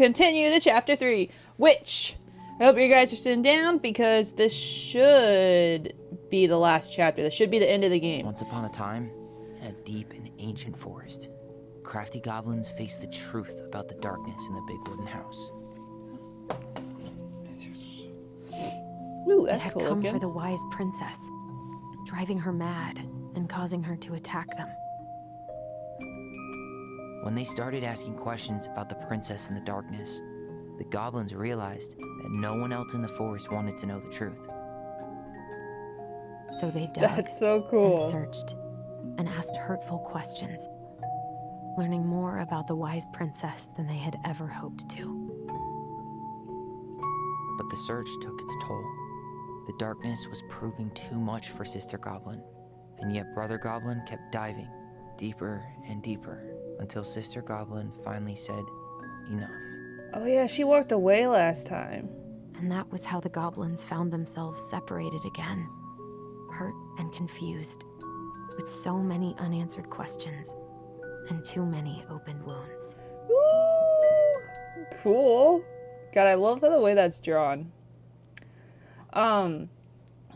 continue to chapter 3, which I hope you guys are sitting down because this should be the last chapter. This should be the end of the game. Once upon a time, in a deep and ancient forest, crafty goblins faced the truth about the darkness in the big wooden house. Ooh, that's had cool come looking. for the wise princess, driving her mad and causing her to attack them. When they started asking questions about the princess in the darkness, the goblins realized that no one else in the forest wanted to know the truth. So they dug That's so cool. and searched and asked hurtful questions, learning more about the wise princess than they had ever hoped to. But the search took its toll. The darkness was proving too much for Sister Goblin, and yet Brother Goblin kept diving deeper and deeper until Sister Goblin finally said, enough. Oh yeah, she walked away last time. And that was how the goblins found themselves separated again, hurt and confused, with so many unanswered questions and too many open wounds. Ooh, cool. God, I love the way that's drawn.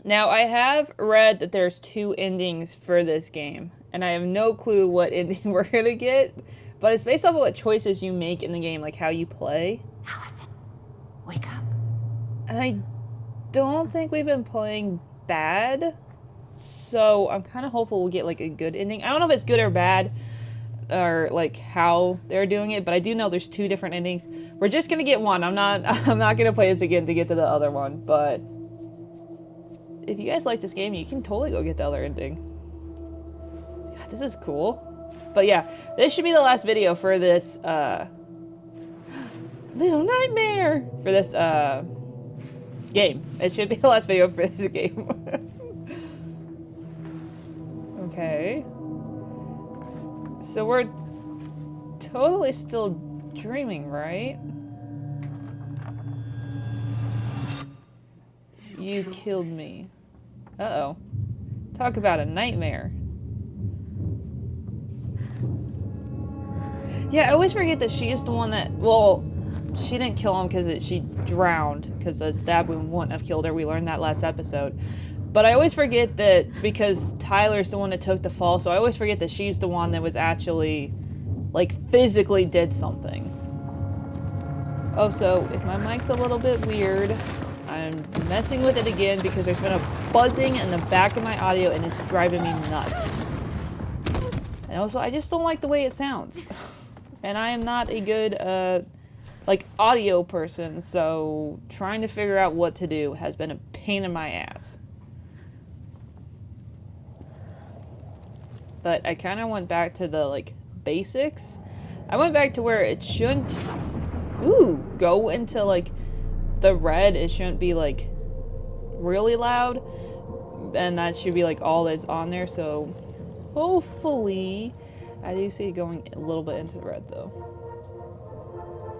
Now I have read that there's 2 endings for this game, and I have no clue what ending we're gonna get, but it's based off of what choices you make in the game, like how you play. Allison, wake up. And I don't think we've been playing bad, so I'm kind of hopeful we'll get like a good ending. I don't know if it's good or bad, or like how they're doing it, but I do know there's 2 different endings. We're just gonna get one. I'm not gonna play this again to get to the other one, but if you guys like this game, you can totally go get the other ending. God, this is cool. But yeah, this should be the last video for this Little Nightmare for this game. It should be the last video for this game. Okay. So we're totally still dreaming, right? You killed me. Uh-oh. Talk about a nightmare. Yeah, I always forget that she's the one that, well, she didn't kill him because she drowned, because the stab wound wouldn't have killed her. We learned that last episode. But I always forget that because Tyler's the one that took the fall, so I always forget that she's the one that was actually, like, physically did something. Oh, so if my mic's a little bit weird, I'm messing with it again because there's been a buzzing in the back of my audio and it's driving me nuts. And also, I just don't like the way it sounds. And I am not a good, like, audio person, so trying to figure out what to do has been a pain in my ass. But I kind of went back to the, like, basics. I went back to where it shouldn't, go into, like, the red. It shouldn't be, like, really loud. And that should be, like, all that's on there, so hopefully I do see it going a little bit into the red, though.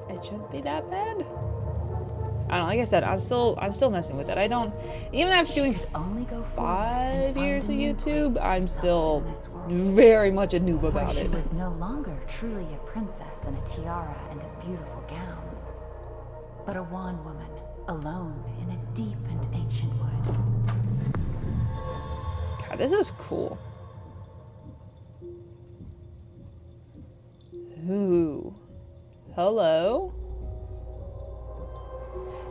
It shouldn't be that bad. I don't know, like I said, I'm still messing with it. I don't, even after doing 5 years of YouTube, I'm still very much a noob about it. She was no longer truly a princess in a tiara and a beautiful gown, but a wan woman, alone in a deep and ancient wood. God, this is cool. Ooh. Hello?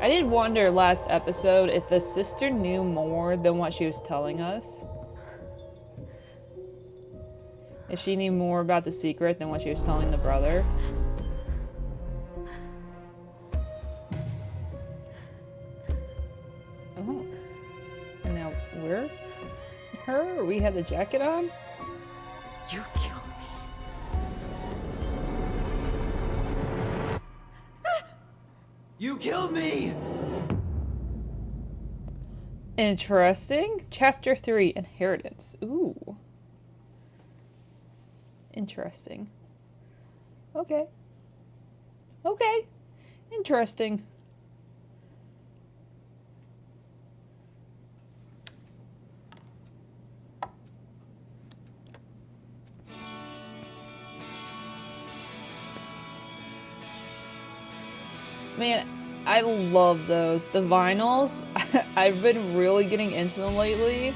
I did wonder last episode if the sister knew more than what she was telling us. If she knew more about the secret than what she was telling the brother. Oh. And now we're her? We have the jacket on? You killed me. You killed me! Interesting. Chapter 3, Inheritance. Ooh. Interesting. Okay. Okay. Interesting. Man, I love those. The vinyls, I've been really getting into them lately.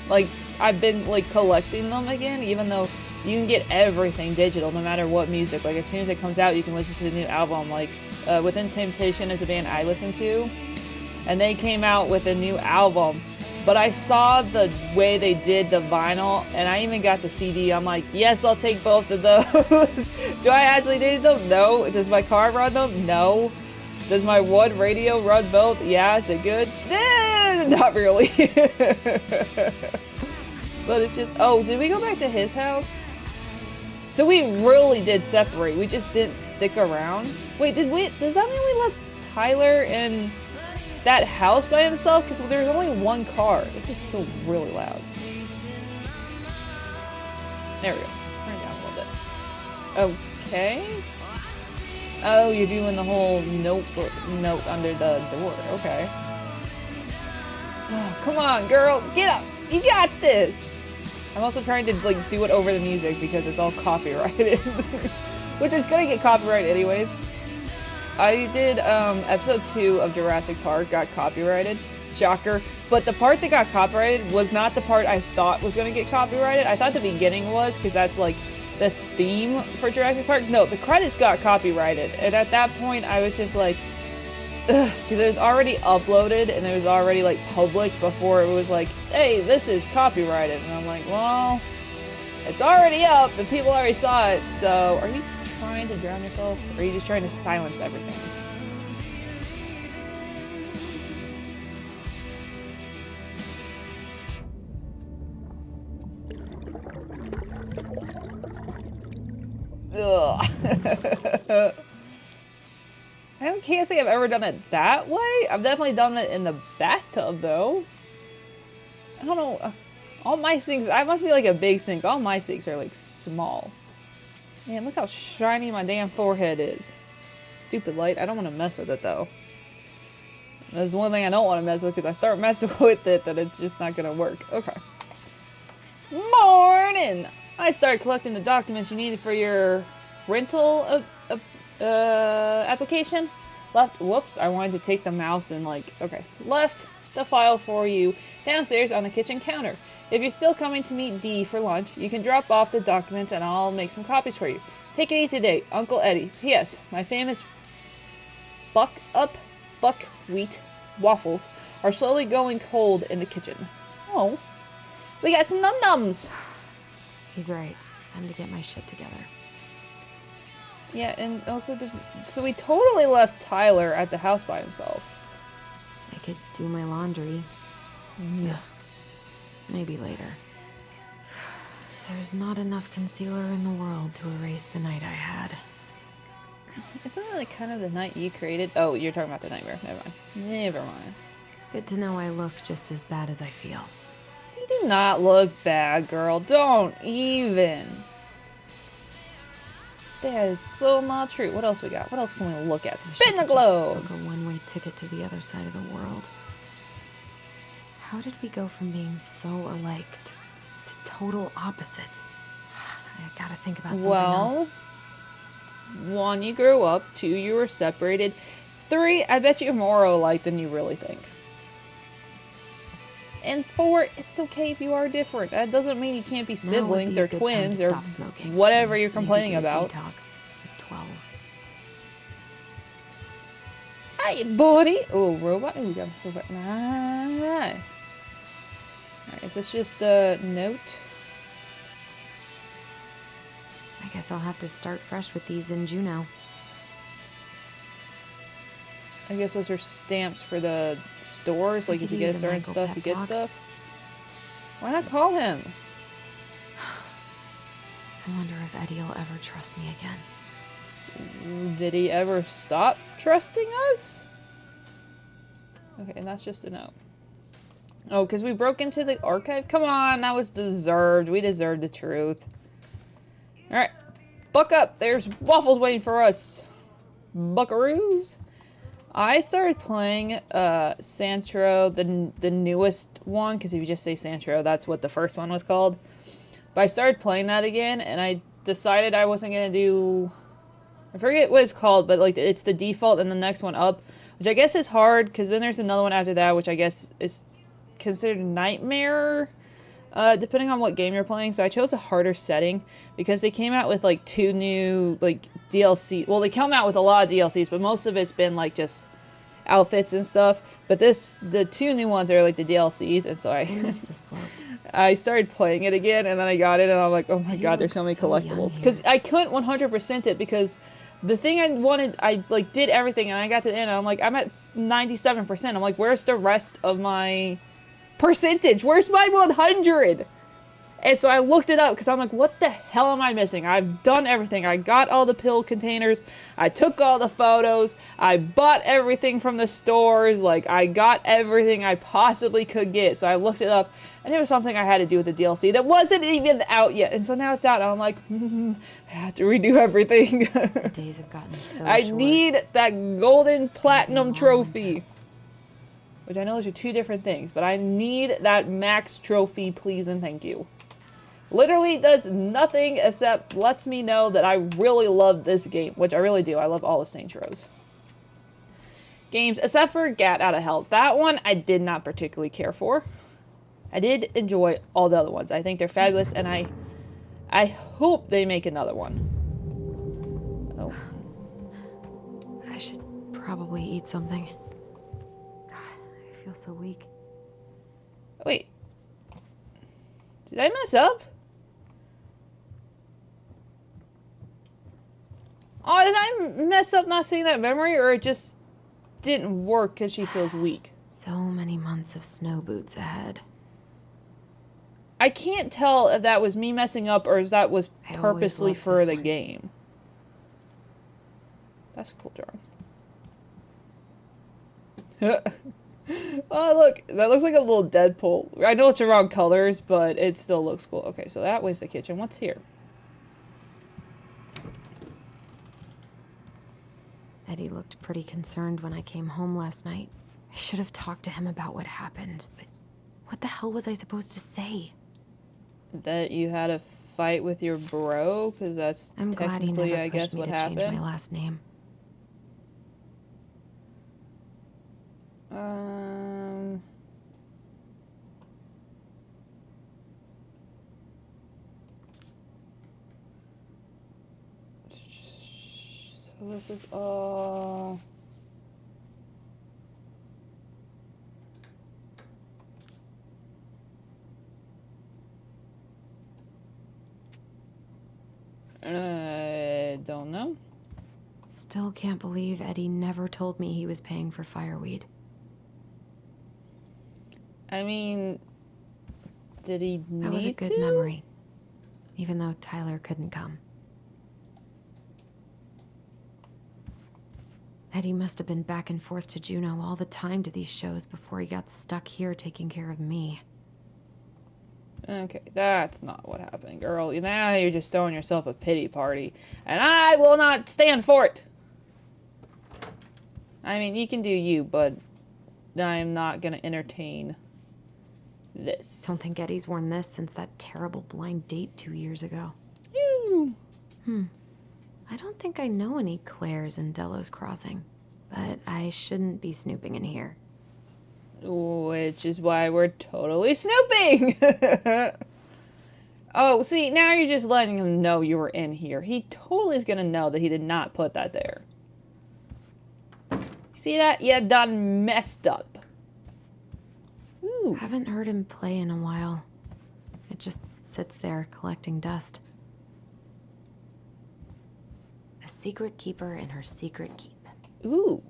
Like, I've been, like, collecting them again, even though you can get everything digital, no matter what music. Like, as soon as it comes out, you can listen to the new album. Like, Within Temptation is a band I listen to, and they came out with a new album. But I saw the way they did the vinyl, and I even got the CD. I'm like, yes, I'll take both of those. Do I actually need them? No. Does my car run them? No. Does my one radio run both? Yeah. Is it good? Not really. But it's just, oh, did we go back to his house? So we really did separate. We just didn't stick around. Wait, does that mean we left Tyler in that house by himself? Because there's only one car. This is still really loud. There we go. Turn it down a little bit. Okay. Oh, you're doing the whole note under the door. Okay. Oh, come on, girl. Get up. You got this. I'm also trying to like do it over the music because it's all copyrighted. Which is gonna get copyrighted anyways. I did episode 2 of Jurassic Park got copyrighted. Shocker. But the part that got copyrighted was not the part I thought was gonna get copyrighted. I thought the beginning was, because that's like the theme for Jurassic Park. No, the credits got copyrighted. And at that point I was just like, ugh, because it was already uploaded and it was already like public before it was like, hey, this is copyrighted. And I'm like, well, it's already up and people already saw it, so are you trying to drown yourself, or are you just trying to silence everything? Ugh. I can't say I've ever done it that way. I've definitely done it in the bathtub, though. I don't know. All my sinks, I must be like a big sink. All my sinks are like small. Man, look how shiny my damn forehead is. Stupid light. I don't want to mess with it, though. That's one thing I don't want to mess with, because I start messing with it, then it's just not going to work. Okay. Morning! I started collecting the documents you needed for your rental application. Left, whoops, I wanted to take the mouse and like, okay. Left the file for you downstairs on the kitchen counter. If you're still coming to meet Dee for lunch, you can drop off the documents and I'll make some copies for you. Take it easy today, Uncle Eddie. P.S. My famous buckwheat waffles are slowly going cold in the kitchen. Oh, we got some num-nums. He's right. Time to get my shit together. Yeah, and also, so we totally left Tyler at the house by himself. I could do my laundry. Yeah. Ugh. Maybe later. There's not enough concealer in the world to erase the night I had. Isn't that like kind of the night you created? Oh, you're talking about the nightmare. Never mind. Never mind. Good to know I look just as bad as I feel. You do not look bad, girl. Don't even. That is so not true. What else we got? What else can we look at? Spin the globe! Book a one-way ticket to the other side of the world. How did we go from being so alike to total opposites? I gotta think about something else. 1, you grew up. 2, you were separated. 3, I bet you're more alike than you really think. And 4, it's okay if you are different. That doesn't mean you can't be siblings or twins or whatever you're complaining about. Detox at 12. Hey, buddy. Oh, robot. Oh, we got so far. Alright, is this just a note? I guess I'll have to start fresh with these in Juneau. I guess those are stamps for the stores. Like if you get a certain stuff, you get stuff. Why not call him? I wonder if Eddie will ever trust me again. Did he ever stop trusting us? Okay, and that's just a note. Oh, because we broke into the archive? Come on, that was deserved. We deserved the truth. Alright, buck up. There's waffles waiting for us. Buckaroos. I started playing Santro, the newest one, because if you just say Santro, that's what the first one was called. But I started playing that again, and I decided I wasn't going to do... I forget what it's called, but like it's the default and the next one up, which I guess is hard because then there's another one after that, which I guess is considered nightmare, depending on what game you're playing. So I chose a harder setting because they came out with like 2 new like DLC. Well, they come out with a lot of DLCs, but most of it's been like just outfits and stuff. But the 2 new ones are like the DLCs, and so I started playing it again, and then I got it, and I'm like, oh my god, there's so many collectibles. Because I couldn't 100% it because the thing I wanted, I like did everything, and I got to the end, and I'm like, I'm at 97%. I'm like, where's the rest of my percentage? Where's my 100? And so I looked it up because I'm like, what the hell am I missing? I've done everything. I got all the pill containers. I took all the photos. I bought everything from the stores. Like, I got everything I possibly could get. So I looked it up, and it was something I had to do with the DLC that wasn't even out yet. And so now it's out, and I'm like, I have to redo everything. The days have gotten so I short. need that golden platinum trophy. Which I know those are 2 different things, but I need that max trophy, please and thank you. Literally does nothing except lets me know that I really love this game, which I really do. I love all of Saints Row's games, except for Gat Out of Hell. That one I did not particularly care for. I did enjoy all the other ones. I think they're fabulous, and I hope they make another one. Oh. I should probably eat something. God, I feel so weak. Wait. Did I mess up? Oh, did I mess up not seeing that memory, or it just didn't work because she feels weak? So many months of snow boots ahead. I can't tell if that was me messing up or if that was purposely for the game. That's a cool drawing. Oh, look. That looks like a little Deadpool. I know it's the wrong colors, but it still looks cool. Okay, so that was the kitchen. What's here? Eddie looked pretty concerned when I came home last night. I should have talked to him about what happened, but what the hell was I supposed to say? That you had a fight with your bro? Because that's technically, I guess, what happened. Change my last name. So this is all... I don't know. Still can't believe Eddie never told me he was paying for fireweed. I mean, did he need to? That was a good memory, even though Tyler couldn't come. Eddie must have been back and forth to Juneau all the time to these shows before he got stuck here taking care of me. Okay, that's not what happened, girl. Now you're just throwing yourself a pity party, and I will not stand for it. I mean, you can do you, but I'm not gonna entertain this. Don't think Eddie's worn this since that terrible blind date 2 years ago. Ew. I don't think I know any Claires in Delos Crossing, but I shouldn't be snooping in here. Which is why we're totally snooping! Oh, see, now you're just letting him know you were in here. He totally is gonna know that he did not put that there. See that? You done messed up. Ooh. Haven't heard him play in a while. It just sits there collecting dust. A secret keeper in her secret keep. Ooh.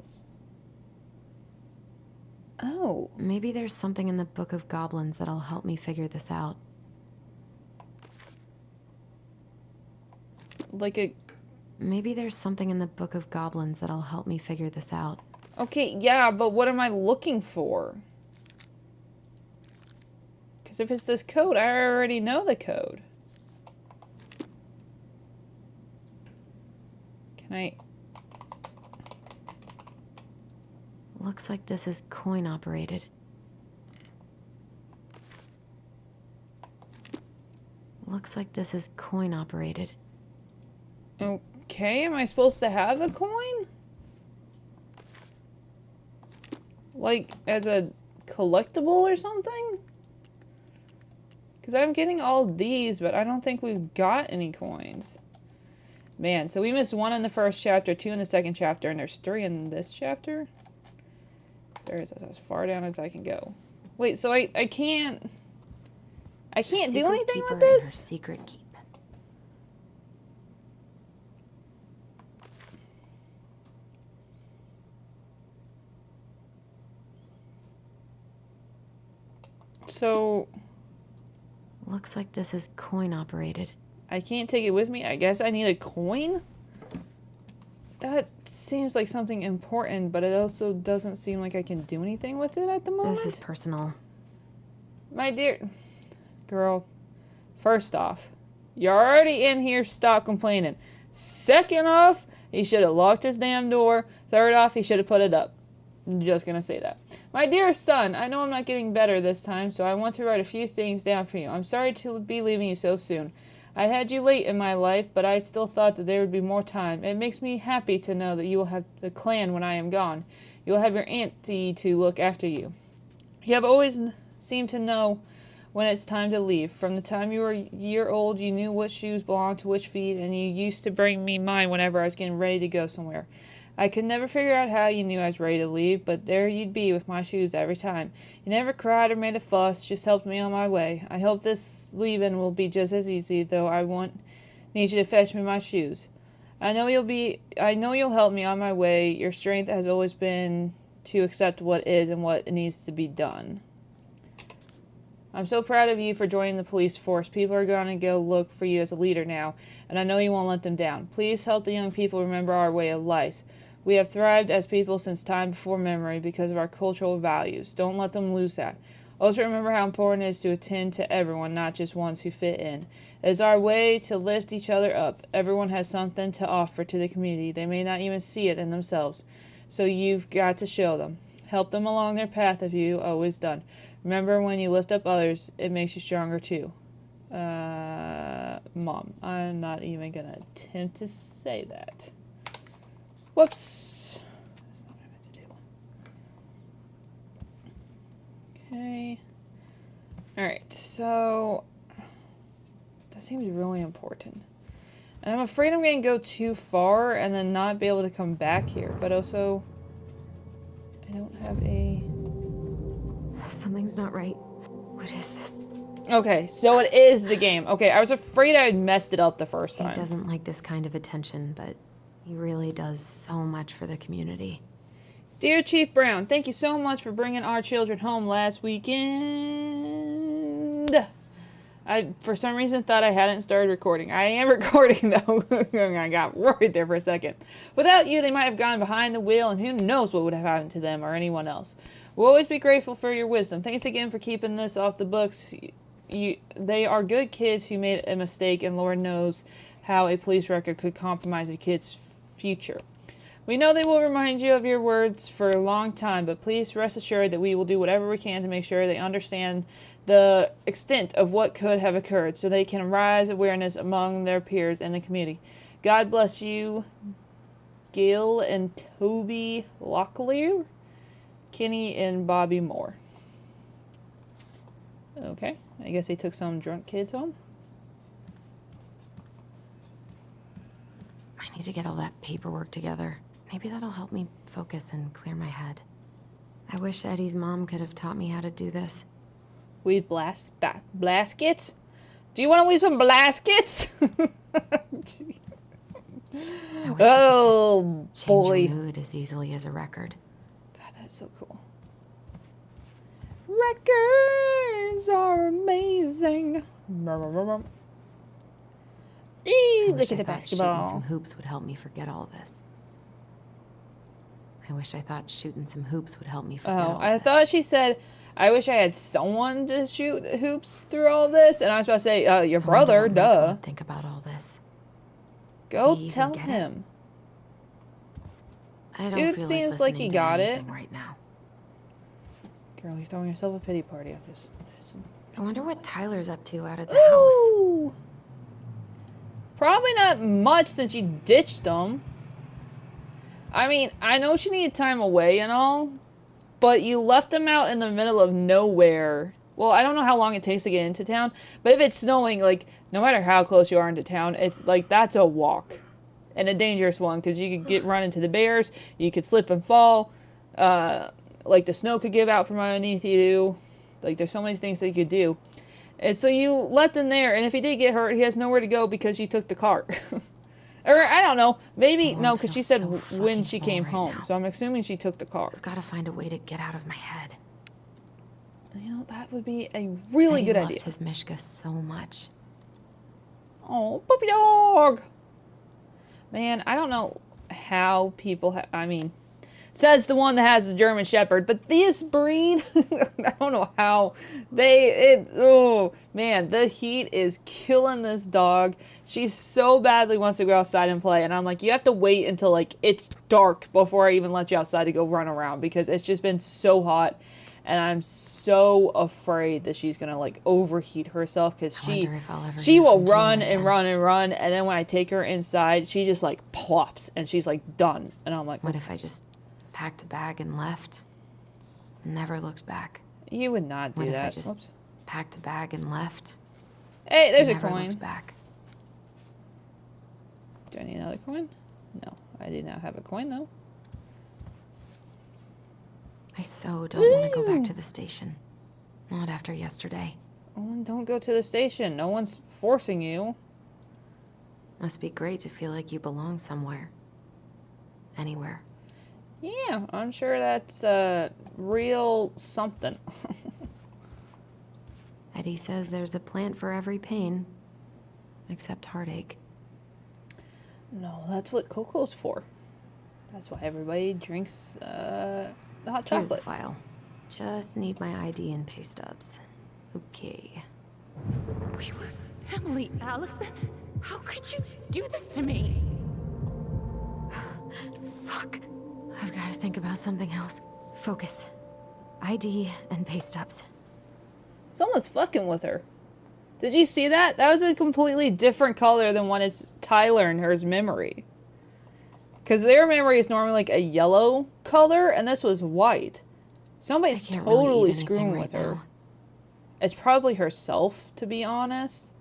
Oh. Maybe there's something in the Book of Goblins that'll help me figure this out. Like a... Maybe there's something in the Book of Goblins that'll help me figure this out. Okay, yeah, but what am I looking for? Because if it's this code, I already know the code. Can I... Looks like this is coin operated. Looks like this is coin operated. Okay, am I supposed to have a coin? Like, as a collectible or something? Because I'm getting all these, but I don't think we've got any coins. Man, so we missed 1 in the first chapter, 2 in the second chapter, and there's 3 in this chapter? There's as far down as I can go. Wait, so I can't... I can't do anything with this? Her secret keep. So... Looks like this is coin operated. I can't take it with me? I guess I need a coin? That seems like something important, but it also doesn't seem like I can do anything with it at the moment. This is personal. My dear... Girl, first off, you're already in here, stop complaining. Second off, he should have locked his damn door. Third off, he should have put it up. I'm just gonna say that. My dear son, I know I'm not getting better this time, so I want to write a few things down for you. I'm sorry to be leaving you so soon. I had you late in my life, but I still thought that there would be more time. It makes me happy to know that you will have the clan when I am gone. You will have your auntie to look after you. You have always seemed to know when it's time to leave. From the time you were a year old, you knew what shoes belonged to which feet, and you used to bring me mine whenever I was getting ready to go somewhere. I could never figure out how you knew I was ready to leave, but there you'd be with my shoes every time. You never cried or made a fuss, just helped me on my way. I hope this leaving will be just as easy, though need you to fetch me my shoes. I know you'll help me on my way. Your strength has always been to accept what is and what needs to be done. I'm so proud of you for joining the police force. People are going to go look for you as a leader now, and I know you won't let them down. Please help the young people remember our way of life. We have thrived as people since time before memory because of our cultural values. Don't let them lose that. Also remember how important it is to attend to everyone, not just ones who fit in. It is our way to lift each other up. Everyone has something to offer to the community. They may not even see it in themselves, so you've got to show them. Help them along their path as you always done. Remember, when you lift up others, it makes you stronger too. Mom, I'm not even going to attempt to say that. Whoops. That's not what I meant to do. Okay. Alright, so... that seems really important. And I'm afraid I'm going to go too far and then not be able to come back here. But also... I don't have a... Something's not right. What is this? Okay, so it is the game. Okay, I was afraid I had messed it up the first time. He doesn't like this kind of attention, but he really does so much for the community. Dear Chief Brown, thank you so much for bringing our children home last weekend. I, for some reason, thought I hadn't started recording. I am recording, though. I got worried there for a second. Without you, they might have gone behind the wheel, and who knows what would have happened to them or anyone else. We'll always be grateful for your wisdom. Thanks again for keeping this off the books. They are good kids who made a mistake, and Lord knows how a police record could compromise a kid's future. We know they will remind you of your words for a long time, but please rest assured that we will do whatever we can to make sure they understand the extent of what could have occurred, so they can raise awareness among their peers in the community. God bless you, Gil and Toby Locklear, Kenny and Bobby Moore. Okay, I guess they took some drunk kids home. I need to get all that paperwork together. Maybe that'll help me focus and clear my head. I wish Eddie's mom could have taught me how to do this. Weave blaskets? Do you want to weave some blaskets? Oh boy. Change your mood as easily as a record. God, that's so cool. Records are amazing. Eee, look at the basketball. Some hoops would help me forget all this. I wish I thought shooting some hoops would help me forget all I this. thought she said, I wish I had someone to shoot hoops through all this. And I was about to say, your brother, duh. Think about all this. Go tell him. I don't Dude feel seems like he got it. Right now. Girl, you're throwing yourself a pity party. I'm just... I wonder what Tyler's up to out of the house. Ooh! Probably not much since you ditched them. I mean, I know she needed time away and all, but you left them out in the middle of nowhere. Well, I don't know how long it takes to get into town, but if it's snowing, like, no matter how close you are into town, it's like, that's a walk. And a dangerous one, because you could run into the bears, you could slip and fall, like the snow could give out from underneath you. Like, there's so many things that you could do. And so you left him there, and if he did get hurt, he has nowhere to go because you took the cart. Or, I don't know, maybe, no, because she said so when she came right home, now. so I'm assuming she took the car. I've got to find a way to get out of my head. You know, that would be a really good idea. Eddie loved his Mishka so much. Oh, puppy dog! Man, I don't know how people I mean, says the one that has the German Shepherd, but this breed, I don't know how oh, man, the heat is killing this dog. She so badly wants to go outside and play, and I'm like, you have to wait until, like, it's dark before I even let you outside to go run around, because it's just been so hot, and I'm so afraid that she's gonna, like, overheat herself, because she will run and run and run, and then when I take her inside, she just, like, plops, and she's, like, done, and I'm like, what if I just packed a bag and left? Never looked back. You would not do what that. If I just Oops. packed a bag and left? Hey, there's a Never coin. looked back. Do I need another coin? No, I do not have a coin, though. I so don't want to go back to the station. Not after yesterday. Well, then don't go to the station. No one's forcing you. Must be great to feel like you belong somewhere. Anywhere. Yeah, I'm sure that's real something. Eddie says there's a plant for every pain. Except heartache. No, that's what cocoa's for. That's why everybody drinks the hot Here's the chocolate. file. Just need my ID and pay stubs. Okay. We were family, Allison. How could you do this to me? Fuck. I've got to think about something else. Focus. ID and pay stubs. Someone's fucking with her. Did you see that? That was a completely different color than what it's Tyler and her's memory. Because their memory is normally like a yellow color, and this was white. Somebody's totally screwing with her. It's probably herself, to be honest.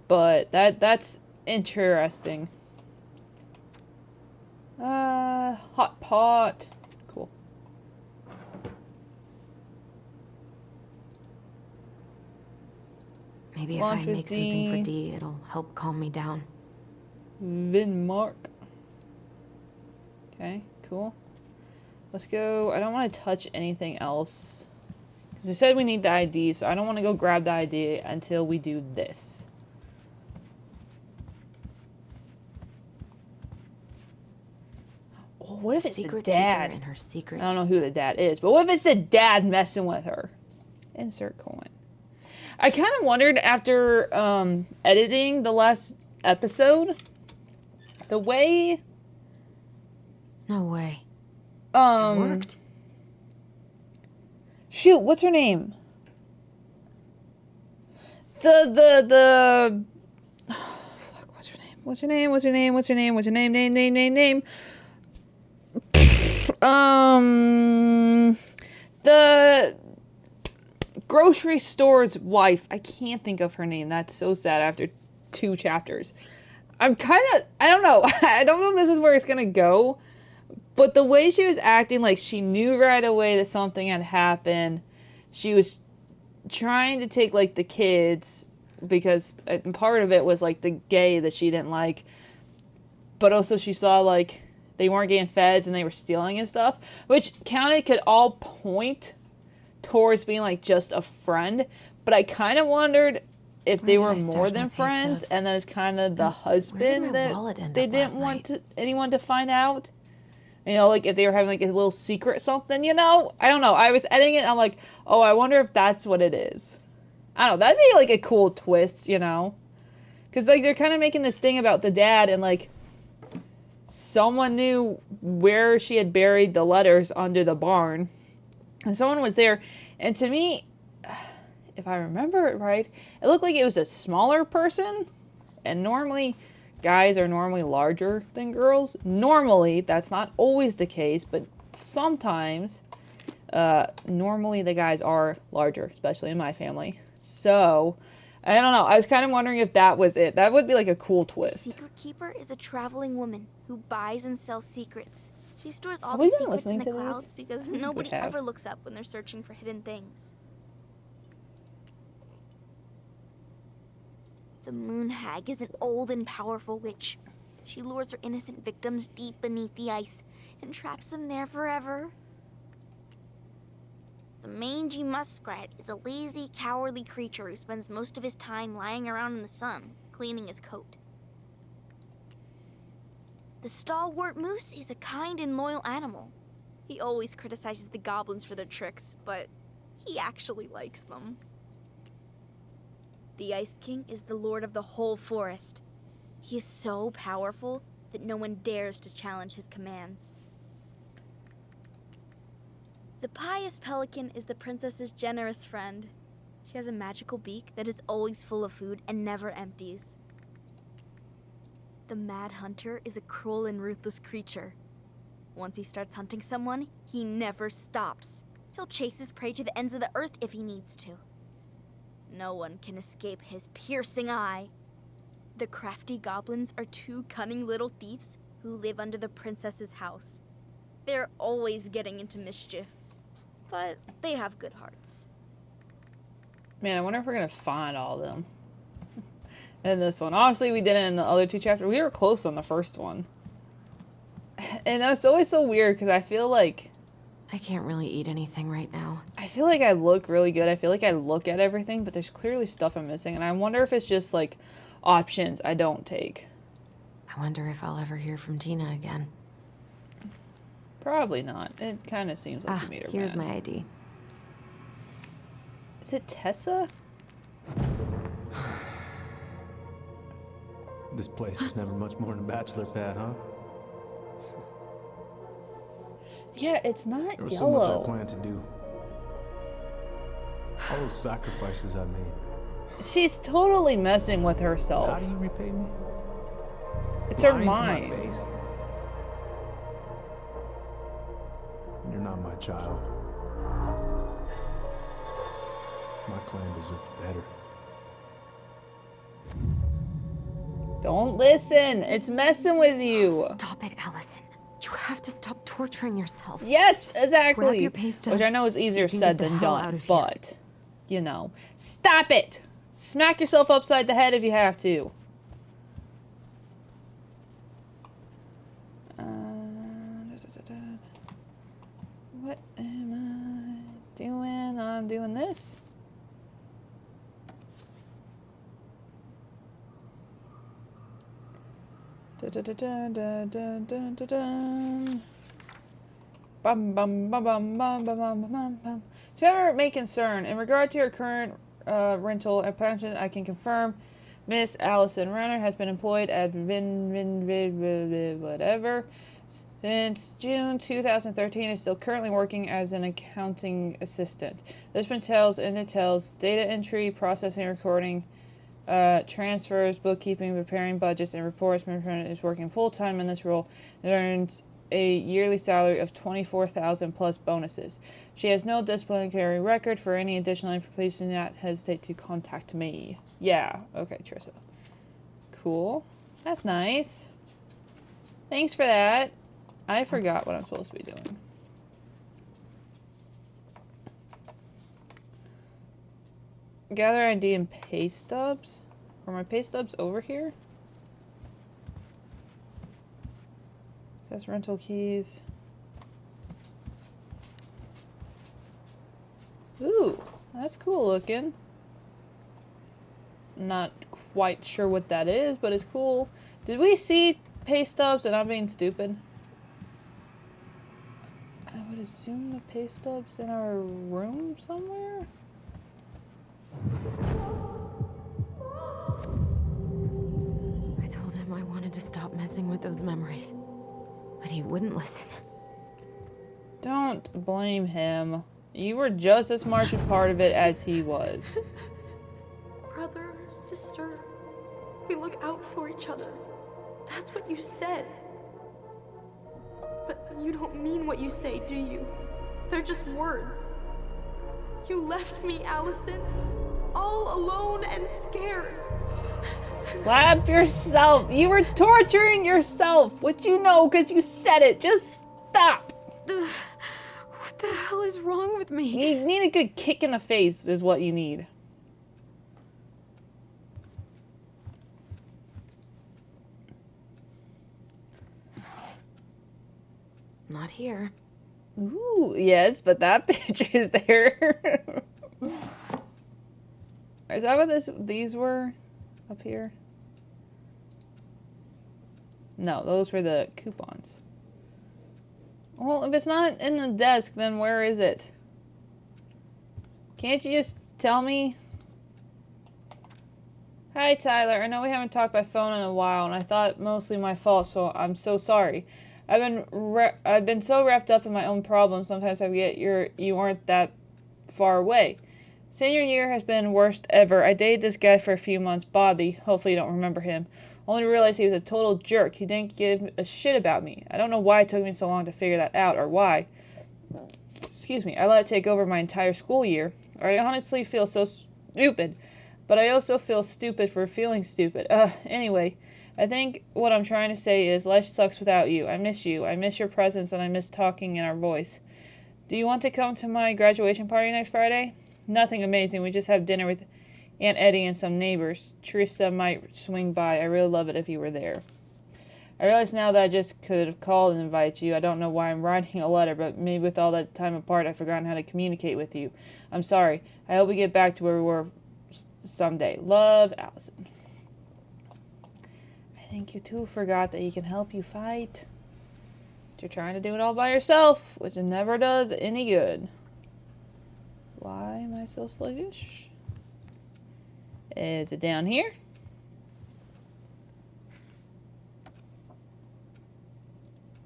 But that's interesting. Hot pot. Cool. Maybe if Lunch I with make something for D. D, it'll help calm me down. Vinmark. Okay, cool. Let's go. I don't want to touch anything else. Because they said we need the ID, so I don't want to go grab the ID until we do this. Oh, what if it's the dad? In her secret. I don't know who the dad is, but what if it's the dad messing with her? Insert coin. I kind of wondered after editing the last episode, the way... No way. It worked. Shoot, what's her name? Fuck, what's her name? What's her name? What's her name? What's her name? What's her name? Name. The grocery store's wife. I can't think of her name. That's so sad after 2 chapters. I'm kind of, I don't know. I don't know if this is where it's going to go. But the way she was acting, like she knew right away that something had happened. She was trying to take, like, the kids, because part of it was, like, the gay that she didn't like. But also she saw, like, they weren't getting feds and they were stealing and stuff. Which could all point towards being, like, just a friend. But I kind of wondered if they were more than friends. And then it's kind of the husband that they didn't want anyone to find out. You know, like, if they were having, like, a little secret something, you know? I don't know. I was editing it, and I'm like, oh, I wonder if that's what it is. I don't know. That'd be, like, a cool twist, you know? Because, like, they're kind of making this thing about the dad, and, like, someone knew where she had buried the letters under the barn. And someone was there. And to me, if I remember it right, it looked like it was a smaller person. And normally, guys are normally larger than girls. Normally, that's not always the case, but sometimes, normally the guys are larger, especially in my family. So, I don't know. I was kind of wondering if that was it. That would be like a cool twist. Secret Keeper is a traveling woman who buys and sells secrets. She stores all Have the we been secrets in listening the to these? clouds because think we nobody have. ever looks up when they're searching for hidden things. The Moon Hag is an old and powerful witch. She lures her innocent victims deep beneath the ice and traps them there forever. The mangy muskrat is a lazy, cowardly creature who spends most of his time lying around in the sun, cleaning his coat. The stalwart moose is a kind and loyal animal. He always criticizes the goblins for their tricks, but he actually likes them. The Ice King is the lord of the whole forest. He is so powerful that no one dares to challenge his commands. The pious pelican is the princess's generous friend. She has a magical beak that is always full of food and never empties. The mad hunter is a cruel and ruthless creature. Once he starts hunting someone, he never stops. He'll chase his prey to the ends of the earth if he needs to. No one can escape his piercing eye. The crafty goblins are two cunning little thieves who live under the princess's house. They're always getting into mischief, but they have good hearts. Man, I wonder if we're gonna find all of them in this one. Obviously, we didn't in the other two chapters. We were close on the first one. And that's always so weird because I feel like I can't really eat anything right now. I look really good. I feel like I look at everything, but there's clearly stuff I'm missing. And I wonder if it's just like options I don't take. I wonder if I'll ever hear from Tina again. Probably not. It kind of seems like the meter here's man. my ID. Is it Tessa? This place was never much more than a bachelor pad, huh? Yeah, it's not There was so yellow. much I planned to do. All those sacrifices I made. She's totally messing with How herself. do you repay me? It's her Lying to my mind. face? You're not my child. My clan deserves better. Don't listen. It's messing with you. Stop it, Allison. You have to stop torturing yourself. Yes, Grab exactly. your pay stubs Which I know is so you easier can said get the than hell out done, of here. but, you know. Stop it! Smack yourself upside the head if you have to. What am I doing? I'm doing this. Bum bum bum bum bum bum bum bum bum. To whoever it may concern, in regard to your current rental and pension, I can confirm Miss Allison Renner has been employed at whatever since June 2013 is still currently working as an accounting assistant. This entails data entry, processing, recording, transfers, bookkeeping, preparing budgets and reports. Ms. Renner is working full-time in this role and earns a yearly salary of $24,000 plus bonuses. She has no disciplinary record. For any additional information, do not hesitate to contact me. Yeah. Okay, Trissa. Cool. That's nice. Thanks for that. I forgot what I'm supposed to be doing. Gather ID and pay stubs. Are my pay stubs over here? Access rental keys. Ooh, that's cool looking. Not quite sure what that is, but it's cool. Did we see pay stubs and I'm being stupid? I would assume the pay stubs in our room somewhere? I told him I wanted to stop messing with those memories, but he wouldn't listen. Don't blame him. You were just as much a part of it as he was. Brother, sister, We look out for each other. That's what you said. But you don't mean what you say, do you? They're just words. You left me, Allison, all alone and scared. Slap yourself. You were torturing yourself. What you know because you said it. Just stop. What the hell is wrong with me? You need a good kick in the face is what you need. Not here. Ooh, yes, but that picture's there. Is that what these were up here? No, those were the coupons. Well, if it's not in the desk, then where is it? Can't you just tell me? Hi, Tyler. I know we haven't talked by phone in a while, and I thought mostly my fault, so I'm so sorry. I've been so wrapped up in my own problems. Sometimes I forget you aren't that far away. Senior year has been worst ever. I dated this guy for a few months, Bobby. Hopefully you don't remember him. Only to realize he was a total jerk. He didn't give a shit about me. I don't know why it took me so long to figure that out, or why. Excuse me. I let it take over my entire school year. I honestly feel so stupid. But I also feel stupid for feeling stupid. Anyway, I think what I'm trying to say is life sucks without you. I miss you. I miss your presence, and I miss talking in our voice. Do you want to come to my graduation party next Friday? Nothing amazing. We just have dinner with Aunt Eddie and some neighbors. Teresa might swing by. I really love it if you were there. I realize now that I just could have called and invited you. I don't know why I'm writing a letter, but maybe with all that time apart, I've forgotten how to communicate with you. I'm sorry. I hope we get back to where we were someday. Love, Allison. I think you too forgot that he can help you fight. But you're trying to do it all by yourself, which never does any good. Why am I so sluggish? Is it down here?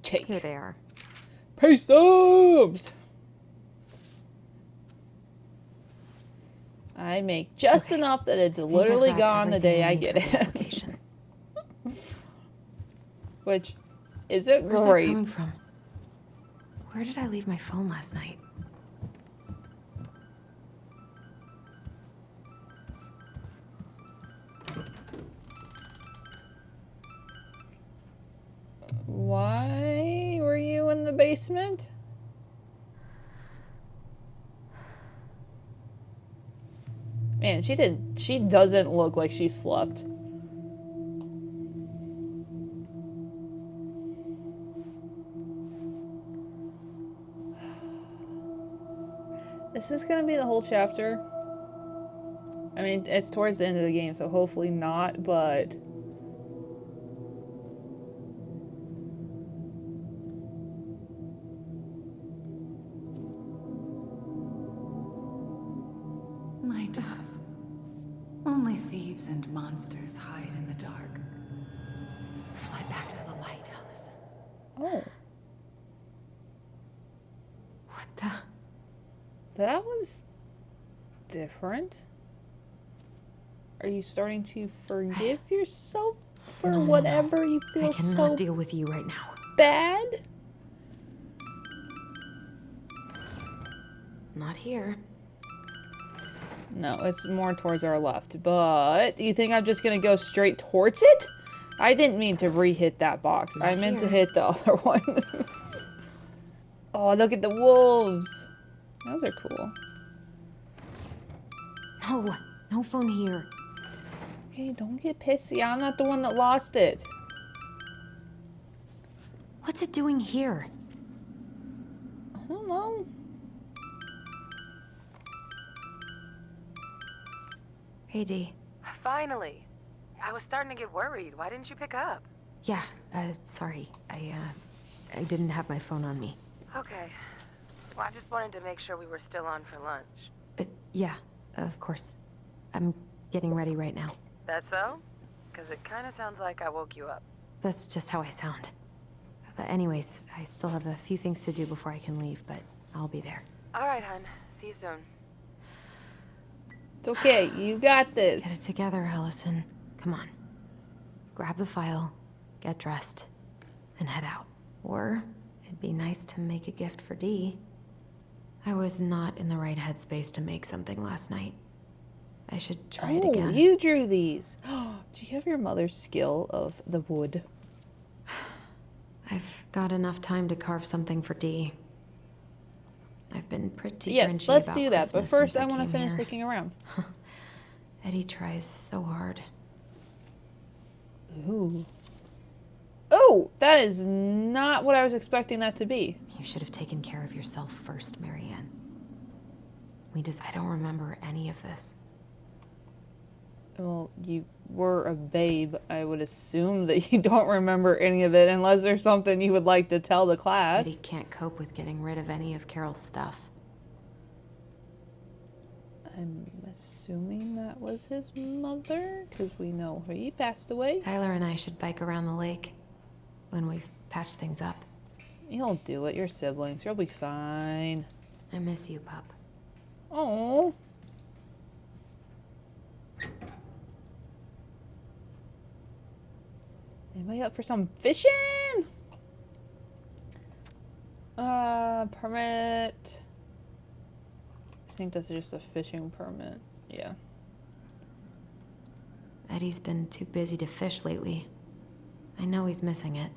Take. Here they are. Pay stubs! I make just Okay. enough that it's I think literally I've got gone the day everything I need get for the it. application. Which isn't Where's that great. coming from? Where did I leave my phone last night? Why were you in the basement? Man, she doesn't look like she slept. Is this gonna be the whole chapter? I mean, it's towards the end of the game, so hopefully not, but... My dove. Only thieves and monsters hide in the dark. Fly back to the light, Allison. Oh. What the? That was different. Are you starting to forgive yourself for No. whatever you feel I cannot so deal with you right now. bad? Not here. No, it's more towards our left. But you think I'm just gonna go straight towards it? I didn't mean to re-hit that box. Not I meant to here. hit the other one. Oh, look at the wolves. Those are cool. No, no phone here. Okay, don't get pissy. I'm not the one that lost it. What's it doing here? I don't know. Hey, Dee. Finally. I was starting to get worried. Why didn't you pick up? Yeah, sorry. I didn't have my phone on me. Okay. Well, I just wanted to make sure we were still on for lunch. Yeah, of course. I'm getting ready right now. That so? Because it kind of sounds like I woke you up. That's just how I sound. But anyways, I still have a few things to do before I can leave, but I'll be there. All right, hun. See you soon. It's okay. You got Get it this. together, Allison. Come on. grab the file, get dressed, and head out. Or it'd be nice to make a gift for Dee. I was not in the right headspace to make something last night. I should try it again. Oh, you drew these. Do you have your mother's skill of the wood? I've got enough time to carve something for Dee. I've been pretty Yes, grinchy let's about do that. But Christmas first, since I want to came finish here. looking around. Eddie tries so hard. Ooh. Oh, that is not what I was expecting that to be. You should have taken care of yourself first, Marianne. I don't remember any of this. Well, you were a babe. I would assume that you don't remember any of it unless there's something you would like to tell the class. Eddie can't cope with getting rid of any of Carol's stuff. I'm assuming that was his mother, because we know he passed away. Tyler and I should bike around the lake when we've patched things up. You'll do it. You're siblings. You'll be fine. I miss you, pup. Oh. Anybody up for some fishing? Permit. I think that's just a fishing permit. Yeah. Eddie's been too busy to fish lately. I know he's missing it.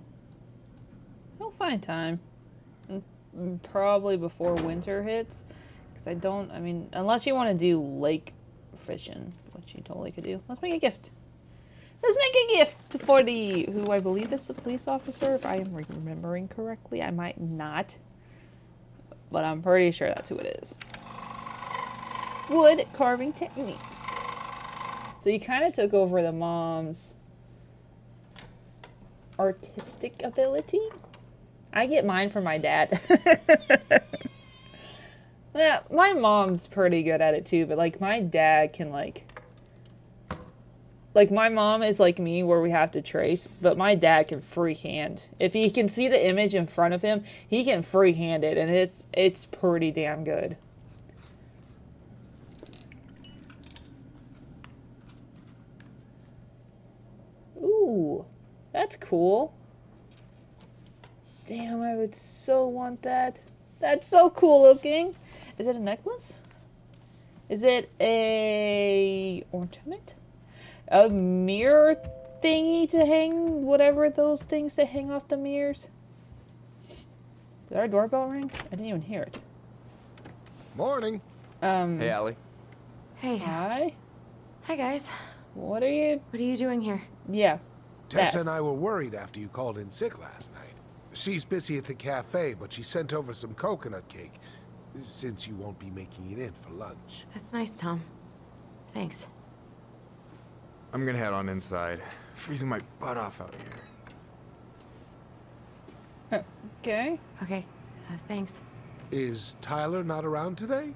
He'll find time. Probably before winter hits. Because I mean, unless you want to do lake fishing, which you totally could do. Let's make a gift. Let's make a gift for who I believe is the police officer, if I am remembering correctly. I might not. But I'm pretty sure that's who it is. Wood carving techniques. So you kind of took over the mom's artistic ability. I get mine from my dad. Yeah, my mom's pretty good at it too, but like my dad can like my mom is like me where we have to trace, but my dad can freehand. If he can see the image in front of him, he can freehand it, and it's pretty damn good. Ooh, that's cool. Damn, I would so want that. That's so cool looking. Is it a necklace? Is it a ornament? A mirror thingy to hang, whatever those things that hang off the mirrors? Did our doorbell ring? I didn't even hear it. Morning. Hey, Allie. Hey. Hi? Hi, guys. What are you? What are you doing here? Yeah. Tessa that. and I were worried after you called in sick last night. She's busy at the cafe, but she sent over some coconut cake, since you won't be making it in for lunch. That's nice, Tom. Thanks. I'm gonna head on inside. Freezing my butt off out here. Okay. Okay, thanks. Is Tyler not around today?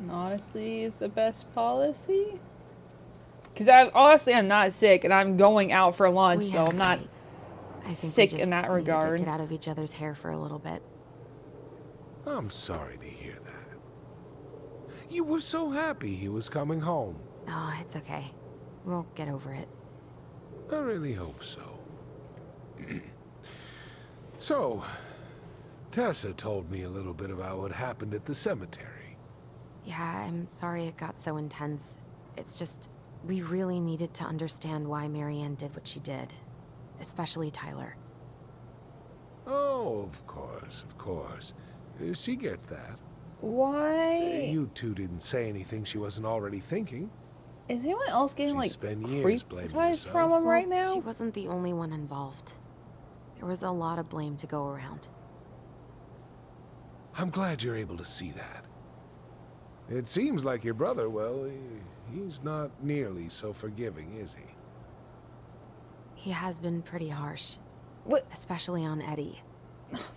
Honesty is the best policy. Because I'm not sick, and I'm going out for lunch, so I'm not sick in that regard. To get out of each other's hair for a little bit. I'm sorry to hear that. You were so happy he was coming home. Oh, it's okay. We'll get over it. I really hope so. So, Tessa told me a little bit about what happened at the cemetery. Yeah, I'm sorry it got so intense. It's just, we really needed to understand why Marianne did what she did. Especially Tyler. Oh, of course, of course. She gets that. Why? You two didn't say anything she wasn't already thinking. Is anyone else getting She's spent years creep blaming vibes herself. from him right Well, now? she wasn't the only one involved. There was a lot of blame to go around. I'm glad you're able to see that. It seems like your brother, well, he's not nearly so forgiving, is he? He has been pretty harsh. What? Especially on Eddie.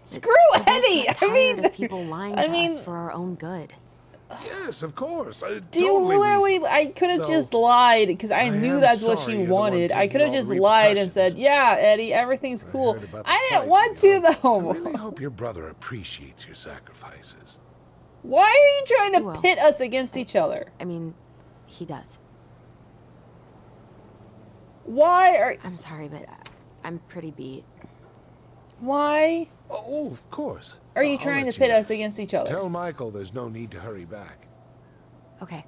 Screw We're both Eddie! so I tired mean, of people lying I to mean, us for our own good. Yes, of course. do you really? I could have just lied because I knew am that's what sorry she you're the one wanted. I taking could have all the just lied and said, repercussions. "Yeah, Eddie, everything's cool." heard about the I didn't fight, want you to know. though. I really hope your brother appreciates your sacrifices. Why are you trying He to will. pit us against each other? I mean, he does. Why are... I'm sorry, but I'm pretty beat. Why Oh, of course. are you I'll trying to let you pit us rest. against each other? Tell Michael there's no need to hurry back. Okay.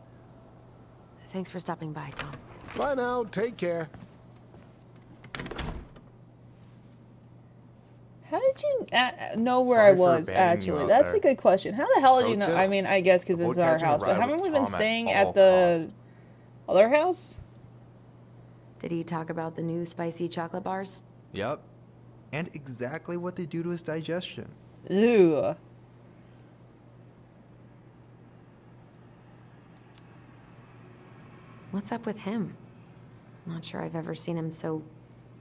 Thanks for stopping by, Tom. Bye now. Take care. How did you know where Sorry I for was, abandoning you actually? out That's there. a good question. How the hell did you know? Pro tip, I mean, I guess because this is avoid our catching a house, but ride haven't with we been Tom at staying all at the other house? Did he talk about the new spicy chocolate bars? Yep. And exactly what they do to his digestion. Ew. What's up with him? Not sure I've ever seen him so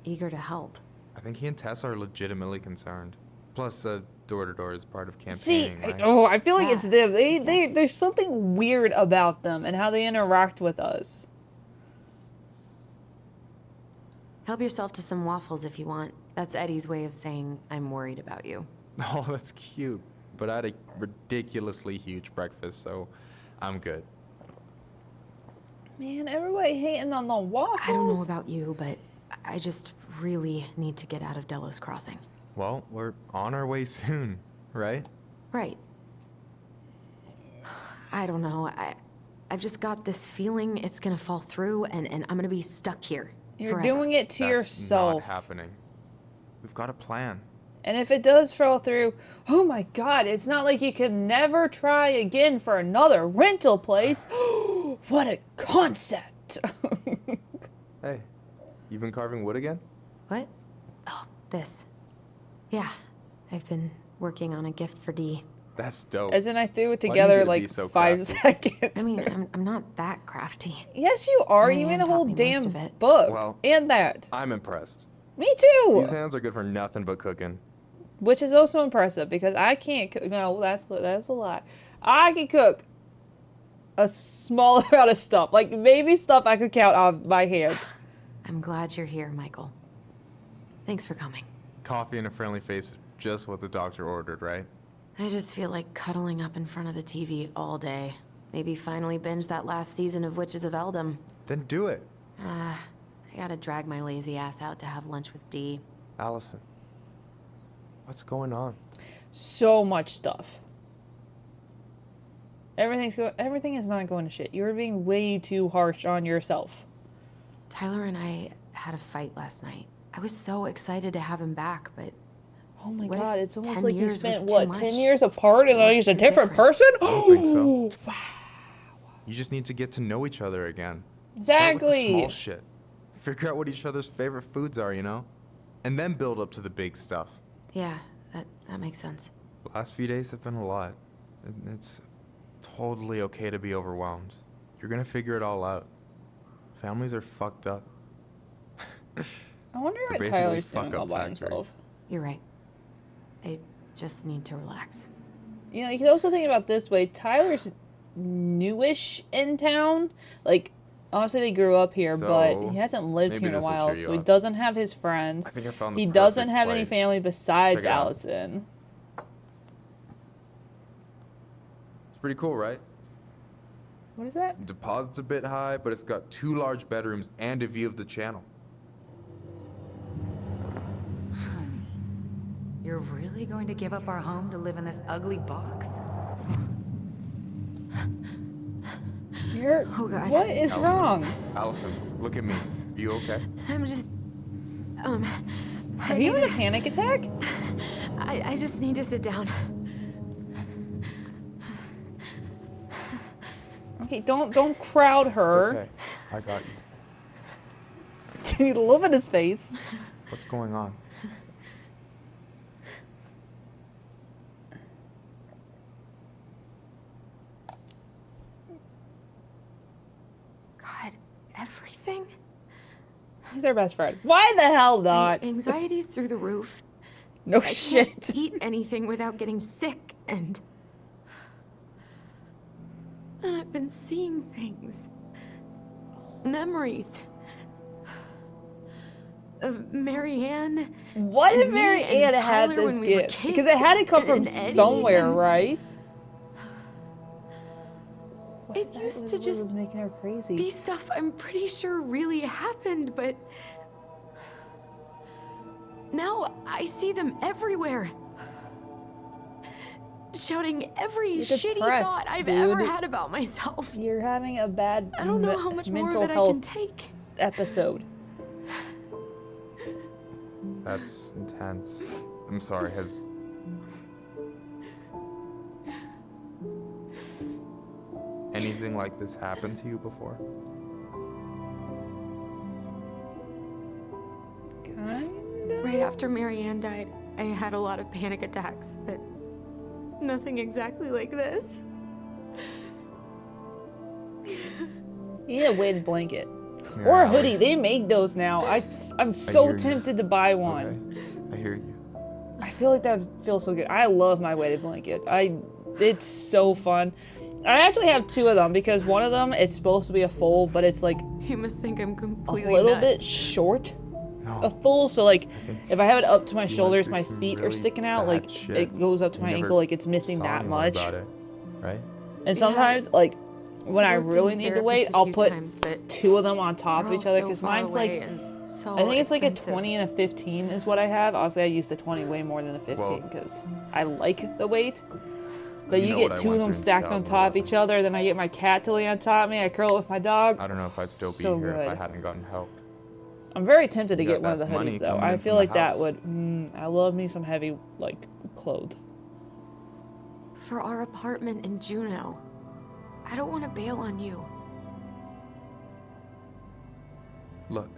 eager to help. I think he and Tess are legitimately concerned. Plus, door-to-door is part of See, campaigning, right? I feel like it's them. There's something weird about them and how they interact with us. Help yourself to some waffles if you want. That's Eddie's way of saying I'm worried about you. Oh, that's cute. But I had a ridiculously huge breakfast, so I'm good. Man, everybody hating on the waffles. I don't know about you, but I just really need to get out of Delos Crossing. Well, we're on our way soon, right? Right. I don't know. I've just got this feeling it's gonna fall through and I'm gonna be stuck here. You're forever. doing it to That's yourself. not happening. We've got a plan. And if it does fall through, oh my god, it's not like you can never try again for another rental place. What a concept. Hey, you been carving wood again? What? Oh, this. Yeah, I've been working on a gift for Dee. That's dope. As in I threw it Why do you together get to like be so 5 crafty? seconds. I mean, I'm not that crafty. Yes, you are. You Marianne made a whole taught me most damn of it. book. Well- and that. I'm impressed. Me too. These hands are good for nothing but cooking. Which is also impressive because I can't cook. No, that's a lie. I can cook a small amount of stuff. Like maybe stuff I could count on my hand. I'm glad you're here, Michael. Thanks for coming. Coffee and a friendly face, just what the doctor ordered, right? I just feel like cuddling up in front of the TV all day. Maybe finally binge that last season of Witches of Eldom. Then do it. I gotta drag my lazy ass out to have lunch with Dee. Allison, what's going on? So much stuff. Everything is not going to shit. You're being way too harsh on yourself. Tyler and I had a fight last night. I was so excited to have him back, but Oh my What if god, it's almost 10 like you years was spent, too what, much? 10 years apart and now Or he's a too different different? person? I don't think so. You just need to get to know each other again. Start with the Exactly. small shit. Figure out what each other's favorite foods are, you know? And then build up to the big stuff. yeah, that makes sense. Last few days have been a lot. It's totally okay to be overwhelmed. You're gonna figure it all out. Families are fucked up. I wonder They're what basically Tyler's doing fuck-up all by factory. himself. You're right. I just need to relax. You know, you can also think about it this way. Tyler's newish in town. Like, honestly, they grew up here, but So, he hasn't lived maybe here in a this'll while, cheer you so he up. doesn't have his friends. I think I found the He doesn't perfect have any place. family besides Check it out. Allison. It's pretty cool, right? What is that? Deposit's a bit high, but it's got 2 large bedrooms and a view of the channel. You're really going to give up our home to live in this ugly box? You're. Oh, God. What is Allison. wrong? Allison, look at me. You okay? I'm just... Are you in a panic attack? I just need to sit down. Okay, don't crowd her. It's okay. I got you. See the look in his face. What's going on? God, everything? He's our best friend. Why the hell My not? anxiety's through the roof. No I can't shit. eat anything without getting sick, and I've been seeing things. Memories. Of Marianne. What if and me Mary and Ann had Tyler this when we were gift? Because it kids, had to come from and Eddie somewhere, and- right? It used to just making her crazy. be stuff I'm pretty sure really happened, but now I see them everywhere. Shouting every You're shitty depressed, thought I've dude. ever had about myself. You're having a bad I don't know how much more of mental it I health can take. episode. That's intense. I'm sorry, has... anything like this happened to you before? Kinda? Right after Marianne died, I had a lot of panic attacks, but nothing exactly like this. You need a weighted blanket. Yeah, Or a hoodie. They make those now. I'm so hear you. tempted to buy one. Okay, I hear you. I feel like that would feel so good. I love my weighted blanket. It's so fun. I actually have two of them because one of them, it's supposed to be a full, but it's like You must think I'm a completely little nuts. bit short. No. A full, so like think if I have it up to my you went shoulders, through my some feet are really sticking out, bad like shit. it goes up to You my never ankle, like it's missing saw that anyone much. about it, right? And sometimes, like when I Worked in really need to therapist weight, a I'll few put times, but two of them on top they're of each all other so because far mine's away like and so I think it's like a expensive. 20 and a 15 is what I have. Obviously, I used the 20 way more than the 15 Well- because I like the weight. But You you know what get I two of went them through in stacked on top of 2011. each other, then I get my cat to lay on top of me. I curl it with my dog. I don't know if I'd still be So here if I good. hadn't gotten help. I'm very tempted to You got get one of the that money hoodies though. coming I in feel from the like that house. would. I love me some heavy like clothes. For our apartment in Juneau. I don't want to bail on you. Look,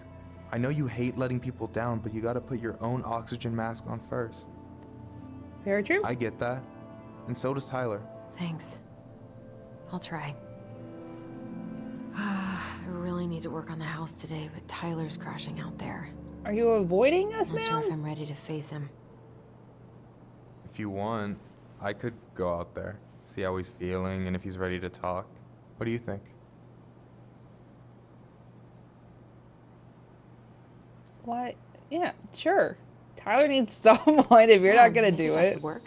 I know you hate letting people down, but you gotta put your own oxygen mask on first. Very true. I get that. And so does Tyler. Thanks. I'll try. I really need to work on the house today, but Tyler's crashing out there. Are you avoiding us Not now? sure if I'm ready to face him. If you want, I could go out there, see how he's feeling, and if he's ready to talk. What do you think? What? Yeah, sure. Tyler needs someone if you're Yeah, not gonna maybe do that it. could work.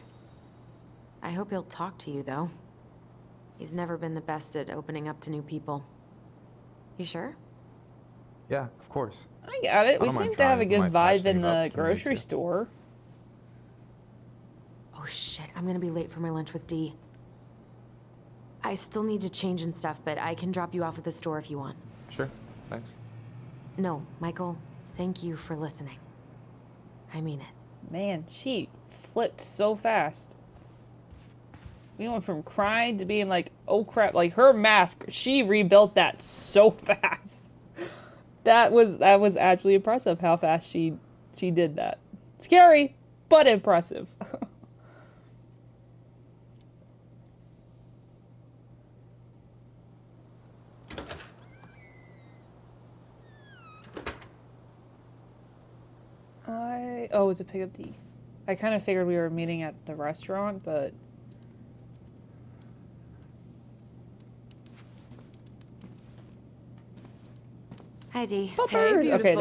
I hope he'll talk to you, though. He's never been the best at opening up to new people. You sure? Yeah, of course. I got it. I We don't mind seem to have a trying. good Might patch vibe in things up the if you need grocery to. store. Oh shit, I'm gonna be late for my lunch with Dee. I still need to change and stuff, but I can drop you off at the store if you want. Sure, thanks. No, Michael, thank you for listening. I mean it. Man, she flipped so fast. We went from crying to being like, oh crap, like her mask, she rebuilt that so fast. That was actually impressive how fast she did that. Scary, but impressive. Oh, it's a pickup D. I kind of figured we were meeting at the restaurant, but Hi, Dee. Puppers! Okay,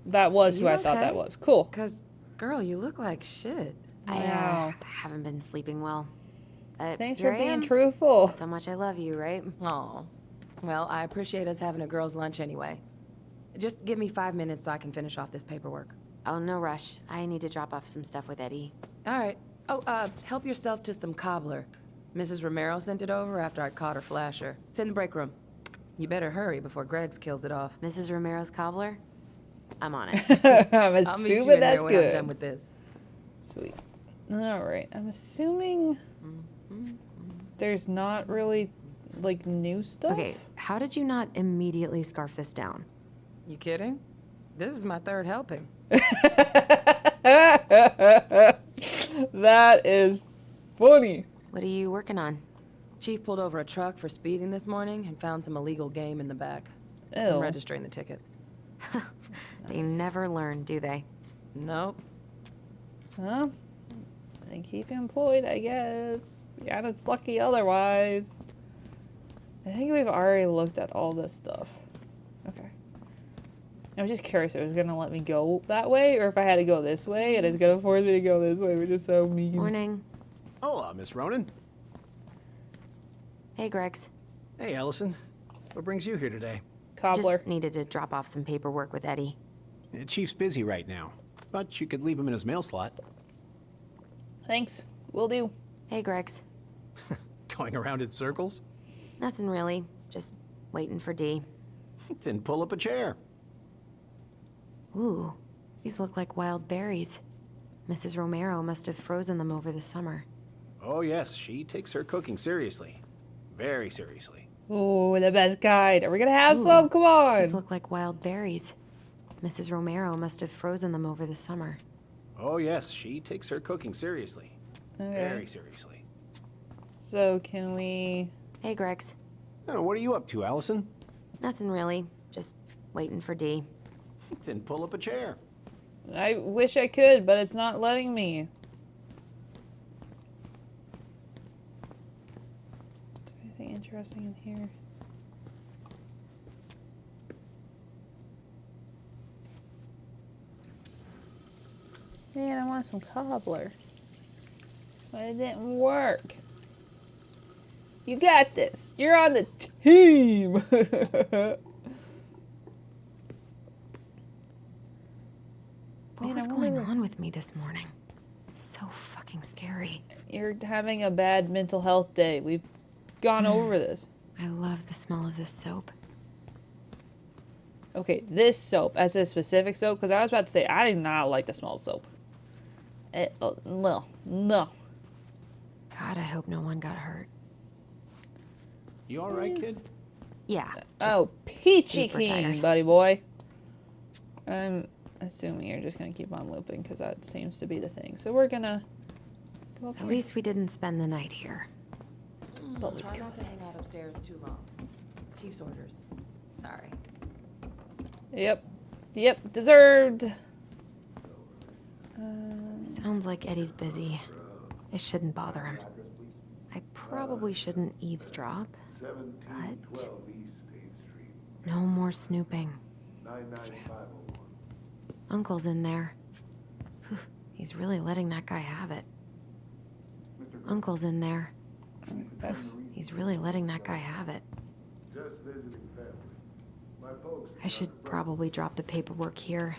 that was who You I thought that okay? was. Cool. Cause, girl, you look like shit. Wow. I haven't been sleeping well. Thanks here for I being am. truthful. That's how much I love you, right? Aw. Well, I appreciate us having a girls' lunch anyway. Just give me 5 minutes so I can finish off this paperwork. Oh, no rush. I need to drop off some stuff with Eddie. All right. Oh, help yourself to some cobbler. Mrs. Romero sent it over after I caught her flasher. It's in the break room. You better hurry before Greggs kills it off. Mrs. Romero's cobbler? I'm on it. I'm I'll meet you assuming in that's there when I'm good. done with this. Sweet. Alright, I'm assuming there's not really, like, new stuff? Okay, how did you not immediately scarf this down? You kidding? This is my third helping. That is funny. What are you working on? Chief pulled over a truck for speeding this morning and found some illegal game in the back. Ew. I'm registering the ticket. They never learn, do they? Nope. Huh? They keep you employed, I guess. Yeah, it's lucky otherwise. I think we've already looked at all this stuff. Okay. I was just curious if it was going to let me go that way or if I had to go this way and it's going to force me to go this way, which is so mean. Morning. Hola, Miss Ronan. Hey, Greggs. Hey, Allison. What brings you here today? Cobbler. Just needed to drop off some paperwork with Eddie. Chief's busy right now, but you could leave him in his mail slot. Thanks. Will do. Hey, Gregs. Going around in circles? Nothing really. Just waiting for Dee. Then pull up a chair. Ooh, these look like wild berries. Mrs. Romero must have frozen them over the summer. Oh, yes, she takes her cooking seriously. Very seriously. Ooh, the best kind. Are we gonna have Ooh, some? Come on. These look like wild berries. Mrs. Romero must have frozen them over the summer. Oh, yes, she takes her cooking seriously. Okay. Very seriously. So can we... Hey, Gregs. Oh, what are you up to, Allison? Nothing really. Just waiting for Dee. Then pull up a chair. I wish I could, but it's not letting me. Is there anything interesting in here? Man, I want some cobbler. But it didn't work. You got this. You're on the team. What was going on with me this morning? So fucking scary. You're having a bad mental health day. We've gone over this. I love the smell of this soap. Okay, this soap, as a specific soap, because I was about to say, I do not like the smell of soap. No. God, I hope no one got hurt. You all right, kid? Yeah. Oh, peachy super keen, tired. buddy boy. I'm assuming you're just going to keep on looping, because that seems to be the thing. So we're going to go up At here. least we didn't spend the night here. But we Try could. not to hang out upstairs too long. Chief's orders. Sorry. Yep, deserved. Sounds like Eddie's busy. I shouldn't bother him. I probably shouldn't eavesdrop, but no more snooping. Uncle's in there. Whew, he's really letting that guy have it. Uncle's in there. He's really letting that guy have it. I should probably drop the paperwork here.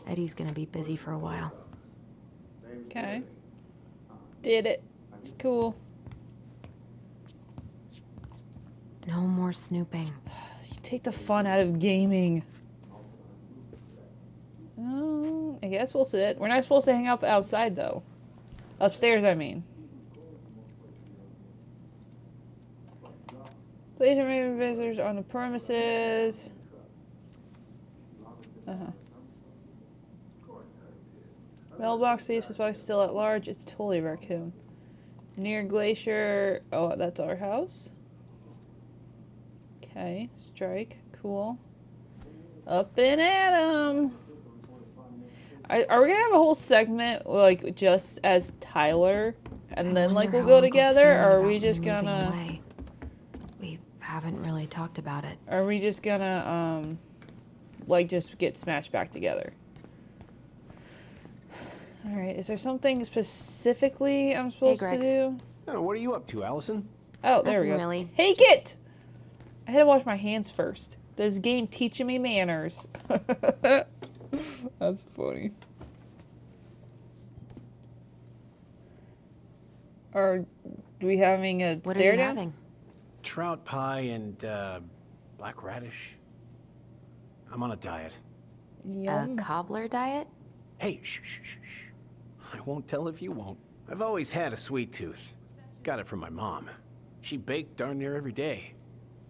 Eddie's gonna be busy for a while. Okay. Did it. Cool. No more snooping. You take the fun out of gaming. I guess we'll sit. We're not supposed to hang out outside, though. Upstairs, I mean. Please remove visitors on the premises. Mailbox thief is why still at large. It's totally a raccoon. Near Glacier. Oh, that's our house. Okay, strike. Cool. Up and at 'em. Are we gonna have a whole segment like just as Tyler, and then like we'll go together, or are we just gonna? We haven't really talked about it. Are we just gonna like just get smashed back together? All right. Is there something specifically I'm supposed to do? Oh, what are you up to, Allison? Oh, there we go. Really. Take it. I had to wash my hands first. This game teaching me manners. That's funny. Are we having a What stare are you down? having? Trout pie and black radish. I'm on a diet. Yum. A cobbler diet? Hey, shh. I won't tell if you won't. I've always had a sweet tooth. Got it from my mom. She baked darn near every day.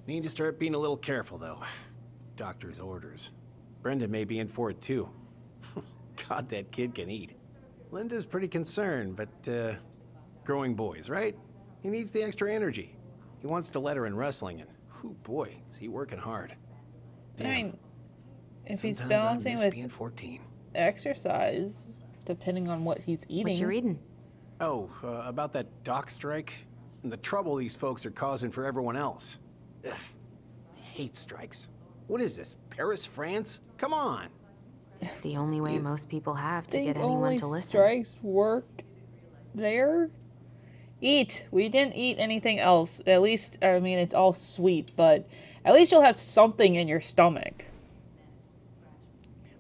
Need to start being a little careful, though. Doctor's orders. Brenda may be in for it, too. God, that kid can eat. Linda's pretty concerned, but, growing boys, right? He needs the extra energy. He wants to let her in wrestling, and, oh boy, is he working hard. I mean, if he's Sometimes I balancing miss with being 14. exercise, depending on what he's eating. What you reading? Oh, about that dock strike and the trouble these folks are causing for everyone else. Ugh, I hate strikes. What is this, Paris, France? Come on. It's the only way most people have to Think get anyone only to listen. strikes work there? Eat. We didn't eat anything else. At least, I mean, it's all sweet, but at least you'll have something in your stomach.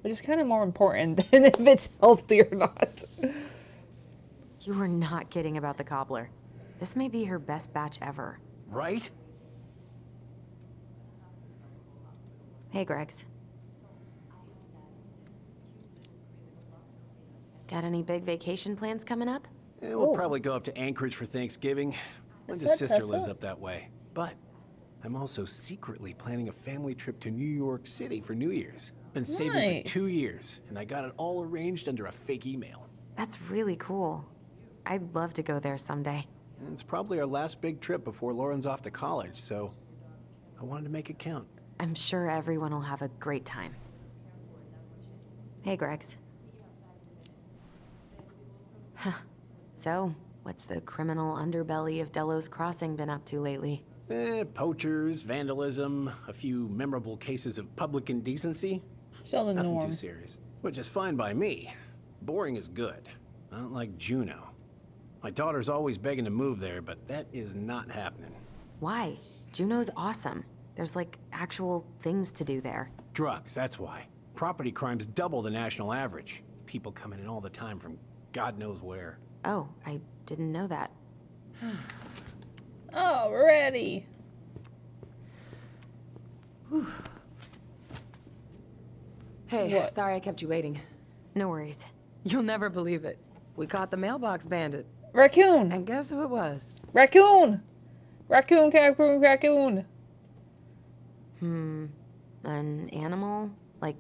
Which is kind of more important than if it's healthy or not. You were not kidding about the cobbler. This may be her best batch ever. Right? Hey, Gregs. Got any big vacation plans coming up? Yeah, we'll probably go up to Anchorage for Thanksgiving. Linda's sister lives up that way. But I'm also secretly planning a family trip to New York City for New Year's. Been saving for 2 years, and I got it all arranged under a fake email. That's really cool. I'd love to go there someday. And it's probably our last big trip before Lauren's off to college, so I wanted to make it count. I'm sure everyone will have a great time. Hey, Gregs. Huh. So, what's the criminal underbelly of Delos Crossing been up to lately? Poachers, vandalism, a few memorable cases of public indecency. So the Nothing norm. too serious. Which is fine by me. Boring is good. Not like Juneau. My daughter's always begging to move there, but that is not happening. Why? Juneau's awesome. There's like actual things to do there. Drugs, that's why. Property crime's double the national average. People coming in all the time from God knows where. Oh, I didn't know that. Alrighty. Hey, What? sorry I kept you waiting. No worries. You'll never believe it. We caught the mailbox bandit. Raccoon! And guess who it was? Raccoon! Raccoon, raccoon, raccoon! An animal? Like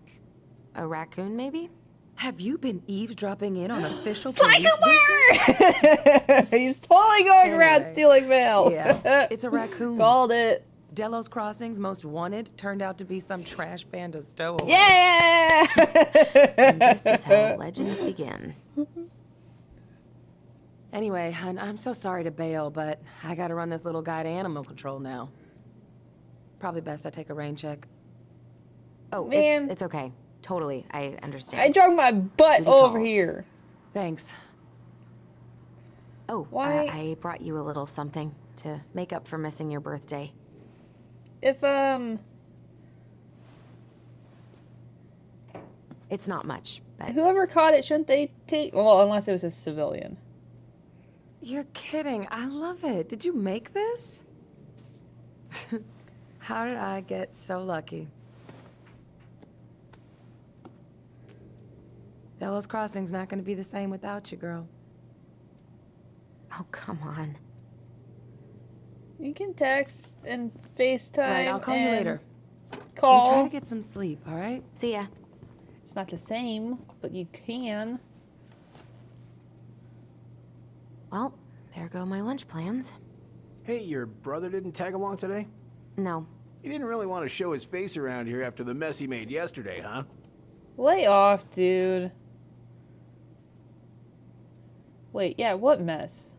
a raccoon, maybe? Have you been eavesdropping in on official Psych police alert! He's totally going around Anyway. stealing mail. Yeah, it's a raccoon. Called it. Delos Crossing's most wanted turned out to be some trash panda stowaway. Yeah! And this is how legends begin. Anyway, I'm so sorry to bail, but I gotta run this little guy to animal control now. Probably best I take a rain check. Oh, Man. it's okay. Totally, I understand. I drug my butt Duty over calls. here. Thanks. Oh, Why- I brought you a little something to make up for missing your birthday. If, It's not much, but whoever caught it, shouldn't they take... Well, unless it was a civilian. You're kidding. I love it. Did you make this? How did I get so lucky? Delos Crossing's not gonna be the same without you, girl. oh, come on. You can text and FaceTime. Right, I'll call you and later. Call. And try to get some sleep, all right? See ya. It's not the same, but you can. Well, there go my lunch plans. Hey, your brother didn't tag along today? No, He didn't really want to show his face around here after the mess he made yesterday, huh? Lay off, dude. Wait, yeah, what mess?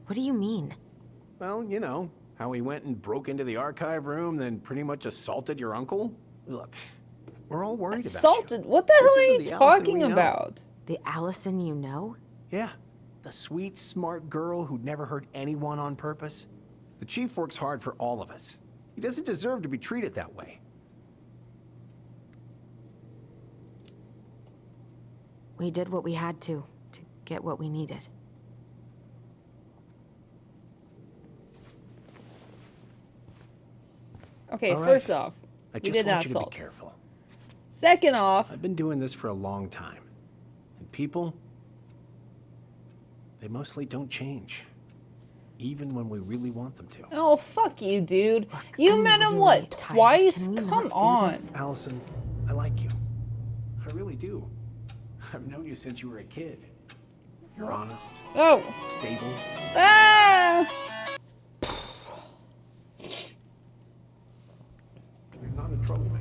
what do you mean? Well, you know, how he went and broke into the archive room, then pretty much assaulted your uncle? Look, we're all worried about Assaulted? you. What the This hell are isn't you the Allison talking we know. about? The Allison you know? Yeah, the sweet, smart girl who'd never hurt anyone on purpose. The chief works hard for all of us. He doesn't deserve to be treated that way. We did what we had to get what we needed. Okay, All right. first off, I we just did want not you to assault. be careful. Second off, I've been doing this for a long time. And people, they mostly don't change. Even when we really want them to. oh, fuck you, dude. You I'm met him, really what, tired. twice? Can we Come not do on. this? Allison, I like you. I really do. I've known you since you were a kid. You're honest, Oh. stable. Ah! You're not a troublemaker.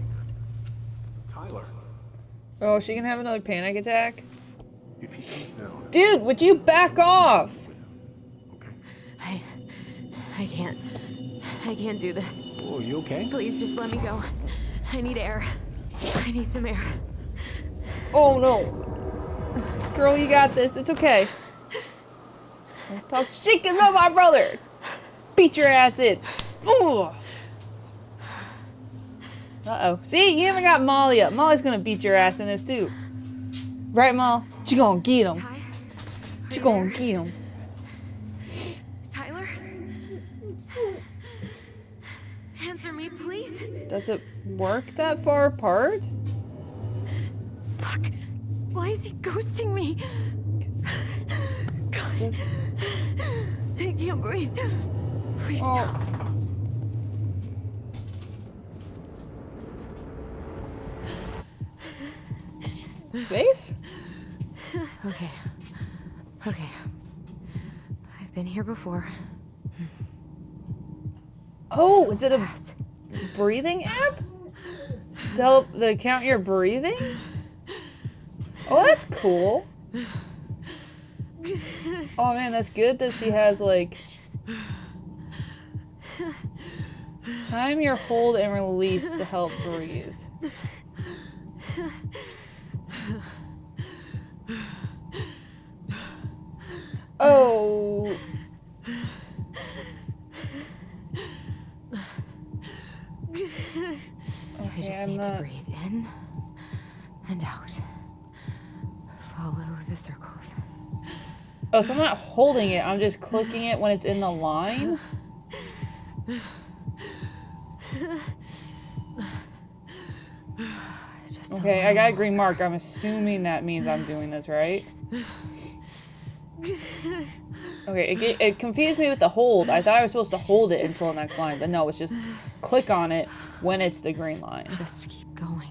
Tyler, Oh, she can have another panic attack? If he comes down, Dude, would you back off? okay? I can't. I can't do this. oh, you okay? Please just let me go. I need air. I need some air. Oh, no. Girl, you got this. It's okay. Don't talk shit about my brother. Beat your ass in. Ooh. Uh-oh. See, you even got Molly up. Molly's gonna beat your ass in this too. Right, Molly? She gonna get him. She gonna get him. Tyler? Answer me, please. Does it work that far apart? Fuck. Why is he ghosting me? God. I can't breathe. Please stop. Space? Okay. Okay. I've been here before. Oh, is it a breathing app? To help to count your breathing? Oh, that's cool. Oh man, that's good that she has like time your hold and release to help breathe. Oh. I just need to breathe in and out. Follow the circles. Oh, so I'm not holding it, I'm just clicking it when it's in the line? Okay, I got a green mark. I'm assuming that means I'm doing this right. Okay, it confused me with the hold. I thought I was supposed to hold it until the next line, but no, it's just click on it when it's the green line. Just keep going.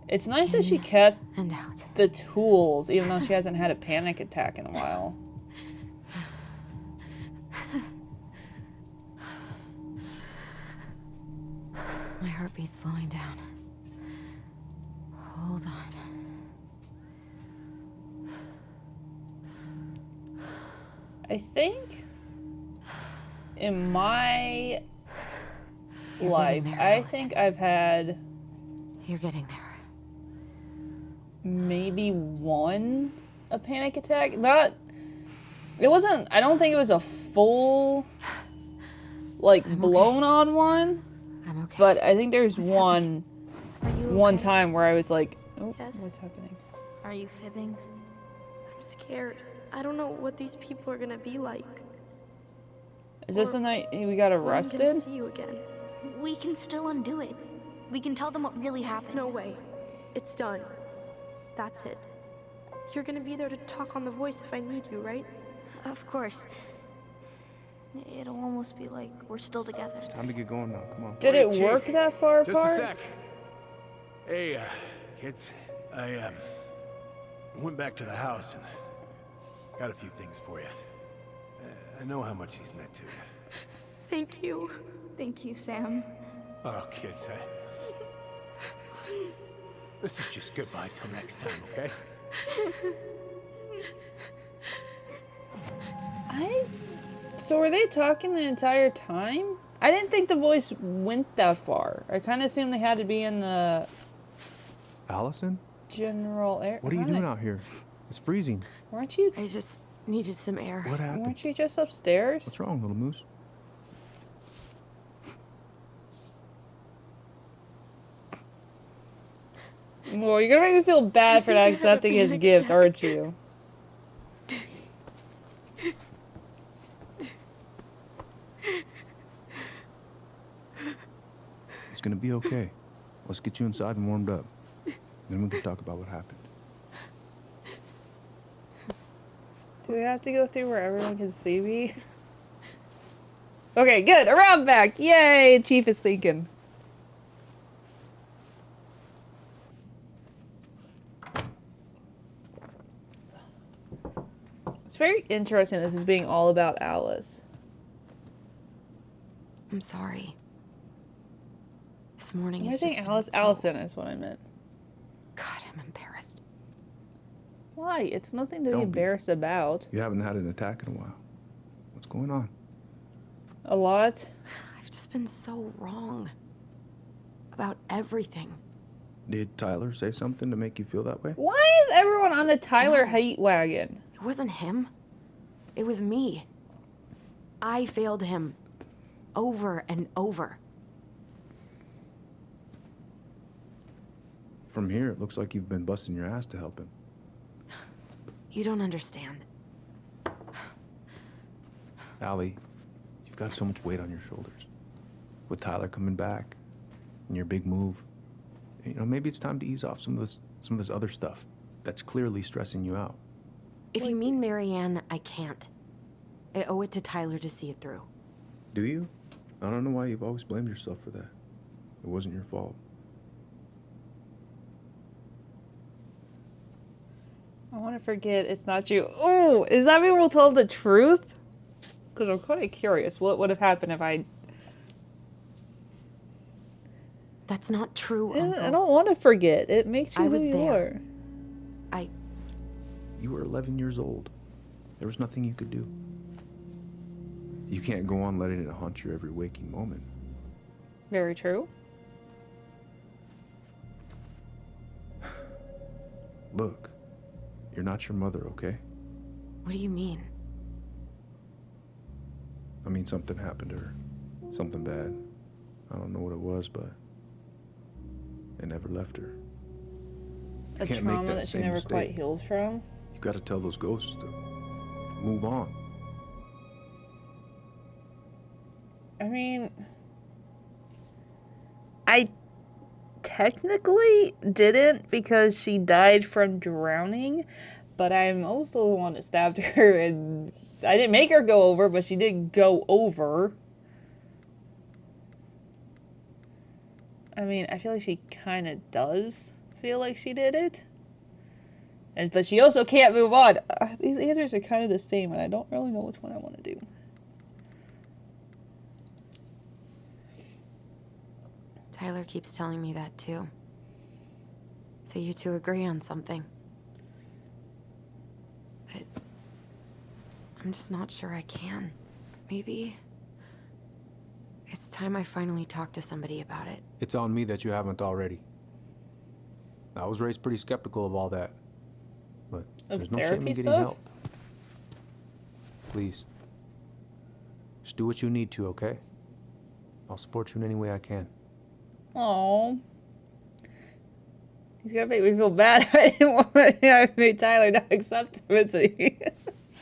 It's nice that she kept and out. the tools, even though she hasn't had a panic attack in a while. My heartbeat's slowing down. Hold on. I think in my life, I think I've had... You're getting there. Maybe one a panic attack. Not... It wasn't... I don't think it was a full... Like, blown on one. I'm okay. But I think there's one okay? time where I was like, oh, Yes? what's happening? Are you fibbing? I'm scared. I don't know what these people are gonna be like. Is this the night we got When I'm arrested? gonna see you again. We can still undo it. We can tell them what really happened. No way. It's done. That's it. You're gonna be there to talk on the voice if I need you, right? Of course. It'll almost be like we're still together. It's time to get going now. Come on. Did it work that far Just apart? a sec. Hey, kids. I went back to the house and got a few things for you. I know how much he's meant to you. Thank you. Thank you, Sam. Oh, kids, this is just goodbye till next time, okay? So were they talking the entire time? I didn't think the voice went that far. I kind of assumed they had to be in the Allison? general area. What are you doing out here? It's freezing. Weren't you? I just needed some air. What happened? Weren't you just upstairs? What's wrong, little moose? Well, you're gonna make me feel bad for not accepting his gift, aren't you? It's gonna be okay. Let's get you inside and warmed up. Then we can talk about what happened. Do we have to go through where everyone can see me? Okay, good. Around back. Yay! Chief is thinking. It's very interesting this is being all about Alice. I'm sorry. This morning Am I is saying Alice? Allison is what I meant. God, I'm embarrassed. Why? It's nothing to be Don't be. embarrassed about. You haven't had an attack in a while. What's going on? A lot. I've just been so wrong. About everything. Did Tyler say something to make you feel that way? Why is everyone on the Tyler hate wagon? It wasn't him. It was me. I failed him. Over and over. From here, it looks like you've been busting your ass to help him. You don't understand. Allie, you've got so much weight on your shoulders. With Tyler coming back, and your big move, you know, maybe it's time to ease off some of this other stuff that's clearly stressing you out. If you mean Marianne, I can't. I owe it to Tyler to see it through. Do you? I don't know why you've always blamed yourself for that. It wasn't your fault. I want to forget it's not you. Oh, is that mean we'll tell him the truth? Because I'm kind of curious. What would have happened if I... That's not true, Uncle. I don't want to forget. It makes you I was who you there. are. You were 11 years old. There was nothing you could do. You can't go on letting it haunt your every waking moment. Very true. Look, you're not your mother, okay? What do you mean? I mean, something happened to her. Something bad. I don't know what it was, but it never left her. A can't make trauma that that she same never mistake. quite healed from. You gotta tell those ghosts to move on. I mean, I technically didn't because she died from drowning, but I'm also the one that stabbed her, and I didn't make her go over, but she did go over. I mean, I feel like she kind of does feel like she did it. But she also can't move on. These answers are kind of the same, and I don't really know which one I want to do. Tyler keeps telling me that too. So you two agree on something. But I'm just not sure I can. Maybe it's time I finally talk to somebody about it. It's on me that you haven't already. I was raised pretty skeptical of all that. But there's no shame in therapy getting stuff? help. Please. Just do what you need to, okay? I'll support you in any way I can. Aww. He's gonna make me feel bad. I didn't want to. I made Tyler not accept him, isn't he?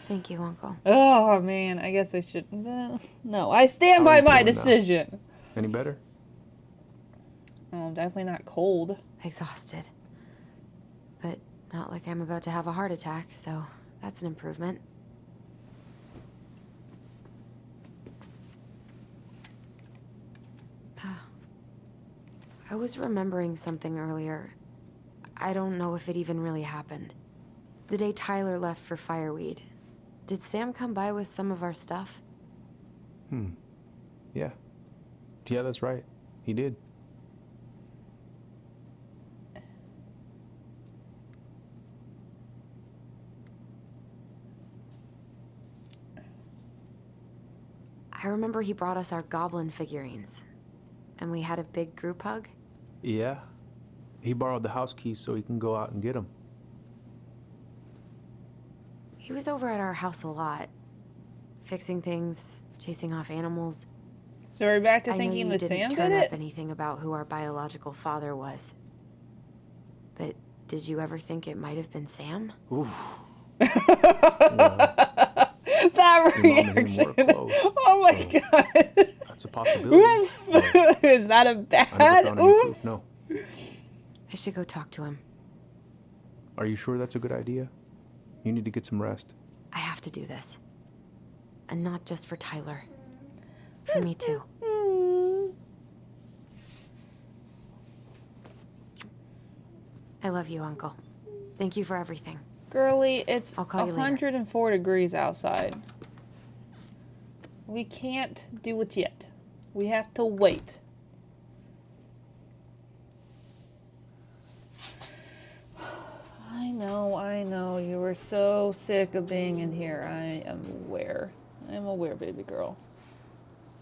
Thank you, Uncle. Oh man, I guess I should. No, I stand How are by you my feeling now? decision. Any better? Oh, I'm definitely not cold. Exhausted. But not like I'm about to have a heart attack, so that's an improvement. I was remembering something earlier. I don't know if it even really happened. The day Tyler left for Fireweed, did Sam come by with some of our stuff? Yeah. Yeah, that's right. He did. I remember he brought us our goblin figurines. And we had a big group hug. Yeah. He borrowed the house keys so he can go out and get them. He was over at our house a lot. Fixing things, chasing off animals. So we're back to I thinking know you that didn't Sam turn did up it? anything about who our biological father was. But did you ever think it might have been Sam? Ooh. That Your mom and him reaction. were close, Oh my so god. that's a possibility. but Is that a I never bad found any oof? proof, no. I should go talk to him. Are you sure that's a good idea? You need to get some rest. I have to do this. And not just for Tyler. For me too. I love you, Uncle. Thank you for everything. Girlie, it's I'll call you later. 104 degrees outside. We can't do it yet. We have to wait. I know. You were so sick of being in here. I am aware. I'm aware, baby girl.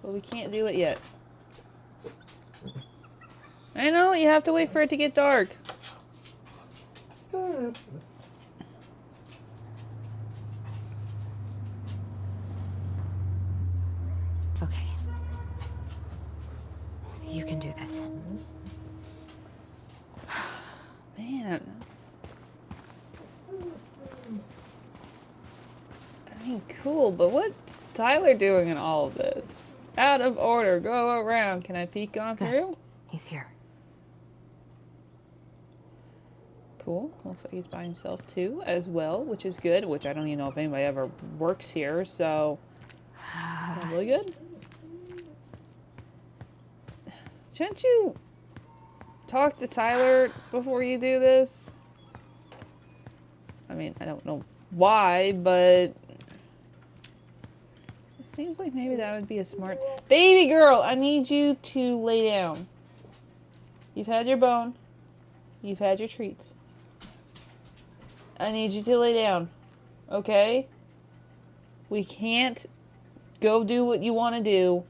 But we can't do it yet. I know, you have to wait for it to get dark. Okay. You can do this. Man. I mean, cool, but what's Tyler doing in all of this? Out of order. Go around. Can I peek on through? He's here. Cool. Looks like he's by himself too, as well, which is good. Which I don't even know if anybody ever works here, so probably good. Shouldn't you talk to Tyler before you do this? I mean, I don't know why, but it seems like maybe that would be a smart... Baby girl, I need you to lay down. You've had your bone. You've had your treats. I need you to lay down. Okay? We can't go do what you want to do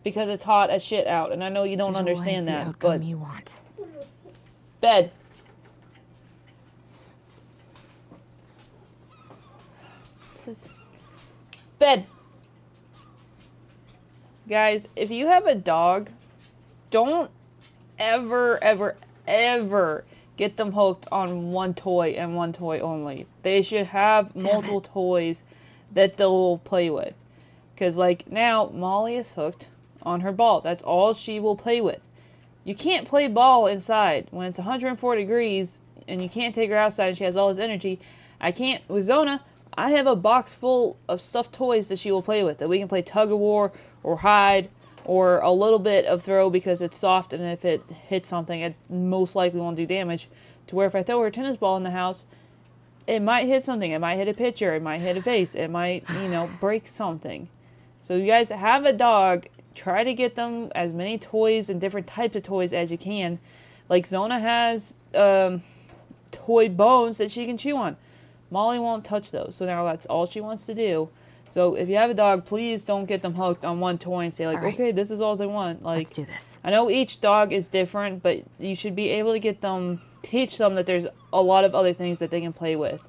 because it's hot as shit out. And I know you don't understand that, but... you want. Bed. This is... Bed. Guys, if you have a dog, don't ever, ever, ever get them hooked on one toy and one toy only. They should have multiple toys that they'll play with. Because, like, now, Molly is hooked on her ball. That's all she will play with. You can't play ball inside when it's 104 degrees and you can't take her outside and she has all this energy. I can't. With Zona, I have a box full of stuffed toys that she will play with. That we can play tug of war or hide or a little bit of throw because it's soft and if it hits something, it most likely won't do damage. To where if I throw her a tennis ball in the house, it might hit something. It might hit a pitcher. It might hit a vase. It might, you know, break something. So you guys have a dog, try to get them as many toys and different types of toys as you can. Like Zona has toy bones that she can chew on. Molly won't touch those. So now that's all she wants to do. So if you have a dog, please don't get them hooked on one toy and say like, okay, this is all they want. Like, let's do this. I know each dog is different, but you should be able to get them, teach them that there's a lot of other things that they can play with.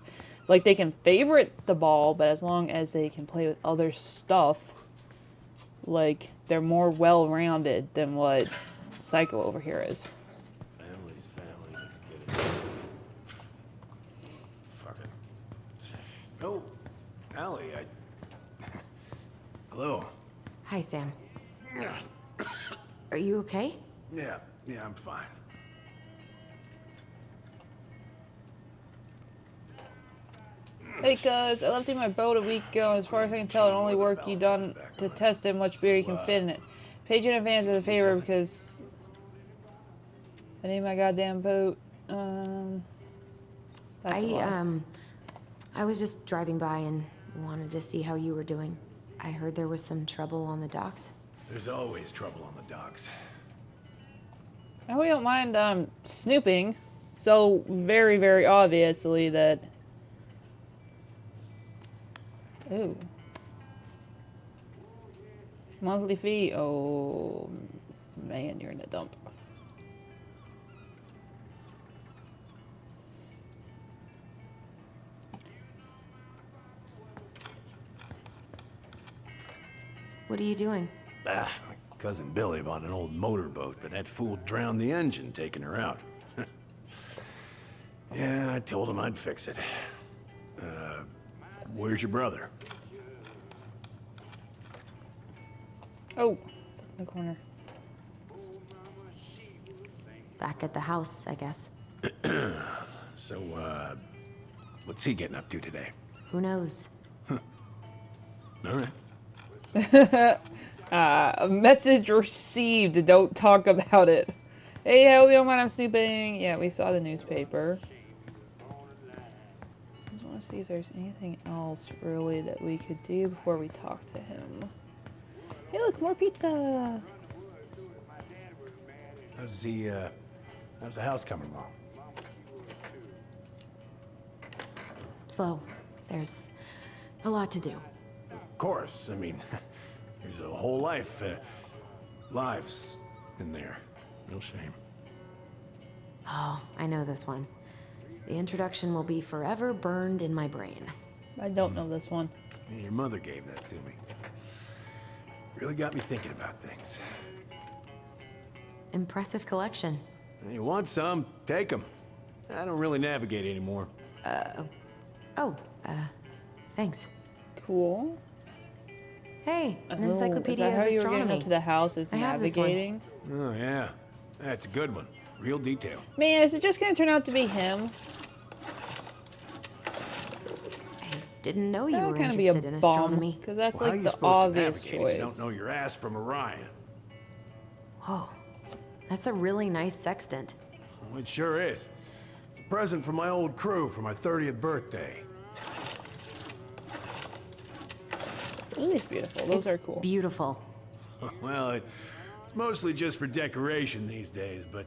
Like they can favorite the ball, but as long as they can play with other stuff, like they're more well-rounded than what Psycho over here is. Family's family. Get it. Fuck it. Oh, Allie, Hello. Hi, Sam. Are you okay? Yeah, I'm fine. Hey, cuz, I left you my boat a week ago, and as far as I can tell, the only work you done to test how much beer you can fit in it. Paid you in advance as a favor because I need my goddamn boat. That's a lot. I was just driving by and wanted to see how you were doing. I heard there was some trouble on the docks. There's always trouble on the docks. And we don't mind snooping so very, very obviously that... Ooh. Monthly fee? Oh, man, you're in the dump. What are you doing? My cousin Billy bought an old motorboat, but that fool drowned the engine taking her out. Yeah, I told him I'd fix it. Where's your brother? Oh, it's up in the corner. Back at the house, I guess. So, what's he getting up to today? Who knows? All right. A message received. Don't talk about it. Hey, I hope you don't mind I'm snooping. Yeah, we saw the newspaper. Just want to see if there's anything else really that we could do before we talk to him. Hey, look, more pizza. How's the house coming along? Slow. There's a lot to do. Of course. I mean, there's a whole lives in there. No shame. Oh, I know this one. The introduction will be forever burned in my brain. I don't know this one. Yeah, your mother gave that to me. Really got me thinking about things. Impressive collection. You want some? Take them. I don't really navigate anymore. Thanks. Cool. Hey, an Oh, encyclopedia is that how of you were getting astronomy. up to the house is I have this one. navigating? Oh, yeah. That's a good one. Real detail. Man, is it just gonna turn out to be him? I didn't know you That were would kind of be a interested in bum, astronomy. because that's Well, how are like you the supposed to obvious navigate if you choice. don't know your ass from Orion? Whoa, that's a really nice sextant. Well, it sure is. It's a present from my old crew for my 30th birthday. Ooh, it's beautiful. Those are cool. Beautiful. Well, it's mostly just for decoration these days, but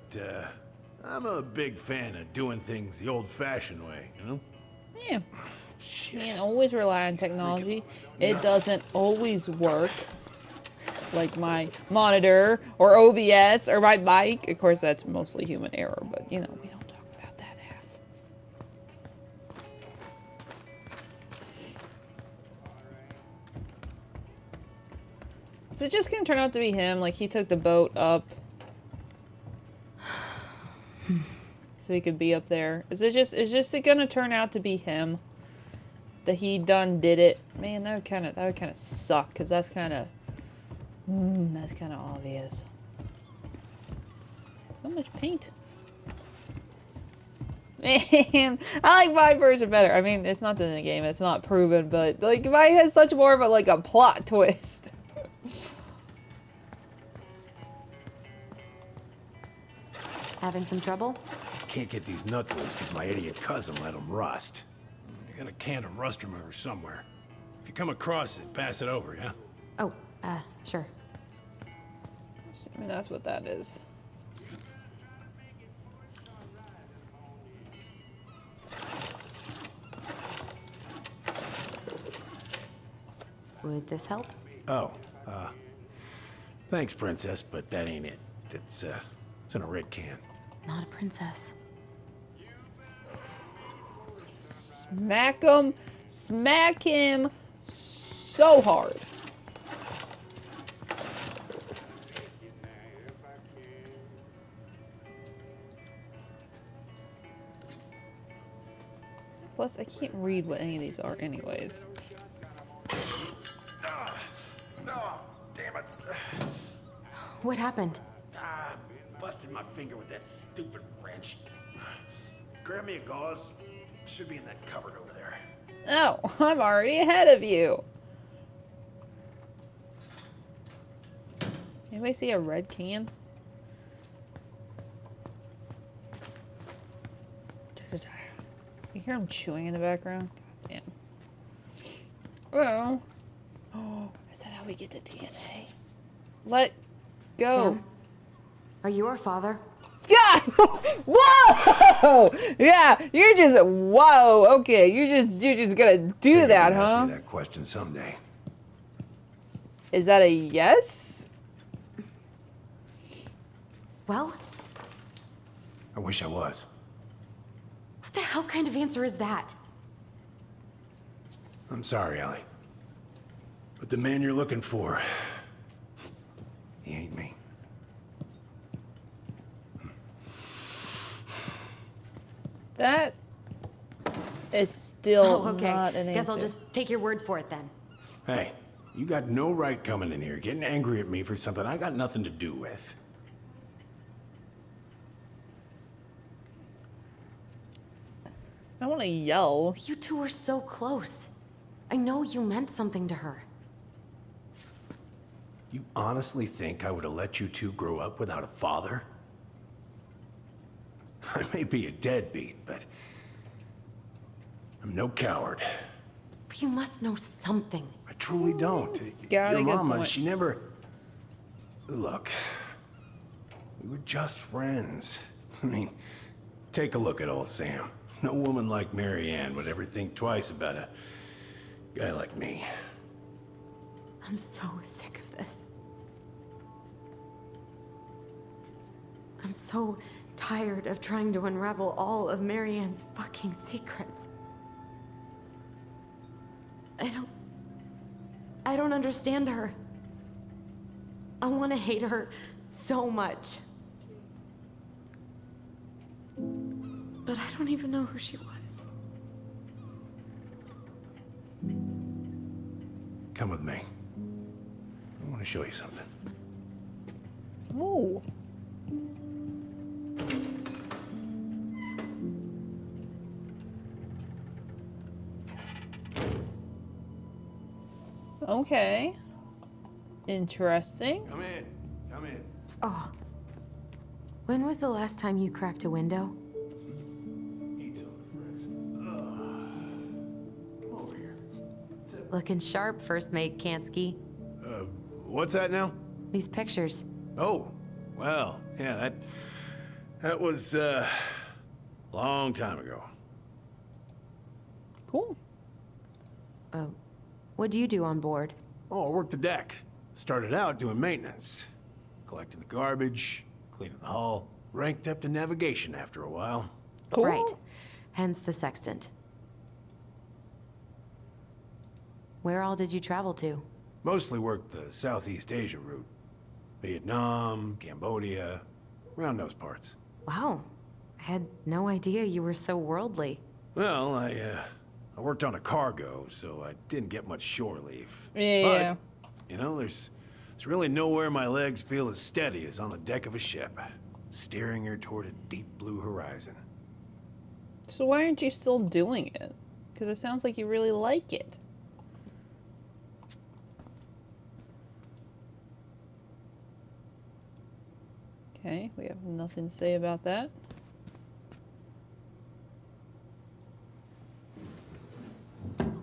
I'm a big fan of doing things the old-fashioned way, you know? Yeah. Can't always rely on technology. It doesn't always work. Like my monitor or OBS or my mic. Of course, that's mostly human error, but you know, we don't talk about that half. So it's just gonna turn out to be him. Like he took the boat up so he could be up there. Is just gonna turn out to be him? That he done did it? Man, that would kind of suck because that's kind of obvious. So much paint. Man, I like my version better. I mean, it's not in the game, it's not proven, but like mine has such more of a plot twist. Having some trouble? Can't get these nuts loose because my idiot cousin let them rust. I got a can of rust remover somewhere. If you come across it, pass it over, yeah? Oh, sure. I mean, that's what that is. Would this help? Oh, thanks, Princess, but that ain't it. It's in a red can. Not a princess. Smack him so hard. Plus, I can't read what any of these are anyways. Damn it. What happened? Busted my finger with that stupid wrench. Grab me a gauze. Should be in that cupboard over there. Oh, I'm already ahead of you. Anybody see a red can? You hear him chewing in the background? God damn. Oh, is that how we get the DNA? Let go. Sam, are you our father? God! Whoa! Yeah, you're just whoa. Okay, you're just gonna do that, huh? Ask me that question someday. Is that a yes? Well, I wish I was. what the hell kind of answer is that? I'm sorry, Ellie. But the man you're looking for, he ain't me. That is still Oh, okay. not an Guess I'll answer. just take your word for it then. Hey, you got no right coming in here getting angry at me for something I got nothing to do with. I want to yell. You two were so close. I know you meant something to her. You honestly think I would have let you two grow up without a father? I may be a deadbeat, but I'm no coward. But you must know something. I truly don't. got a Your good mama, point. she never... Look, we were just friends. I mean, take a look at old Sam. No woman like Mary Ann would ever think twice about a guy like me. I'm so sick of this. I'm so tired of trying to unravel all of Marianne's fucking secrets. I don't understand her. I want to hate her so much. But I don't even know who she was. Come with me. I want to show you something. Ooh. Okay. Interesting. Come in. Come in. Oh. When was the last time you cracked a window? Eat some of the friends. Come over here. Looking sharp, First Mate Kansky. What's that now? These pictures. Oh, well, yeah, that was, long time ago. Cool. What do you do on board? Oh, I worked the deck. Started out doing maintenance. Collecting the garbage, cleaning the hull. Ranked up to navigation after a while. Cool. Right. Hence the sextant. Where all did you travel to? Mostly worked the Southeast Asia route. Vietnam, Cambodia, around those parts. Wow. I had no idea you were so worldly. Well, I worked on a cargo, so I didn't get much shore leave. Yeah. But, you know, there's really nowhere my legs feel as steady as on the deck of a ship, steering her toward a deep blue horizon. So why aren't you still doing it? Because it sounds like you really like it. Okay, we have nothing to say about that. I'm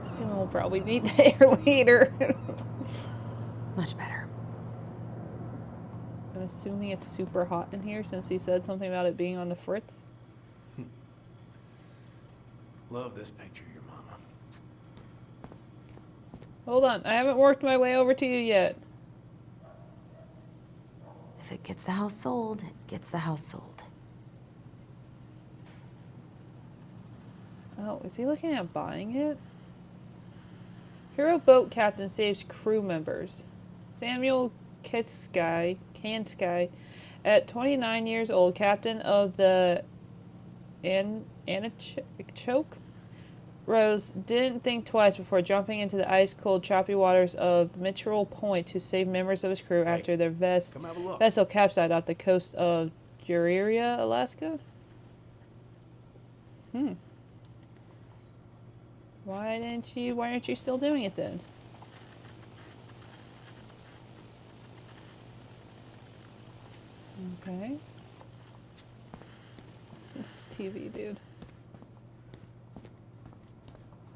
assuming we'll probably meet the air leader. Much better. I'm assuming it's super hot in here since he said something about it being on the fritz. Love this picture of your mama. Hold on, I haven't worked my way over to you yet. If it gets the house sold, it gets the house sold. Oh, is he looking at buying it? Hero boat captain saves crew members. Samuel Kansky, at 29 years old, captain of the Anichoke Rose, didn't think twice before jumping into the ice-cold, choppy waters of Mitchell Point to save members of his crew after their vessel capsized off the coast of Juria, Alaska. Why aren't you still doing it then? Okay. This TV, dude.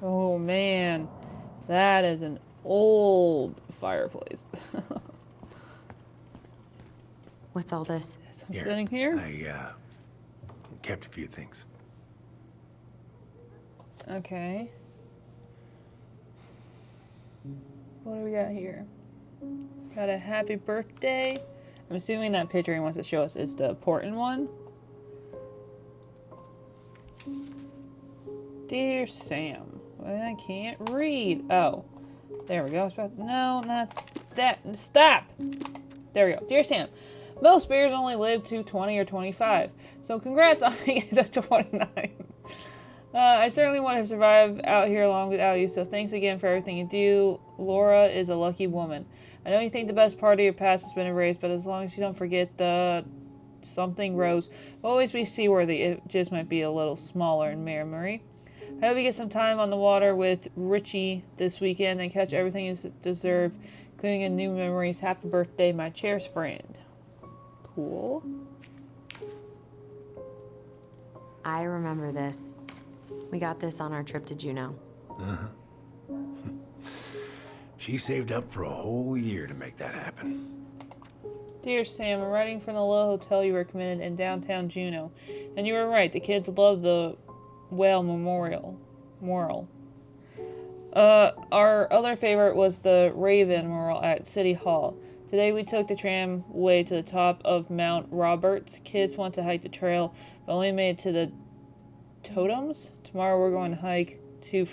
Oh man, that is an old fireplace. What's all this? Yes, I'm sitting here. I kept a few things. Okay. What do we got here? Got a happy birthday. I'm assuming that picture he wants to show us is the important one. Dear Sam. Well, I can't read. Oh. There we go. No, not that. Stop! There we go. Dear Sam. Most bears only live to 20 or 25. So congrats on making it to 29. I certainly want to survive out here long without you, so thanks again for everything you do. Laura is a lucky woman. I know you think the best part of your past has been erased, but as long as you don't forget the something Rose, always be seaworthy. It just might be a little smaller in memory. I hope you get some time on the water with Richie this weekend and catch everything you deserve, including in new memories. Happy birthday, my cherished friend. Cool. I remember this. We got this on our trip to Juneau. She saved up for a whole year to make that happen. Dear Sam, I'm writing from the little hotel you recommended in downtown Juneau. And you were right, the kids love the whale moral. Our other favorite was the Raven Memorial at City Hall. Today we took the tramway to the top of Mount Roberts. Kids want to hike the trail, but only made it to the totems. Tomorrow we're going to hike to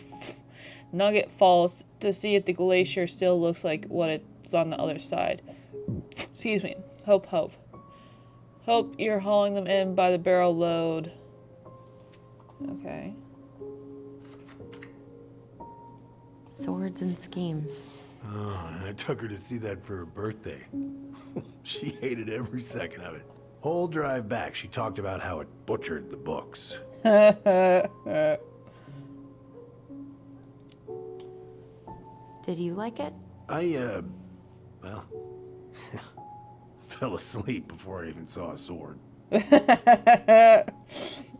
Nugget Falls to see if the glacier still looks like what it's on the other side. Excuse me. Hope. Hope you're hauling them in by the barrel load. Okay. Swords and schemes. Oh, I took her to see that for her birthday. She hated every second of it. Whole drive back, she talked about how it butchered the books. Did you like it? Well, fell asleep before I even saw a sword.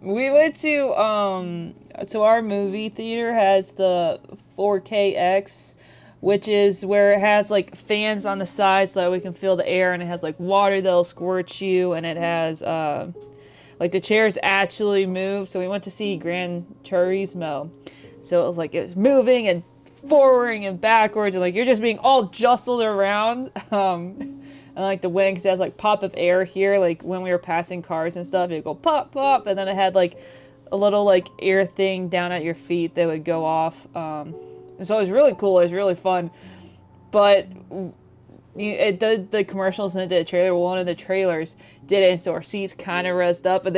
We went to so our movie theater has the 4KX, which is where it has like fans on the sides so that we can feel the air, and it has like water that'll squirt you, and it has like the chairs actually move. So we went to see Gran Turismo, so it was like it was moving and forwarding and backwards, and like you're just being all jostled around. And like the wings has like pop of air here, like when we were passing cars and stuff, it'd go pop pop, and then it had like a little like air thing down at your feet that would go off. And so it was really cool. It was really fun. But it did the commercials and it did a trailer. One of the trailers did it, and so our seats kind of rezzed up, and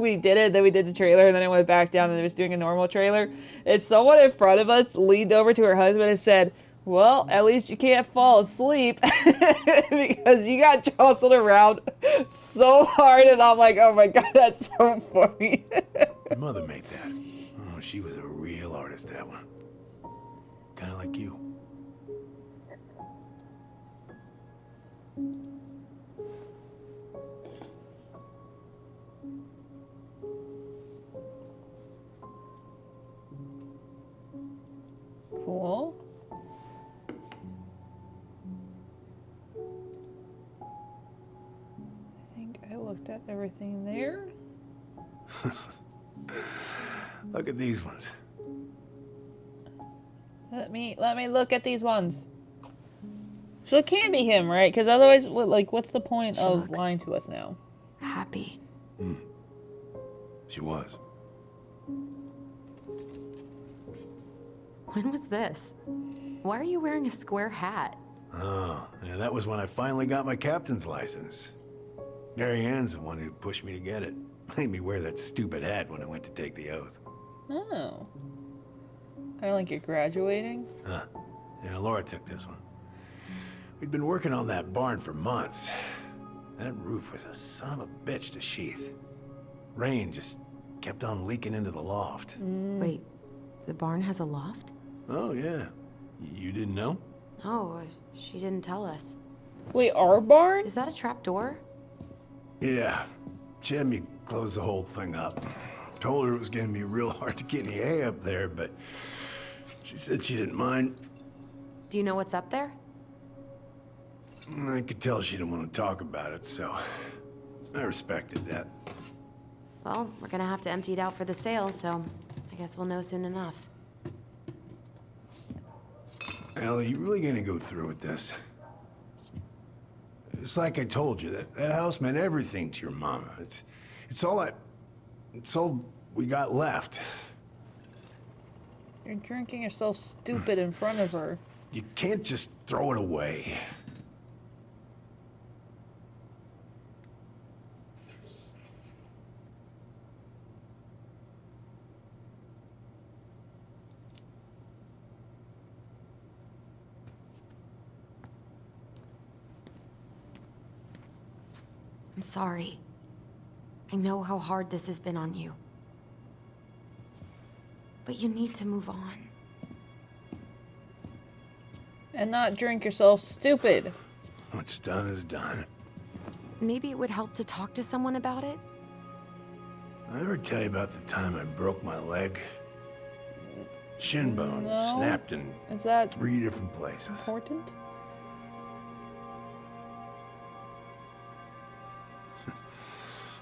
we did it. Then we did the trailer, and then it went back down, and it was doing a normal trailer. And someone in front of us leaned over to her husband and said, "Well, at least you can't fall asleep," because you got jostled around so hard, and I'm like, oh my god, that's so funny. Mother made that. Oh, she was a real artist, that one. Kind of like you. Cool. I think I looked at everything there. Look at these ones. Let me look at these ones. So it can't be him, right? Because otherwise, like, what's the point of lying to us now? Happy. She was. When was this? Why are you wearing a square hat? Oh, yeah, that was when I finally got my captain's license. Mary Ann's the one who pushed me to get it. Made me wear that stupid hat when I went to take the oath. Oh. Kind of like you're graduating? Huh. Yeah, Laura took this one. We'd been working on that barn for months. That roof was a son of a bitch to sheath. Rain just kept on leaking into the loft. Wait, the barn has a loft? Oh, yeah. You didn't know? Oh, she didn't tell us. Wait, our barn? Is that a trap door? Yeah. She had me close the whole thing up. Told her it was gonna be real hard to get any hay up there, but she said she didn't mind. Do you know what's up there? I could tell she didn't want to talk about it, so I respected that. Well, we're gonna have to empty it out for the sale, so I guess we'll know soon enough. Ellie, you really gonna go through with this? It's like I told you, that house meant everything to your mama. It's all we got left. You're drinking yourself stupid in front of her. You can't just throw it away. I'm sorry. I know how hard this has been on you. But you need to move on. And not drink yourself stupid. What's done is done. Maybe it would help to talk to someone about it? I ever tell you about the time I broke my leg? Shin bone No. snapped in Is that 3 different places. important?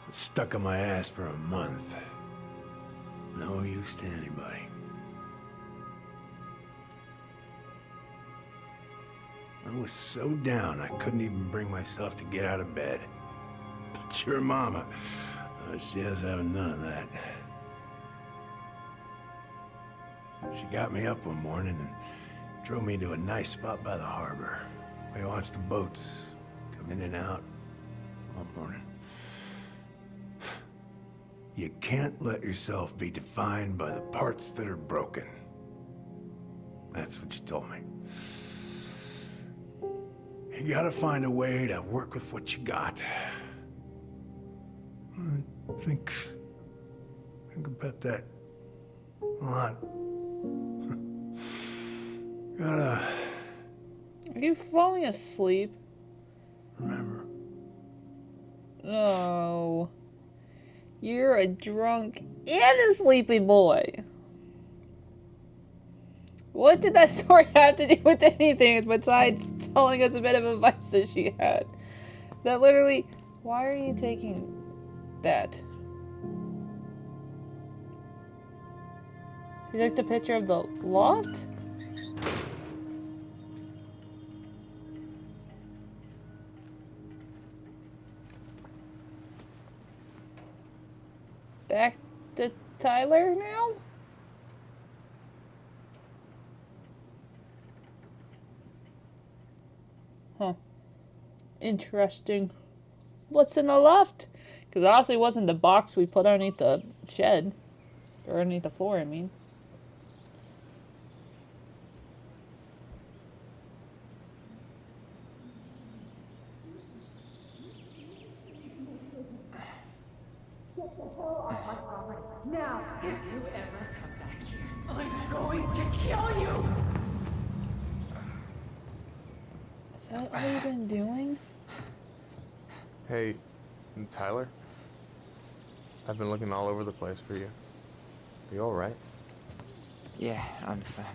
It's stuck on my ass for a month. No use to anybody. I was so down I couldn't even bring myself to get out of bed. But your mama, she has having none of that. She got me up one morning and Drove me to a nice spot by the harbor. We watched the boats come in and out all morning. You can't let yourself be defined by the parts that are broken. That's what you told me. You gotta find a way to work with what you got. Think about that a lot. Gotta Are you falling asleep? remember. No. You're a drunk and a sleepy boy. What did that story have to do with anything besides telling us a bit of advice that she had? That literally, why are you taking that? She took the picture of the loft? Back to Tyler now? Huh. Interesting. What's in the loft? Because obviously it wasn't the box we put underneath the shed. Or underneath the floor, I mean. Now, if you ever come back here, I'm going to kill you! Is that what we've been doing? Hey, Tyler? I've been looking all over the place for you. Are you alright? Yeah, I'm fine.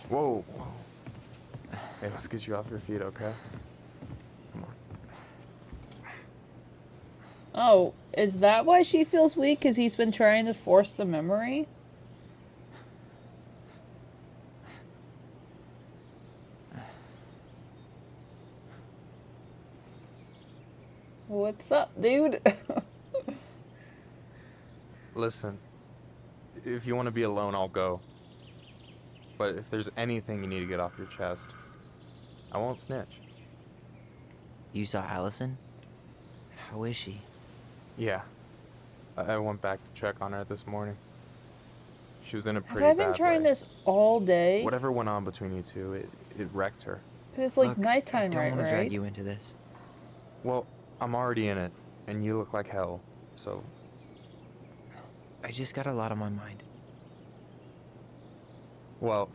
Whoa, whoa. Hey, let's get you off your feet, okay? Come on. Oh, is that why she feels weak? Because he's been trying to force the memory? What's up, dude? Listen, if you want to be alone, I'll go. But if there's anything you need to get off your chest, I won't snitch. You saw Allison? How is she? Yeah. I went back to check on her this morning. She was in a Have pretty I been bad trying way. this all day? Whatever went on between you two, it wrecked her. It's like Look, nighttime, I don't right? want to drag you into this. Well, I'm already in it, and you look like hell, so... I just got a lot on my mind. Well,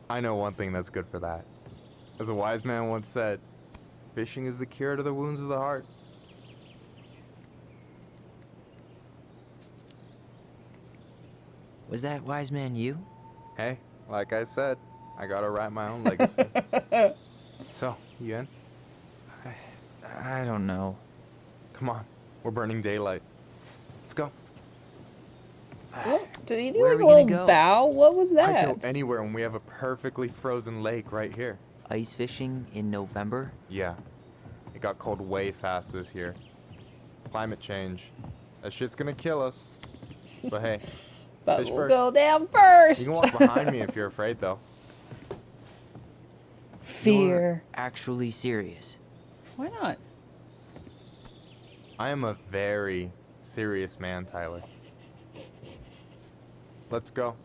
I know one thing that's good for that. As a wise man once said, fishing is the cure to the wounds of the heart. Was that wise man you? Hey, like I said, I gotta write my own legacy. So, you in? I don't know. Come on, we're burning daylight. Let's go. What? Did he do Where like are a we gonna little go? bow? What was I'd that? go anywhere when we have a perfectly frozen lake right here. Ice fishing in November? Yeah. It got cold way fast this year. Climate change. That shit's gonna kill us. But hey, But fish we'll first. go down first. You can walk behind me if you're afraid, though. Fear. You're actually serious. Why not? I am a very serious man, Tyler. Let's go.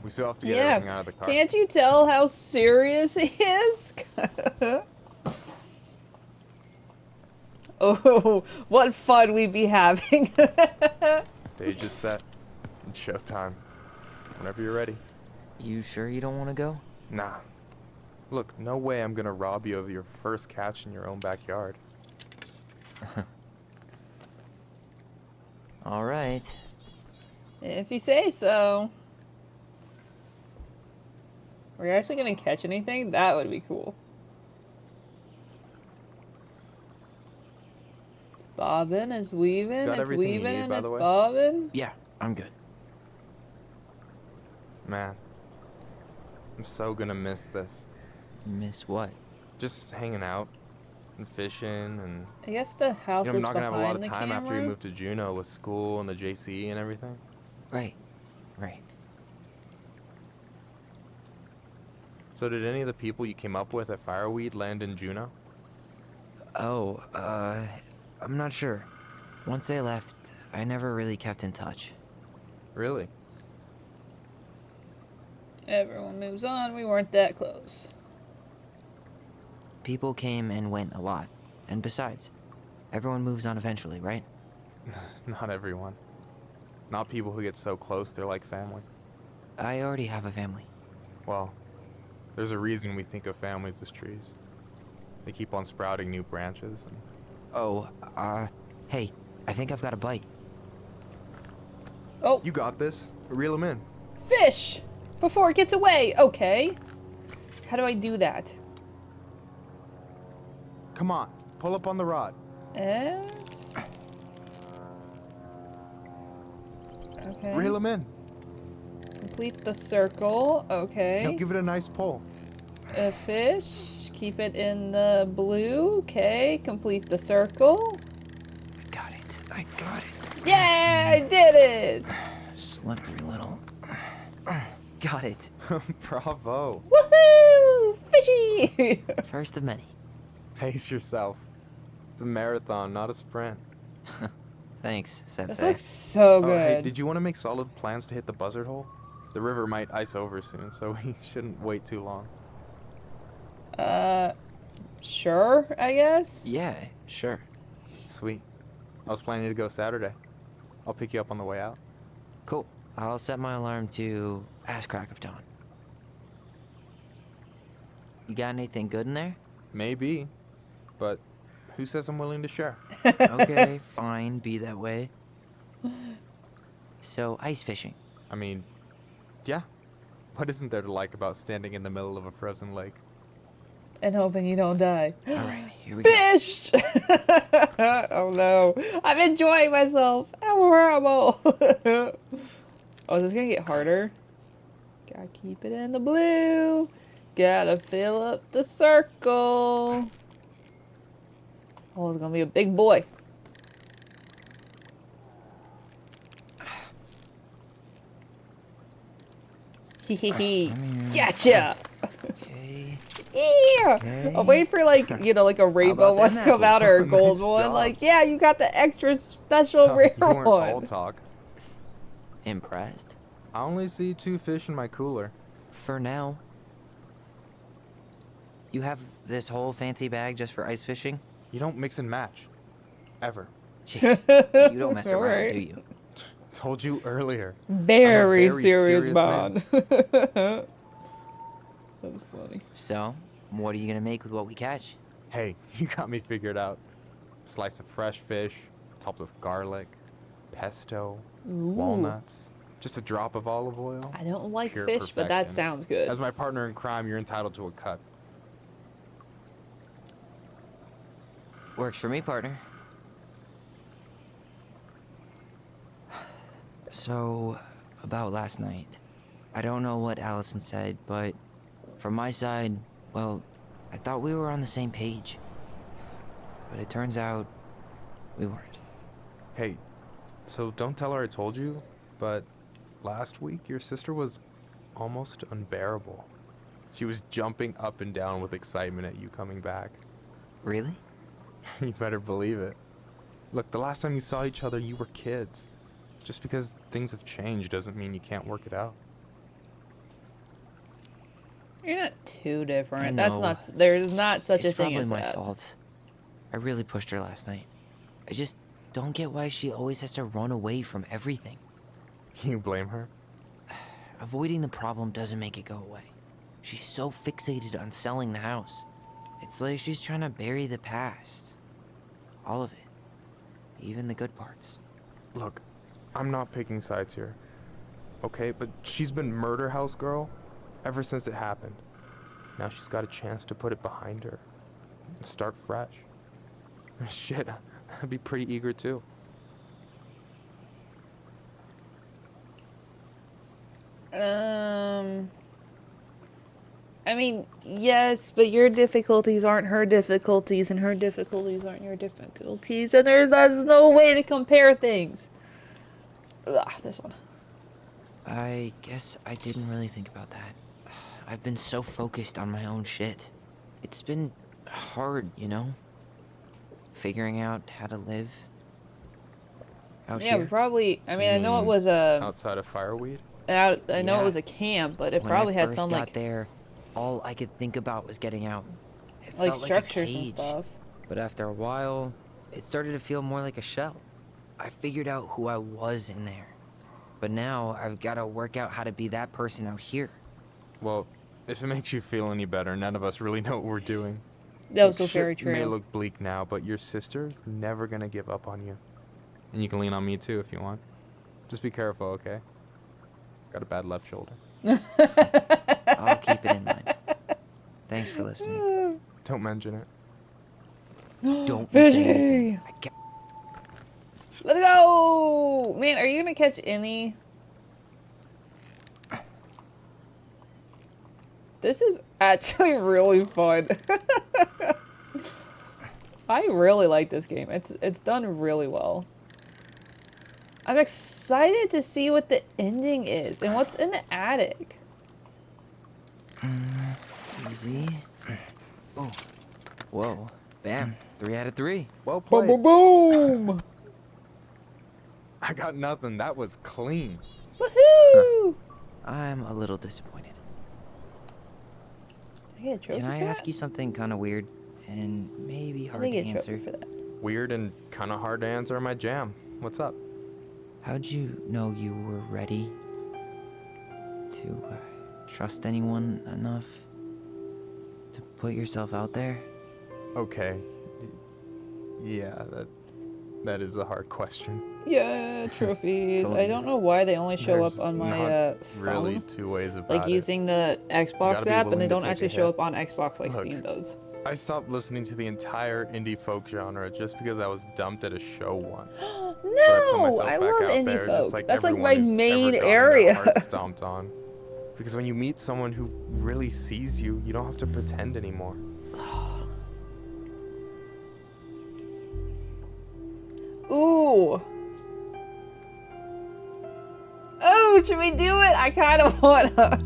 We still have to get everything out of the car. Can't you tell how serious he is? Oh, what fun we'd be having. Stage is set. It's showtime. Whenever you're ready. You sure you don't want to go? Nah. Look, no way I'm gonna rob you of your first catch in your own backyard. All right. If you say so. Are we actually gonna catch anything? That would be cool. It's bobbing, it's weaving, Got it's everything you weaving, need, and by it's the way? bobbing. Yeah, I'm good. Man, I'm so gonna miss this. Miss what? Just hanging out and fishing and... I guess the house You know, I'm is not gonna have a lot of behind the time after we camera. move to Juneau with school and the JC and everything. Right. Right. So did any of the people you came up with at Fireweed land in Juneau? Oh, I'm not sure. Once they left, I never really kept in touch. Really? Everyone moves on. We weren't that close. People came and went a lot. And besides, everyone moves on eventually, right? Not everyone. Not people who get so close they're like family. I already have a family. Well, there's a reason we think of families as trees. They keep on sprouting new branches and... Oh, hey, I think I've got a bite. Oh. You got this. Reel him in. Fish! Before it gets away! Okay. How do I do that? Come on, pull up on the rod. S? Okay. Reel him in. Complete the circle. Okay. Now give it a nice pull. A fish. Keep it in the blue. Okay. Complete the circle. I got it. Yeah, I did it! Slippery little. Got it. Bravo. Woohoo! Fishy! First of many. Pace yourself. It's a marathon, not a sprint. Thanks, Sensei. This looks so good. Oh, hey, did you want to make solid plans to hit the buzzard hole? The river might ice over soon, so we shouldn't wait too long. Sure, I guess? Yeah, sure. Sweet. I was planning to go Saturday. I'll pick you up on the way out. Cool. I'll set my alarm to ass crack of dawn. You got anything good in there? Maybe, but who says I'm willing to share? Okay, fine, be that way. So, ice fishing. I mean, yeah. What isn't there to like about standing in the middle of a frozen lake? And hoping you don't die. Alright, here we go. Fish! Oh no. I'm enjoying myself. How horrible. Oh, is this gonna get harder? Gotta keep it in the blue. Gotta fill up the circle. Oh, it's gonna be a big boy. Hee. Gotcha! Okay. Yeah! Okay. I'm waiting for like, you know, like a rainbow one to come out or a gold Nice one. job. Like, yeah, you got the extra special Oh, rare you weren't all one. talk. Impressed? I only see 2 fish in my cooler. For now. You have this whole fancy bag just for ice fishing? You don't mix and match. Ever. Jeez, you don't mess around, Alright. do you? Told you earlier. Very, very serious, serious man. That's funny. So, what are you gonna make with what we catch? Hey, you got me figured out. Slice of fresh fish, topped with garlic, pesto, walnuts, just a drop of olive oil. I don't like Pure fish, but that perfection. sounds good. As my partner in crime, you're entitled to a cut. Works for me, partner. So, about last night. I don't know what Allison said, but from my side, well, I thought we were on the same page. But it turns out we weren't. Hey, so don't tell her I told you, but last week your sister was almost unbearable. She was jumping up and down with excitement at you coming back. Really? You better believe it. Look, the last time you saw each other, you were kids. Just because things have changed doesn't mean you can't work it out. You're not too different. I That's know. not. There's not such a It's thing probably as my that. fault. I really pushed her last night. I just don't get why she always has to run away from everything. You blame her? Avoiding the problem doesn't make it go away. She's so fixated on selling the house. It's like she's trying to bury the past. All of it. Even the good parts. Look, I'm not picking sides here. Okay, but she's been murder house girl ever since it happened. Now she's got a chance to put it behind her and start fresh. Shit, I'd be pretty eager too. I mean, yes, but your difficulties aren't her difficulties, and her difficulties aren't your difficulties, and there's no way to compare things. Ugh, this one. I guess I didn't really think about that. I've been so focused on my own shit. It's been hard, you know? Figuring out how to live out Yeah, here. we probably. I mean, I know it mean was a. outside of fireweed? I know Yeah. it was a camp, but it When probably I had first some got like there, all I could think about was getting out. It like felt structures like a and cage. stuff. But after a while, it started to feel more like a shell. I figured out who I was in there. But now I've got to work out how to be that person out here. Well, if it makes you feel any better, none of us really know what we're doing. That was so Shit very true. may look bleak now, but your sister's never gonna give up on you. And you can lean on me too if you want. Just be careful, okay? Got a bad left shoulder. I'll keep it in mind. Thanks for listening. Don't mention it. Don't you say anything. Fishy! Let's go! Man, are you gonna catch any? This is actually really fun. I really like this game. It's done really well. I'm excited to see what the ending is and what's in the attic. Easy. Oh. Whoa. Bam. 3 out of 3. Well played. Boom, boom, boom! I got nothing. That was clean. Woohoo! I'm a little disappointed. I get a trophy Can I for ask that? you something kind of weird and maybe I hard think to I get a trophy answer? for that. Weird and kind of hard to answer my jam. What's up? How'd you know you were ready to trust anyone enough to put yourself out there? Okay. Yeah, that is a hard question. Yeah, trophies. Told I you. don't know why they only show There's up on my not phone. really two ways about Like it. using the Xbox gotta be app, and they willing to don't take a actually show hit. up on Xbox like Look, Steam does. I stopped listening to the entire indie folk genre just because I was dumped at a show once. But I put No, myself I back love out indie there, folk. just like That's like everyone my who's main ever gotten area. their heart stomped on. Because when you meet someone who really sees you, you don't have to pretend anymore. Ooh. Oh, should we do it? I kind of wanna.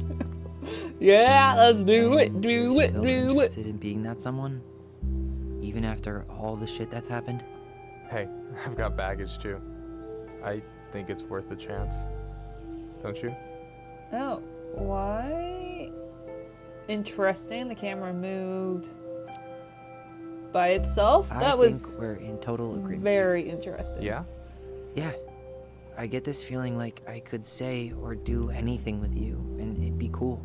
Yeah, let's do it. Do You're it. still Do it. interested in being that someone? Even after all the shit that's happened? Hey, I've got baggage too. I think it's worth a chance. Don't you? Oh, why? Interesting. The camera moved by itself. That I was think we're in total agreement. very interesting. Yeah? Yeah. I get this feeling like I could say or do anything with you, and it'd be cool.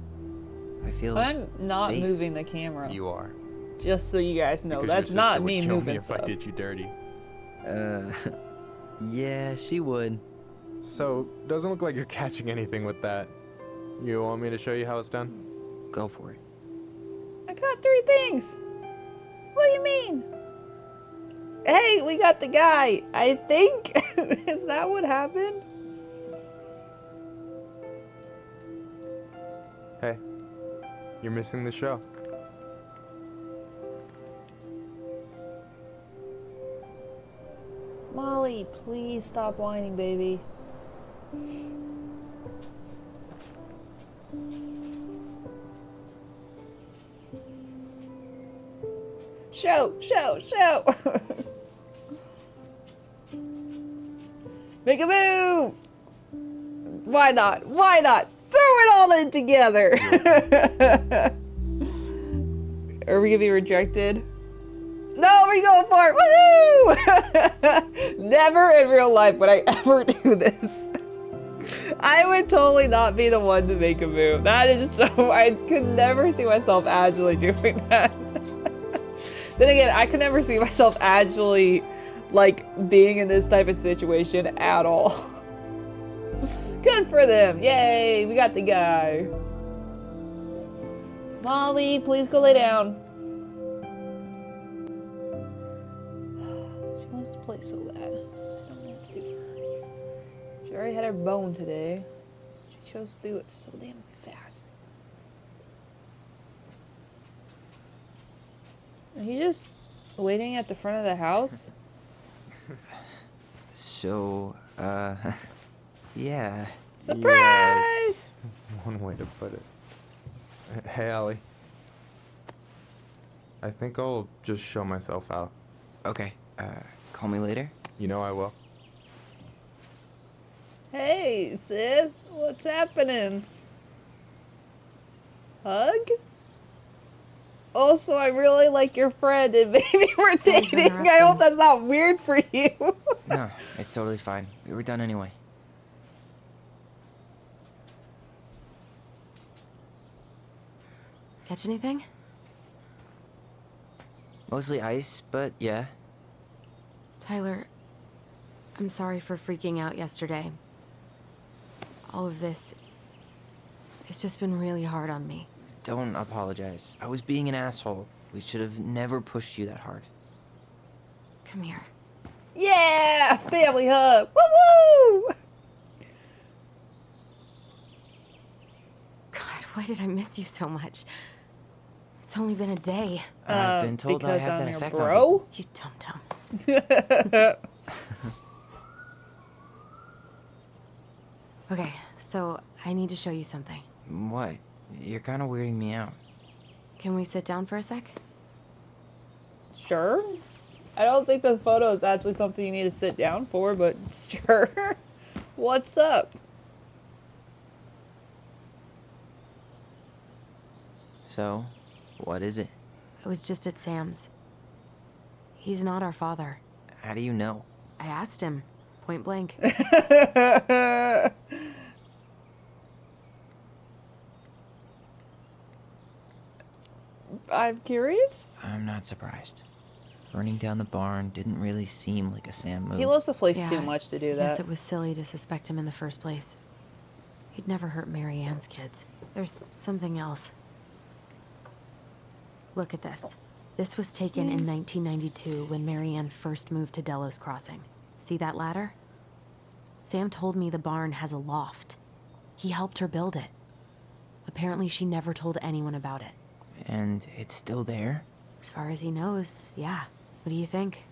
I feel I'm not safe. moving the camera. You are. Just so you guys know, Because that's your sister not would me kill moving me if stuff. I did you dirty. Yeah, she would. So, doesn't look like you're catching anything with that. You want me to show you how it's done? Go for it. I got 3 things. What do you mean? Hey, we got the guy. I think. Is that what happened? Hey, you're missing the show. Molly, please stop whining, baby. Show. Make a move. Why not? Throw it all in together. Are we gonna be rejected? No, we go for it. Woohoo! Never in real life would I ever do this. I would totally not be the one to make a move. That is so, I could never see myself actually doing that. Then again, I could never see myself actually, like, being in this type of situation at all. Good for them. Yay, we got the guy. Molly, please go lay down. She wants to play so bad. I don't know what to do for her. She already had her bone today. She chose to do it so damn fast. Are you just waiting at the front of the house? So, yeah. Surprise! Yes. One way to put it. Hey, Allie. I think I'll just show myself out. Okay, call me later? You know I will. Hey, sis, what's happening? Hug? Also, I really like your friend, and maybe we're dating. I hope that's not weird for you. No, it's totally fine. We were done anyway. Catch anything? Mostly ice, but yeah. Tyler, I'm sorry for freaking out yesterday. All of this, it's just been really hard on me. Don't apologize. I was being an asshole. We should have never pushed you that hard. Come here. Yeah! Family hug! Woo-woo! God, why did I miss you so much? It's only been a day. I've been told I because have I'm that your effect bro? on You dum-dum. Okay, so I need to show you something. you. What? You're kind of weirding me out. Can we sit down for a sec? Sure. I don't think the photo is actually something you need to sit down for, but sure. What's up? So, what is it? I was just at Sam's. He's not our father. How do you know? I asked him, point blank. I'm curious. I'm not surprised. Burning down the barn didn't really seem like a Sam move. He loves the place Yeah, too much to do I that. guess it was silly to suspect him in the first place. He'd never hurt Mary Ann's kids. There's something else. Look at this. This was taken in 1992 when Mary Ann first moved to Delos Crossing. See that ladder? Sam told me the barn has a loft. He helped her build it. Apparently she never told anyone about it. And it's still there? As far as he knows, yeah. What do you think?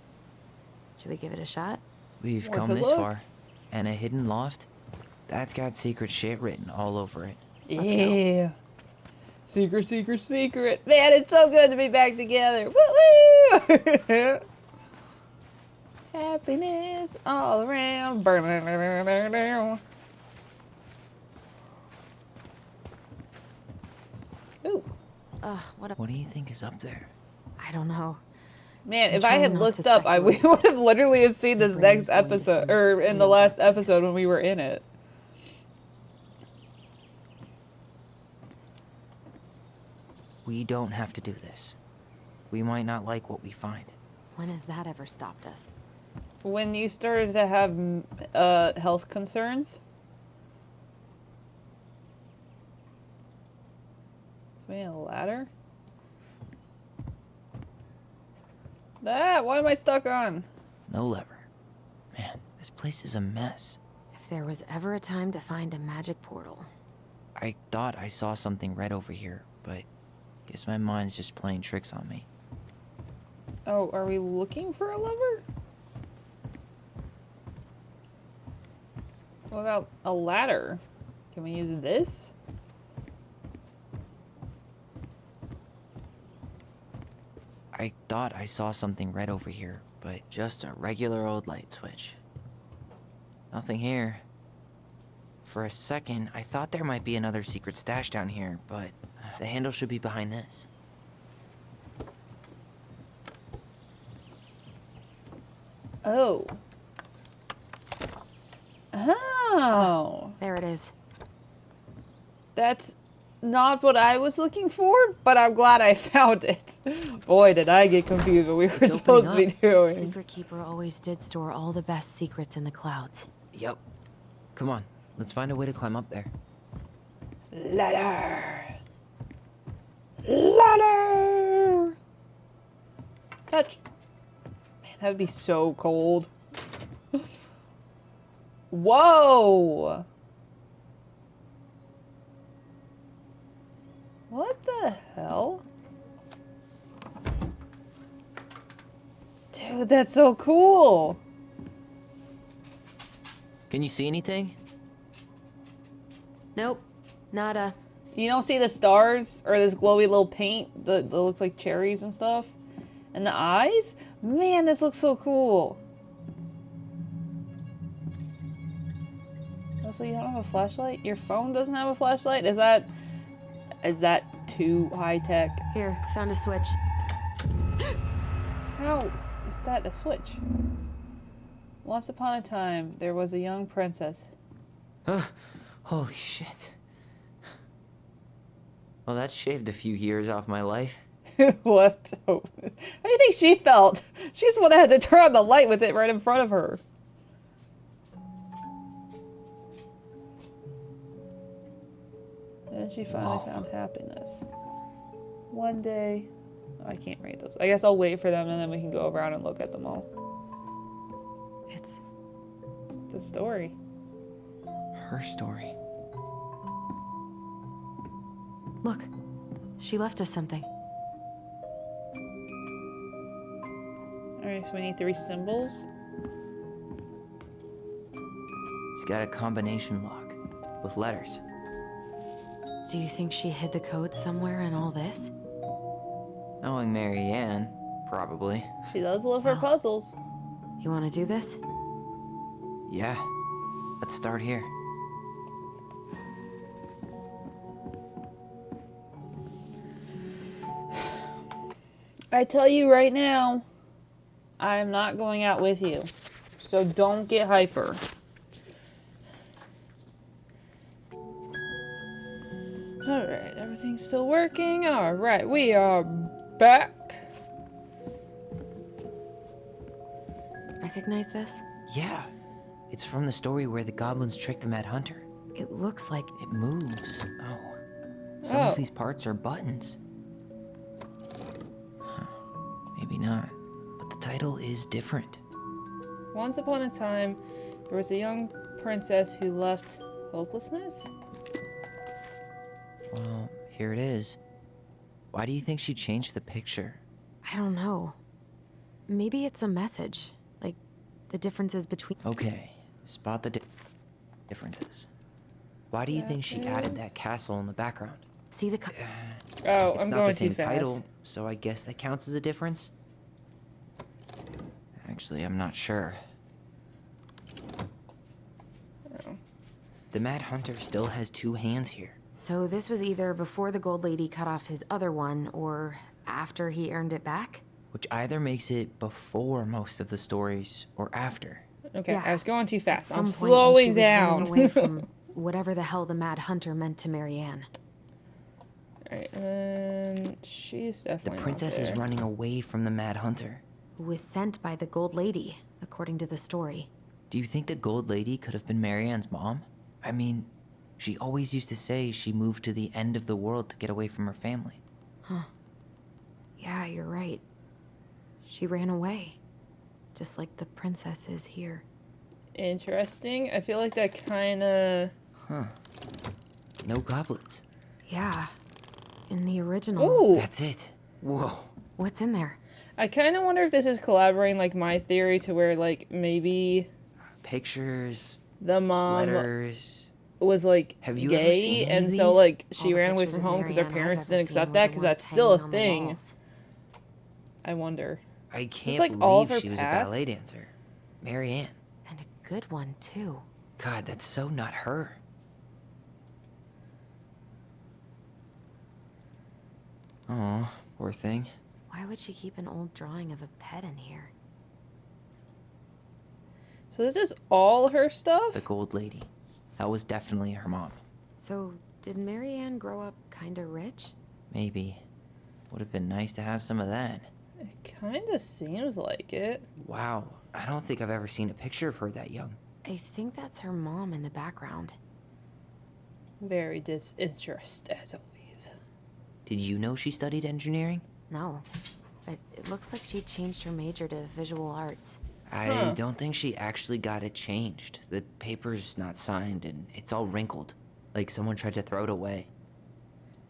Should we give it a shot? We've Worth come a this look. far. And a hidden loft? That's got secret shit written all over it. Yeah. Secret, secret, secret. Man, it's so good to be back together. Woo-woo! Happiness all around. Ooh. Ugh, what a... What do you think is up there? I don't know. Man, I'm if I trying had not looked to up, we speculate. would have literally have seen My this brain's next going to episode, some or in the real last dark episode places. when we were in it. We don't have to do this. We might not like what we find. When has that ever stopped us? When you started to have health concerns. So we need a ladder? Ah, what am I stuck on? No lever. Man, this place is a mess. If there was ever a time to find a magic portal. I thought I saw something red over here, but guess my mind's just playing tricks on me. Oh, are we looking for a lever? What about a ladder? Can we use this? I thought I saw something red over here, but just a regular old light switch. Nothing here. For a second, I thought there might be another secret stash down here, but the handle should be behind this. Oh. Oh. There it is. That's not what I was looking for, but I'm glad I found it. Boy, did I get confused what we were supposed to be doing. Secret Keeper always did store all the best secrets in the clouds. Yep. Come on, let's find a way to climb up there. Ladder. Ladder. Touch. Man, that would be so cold. Whoa. What the hell? Dude, that's so cool. Can you see anything? Nope. Nada. You don't see the stars or this glowy little paint that looks like cherries and stuff? And the eyes? Man, this looks so cool. Also, you don't have a flashlight? Your phone doesn't have a flashlight? Is that too high tech? Here, found a switch. How is that a switch? Once upon a time, there was a young princess. Holy shit. Well, that shaved a few years off my life. What? How do you think she felt? She's the one that had to turn on the light with it right in front of her. And she finally found happiness. One day, I can't read those. I guess I'll wait for them and then we can go around and look at them all. It's the story. Her story. Look, she left us something. Alright, so we need 3 symbols. It's got a combination lock with letters. Do you think she hid the code somewhere in all this? Knowing Mary Ann, probably. She does love her puzzles. You want to do this? Yeah. Let's start here. I tell you right now, I am not going out with you. So don't get hyper. Alright, everything's still working. Alright, we are back. Recognize this? Yeah. It's from the story where the goblins tricked the Mad Hunter. It looks like... It moves. Oh. Some of these parts are buttons. Huh. Maybe not. But the title is different. Once upon a time, there was a young princess who left hopelessness? Well, here it is. Why do you think she changed the picture? I don't know. Maybe it's a message. Like, the differences between... Okay. Spot the differences. Why do you think she added that castle in the background? See the... Oh, it's I'm not going the same too fast. title, so I guess that counts as a difference? Actually, I'm not sure. Oh. The Mad Hunter still has 2 hands here. So this was either before the Gold Lady cut off his other one, or after he earned it back? Which either makes it before most of the stories, or after. Okay, Yeah. I was going too fast. At I'm some point when slowing she was down. running away from whatever the hell the Mad Hunter meant to Mary Ann. Alright, and she's definitely The princess is running away from the Mad Hunter. Who was sent by the Gold Lady, according to the story. Do you think the Gold Lady could have been Mary Ann's mom? I mean, she always used to say she moved to the end of the world to get away from her family. Huh. Yeah, you're right. She ran away. Just like the princess is here. Interesting. I feel like that kind of... Huh. No goblins. Yeah. In the original. Ooh! That's it. Whoa. What's in there? I kind of wonder if this is collaborating like my theory to where like maybe... Pictures. The mom... Letters. Was like Have you ever gay, seen any and of so these? like All she the ran away pictures from of home because her Mary Ann I've parents ever didn't accept seen that were the because that's ones still a hanging on the thing. walls. I wonder. I Is can't this, like, all of believe her she was past? a ballet dancer. Mary Ann. And a good one, too. God, that's so not her. Oh, poor thing. Why would she keep an old drawing of a pet in here? So this is all her stuff? The Gold Lady. That was definitely her mom. So, did Mary Ann grow up kinda rich? Maybe. Would have been nice to have some of that. It kind of seems like it. Wow, I don't think I've ever seen a picture of her that young. I think that's her mom in the background. Very disinterested, as always. Did you know she studied engineering? No. But it looks like she changed her major to visual arts. I don't think she actually got it changed. The paper's not signed and it's all wrinkled. Like someone tried to throw it away.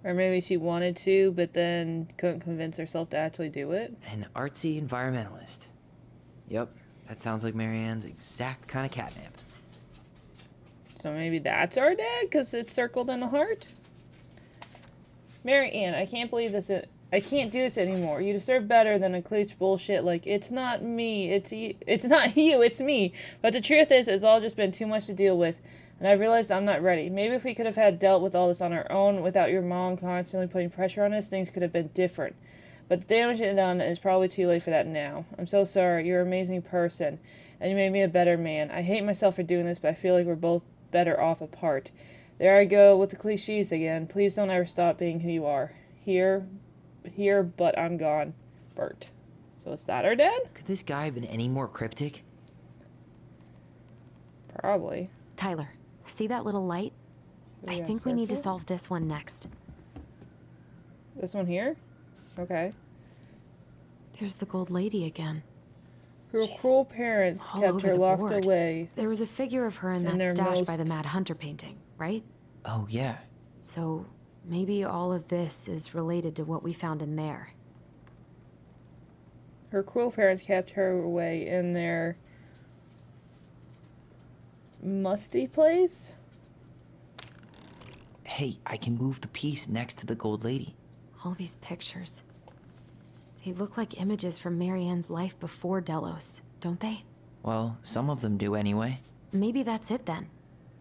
Or maybe she wanted to, but then couldn't convince herself to actually do it. An artsy environmentalist. Yep, that sounds like Mary Ann's exact kind of catnip. So maybe that's our dad, because it's circled in the heart? Mary Ann, I can't believe this. I can't do this anymore. You deserve better than a cliche bullshit like, it's not me, it's not you, it's me. But the truth is, it's all just been too much to deal with. And I've realized I'm not ready. Maybe if we could have had dealt with all this on our own without your mom constantly putting pressure on us, things could have been different. But the damage it done is probably too late for that now. I'm so sorry. You're an amazing person. And you made me a better man. I hate myself for doing this, but I feel like we're both better off apart. There I go with the cliches again. Please don't ever stop being who you are. Here, but I'm gone. Bert. So is that our dad? Could this guy have been any more cryptic? Probably. Tyler, see that little light? So I think we need to solve this one next. This one here? Okay. There's the gold lady again. Her cruel parents all kept over her the locked board. away. There was a figure of her in in that their stash by the most- Mad Hunter painting, right? Oh, yeah. So maybe all of this is related to what we found in there. Her cruel parents kept her away in their musty place? Hey, I can move the piece next to the gold lady. All these pictures. They look like images from Marianne's life before Delos, don't they? Well, some of them do anyway. Maybe that's it then.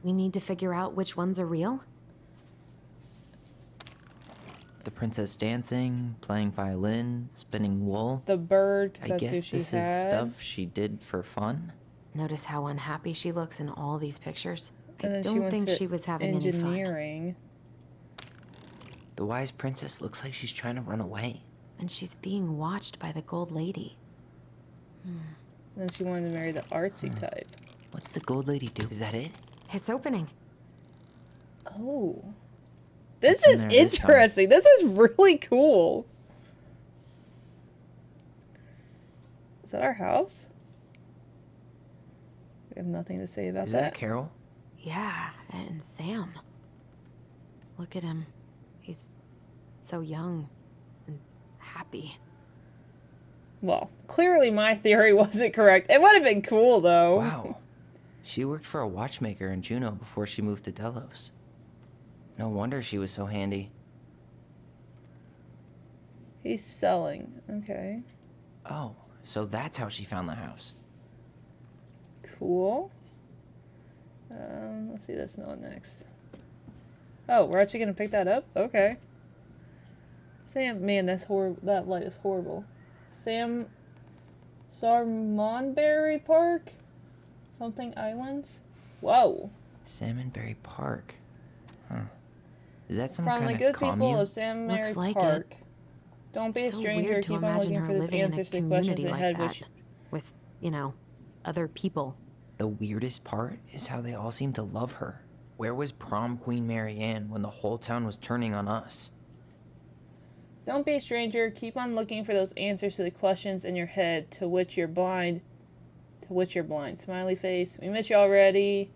We need to figure out which ones are real? The princess dancing, playing violin, spinning wool. The bird, 'cause I that's guess who she this had. is stuff she did for fun. Notice how unhappy she looks in all these pictures? And I then she don't went think to she was having any fun. engineering. The wise princess looks like she's trying to run away. And she's being watched by the gold lady. And then she wanted to marry the artsy type. What's the gold lady do? Is that it? It's opening. Oh. This What's in is there this time? interesting. This is really cool. Is that our house? We have nothing to say about Is that. that Carol? Yeah, and Sam. Look at him. He's so young and happy. Well, clearly my theory wasn't correct. It would have been cool, though. Wow. She worked for a watchmaker in Juneau before she moved to Delos. No wonder she was so handy. He's selling. Okay. Oh, so that's how she found the house. Cool. Let's see this one next. Oh, we're actually gonna pick that up? Okay. Sam, man, that light is horrible. Sam Sarmonberry Park? Something Islands? Whoa. Salmonberry Park. Huh. Is that some From kind the of good commune? people of Sam Looks Mary like Park. Don't be a So stranger. weird to Keep on imagine looking her for this living in a answers to the questions community ahead, like which that, with, you know, other people. The weirdest part is how they all seem to love her. Where was prom queen Mary Ann when the whole town was turning on us? don't be a stranger. Keep on looking for those answers to the questions in your head to which you're blind. Smiley face. We miss you already.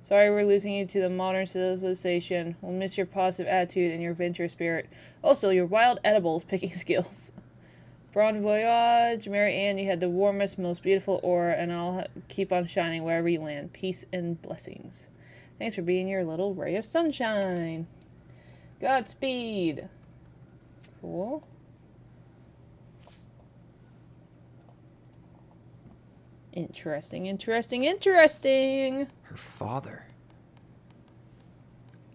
Sorry we're losing you to the modern civilization. We'll miss your positive attitude and your adventurous spirit. Also, your wild edibles picking skills. Bon voyage, Mary Ann. You had the warmest, most beautiful aura, and I'll keep on shining wherever you land. Peace and blessings. Thanks for being your little ray of sunshine. Godspeed. Cool. Interesting. Her father.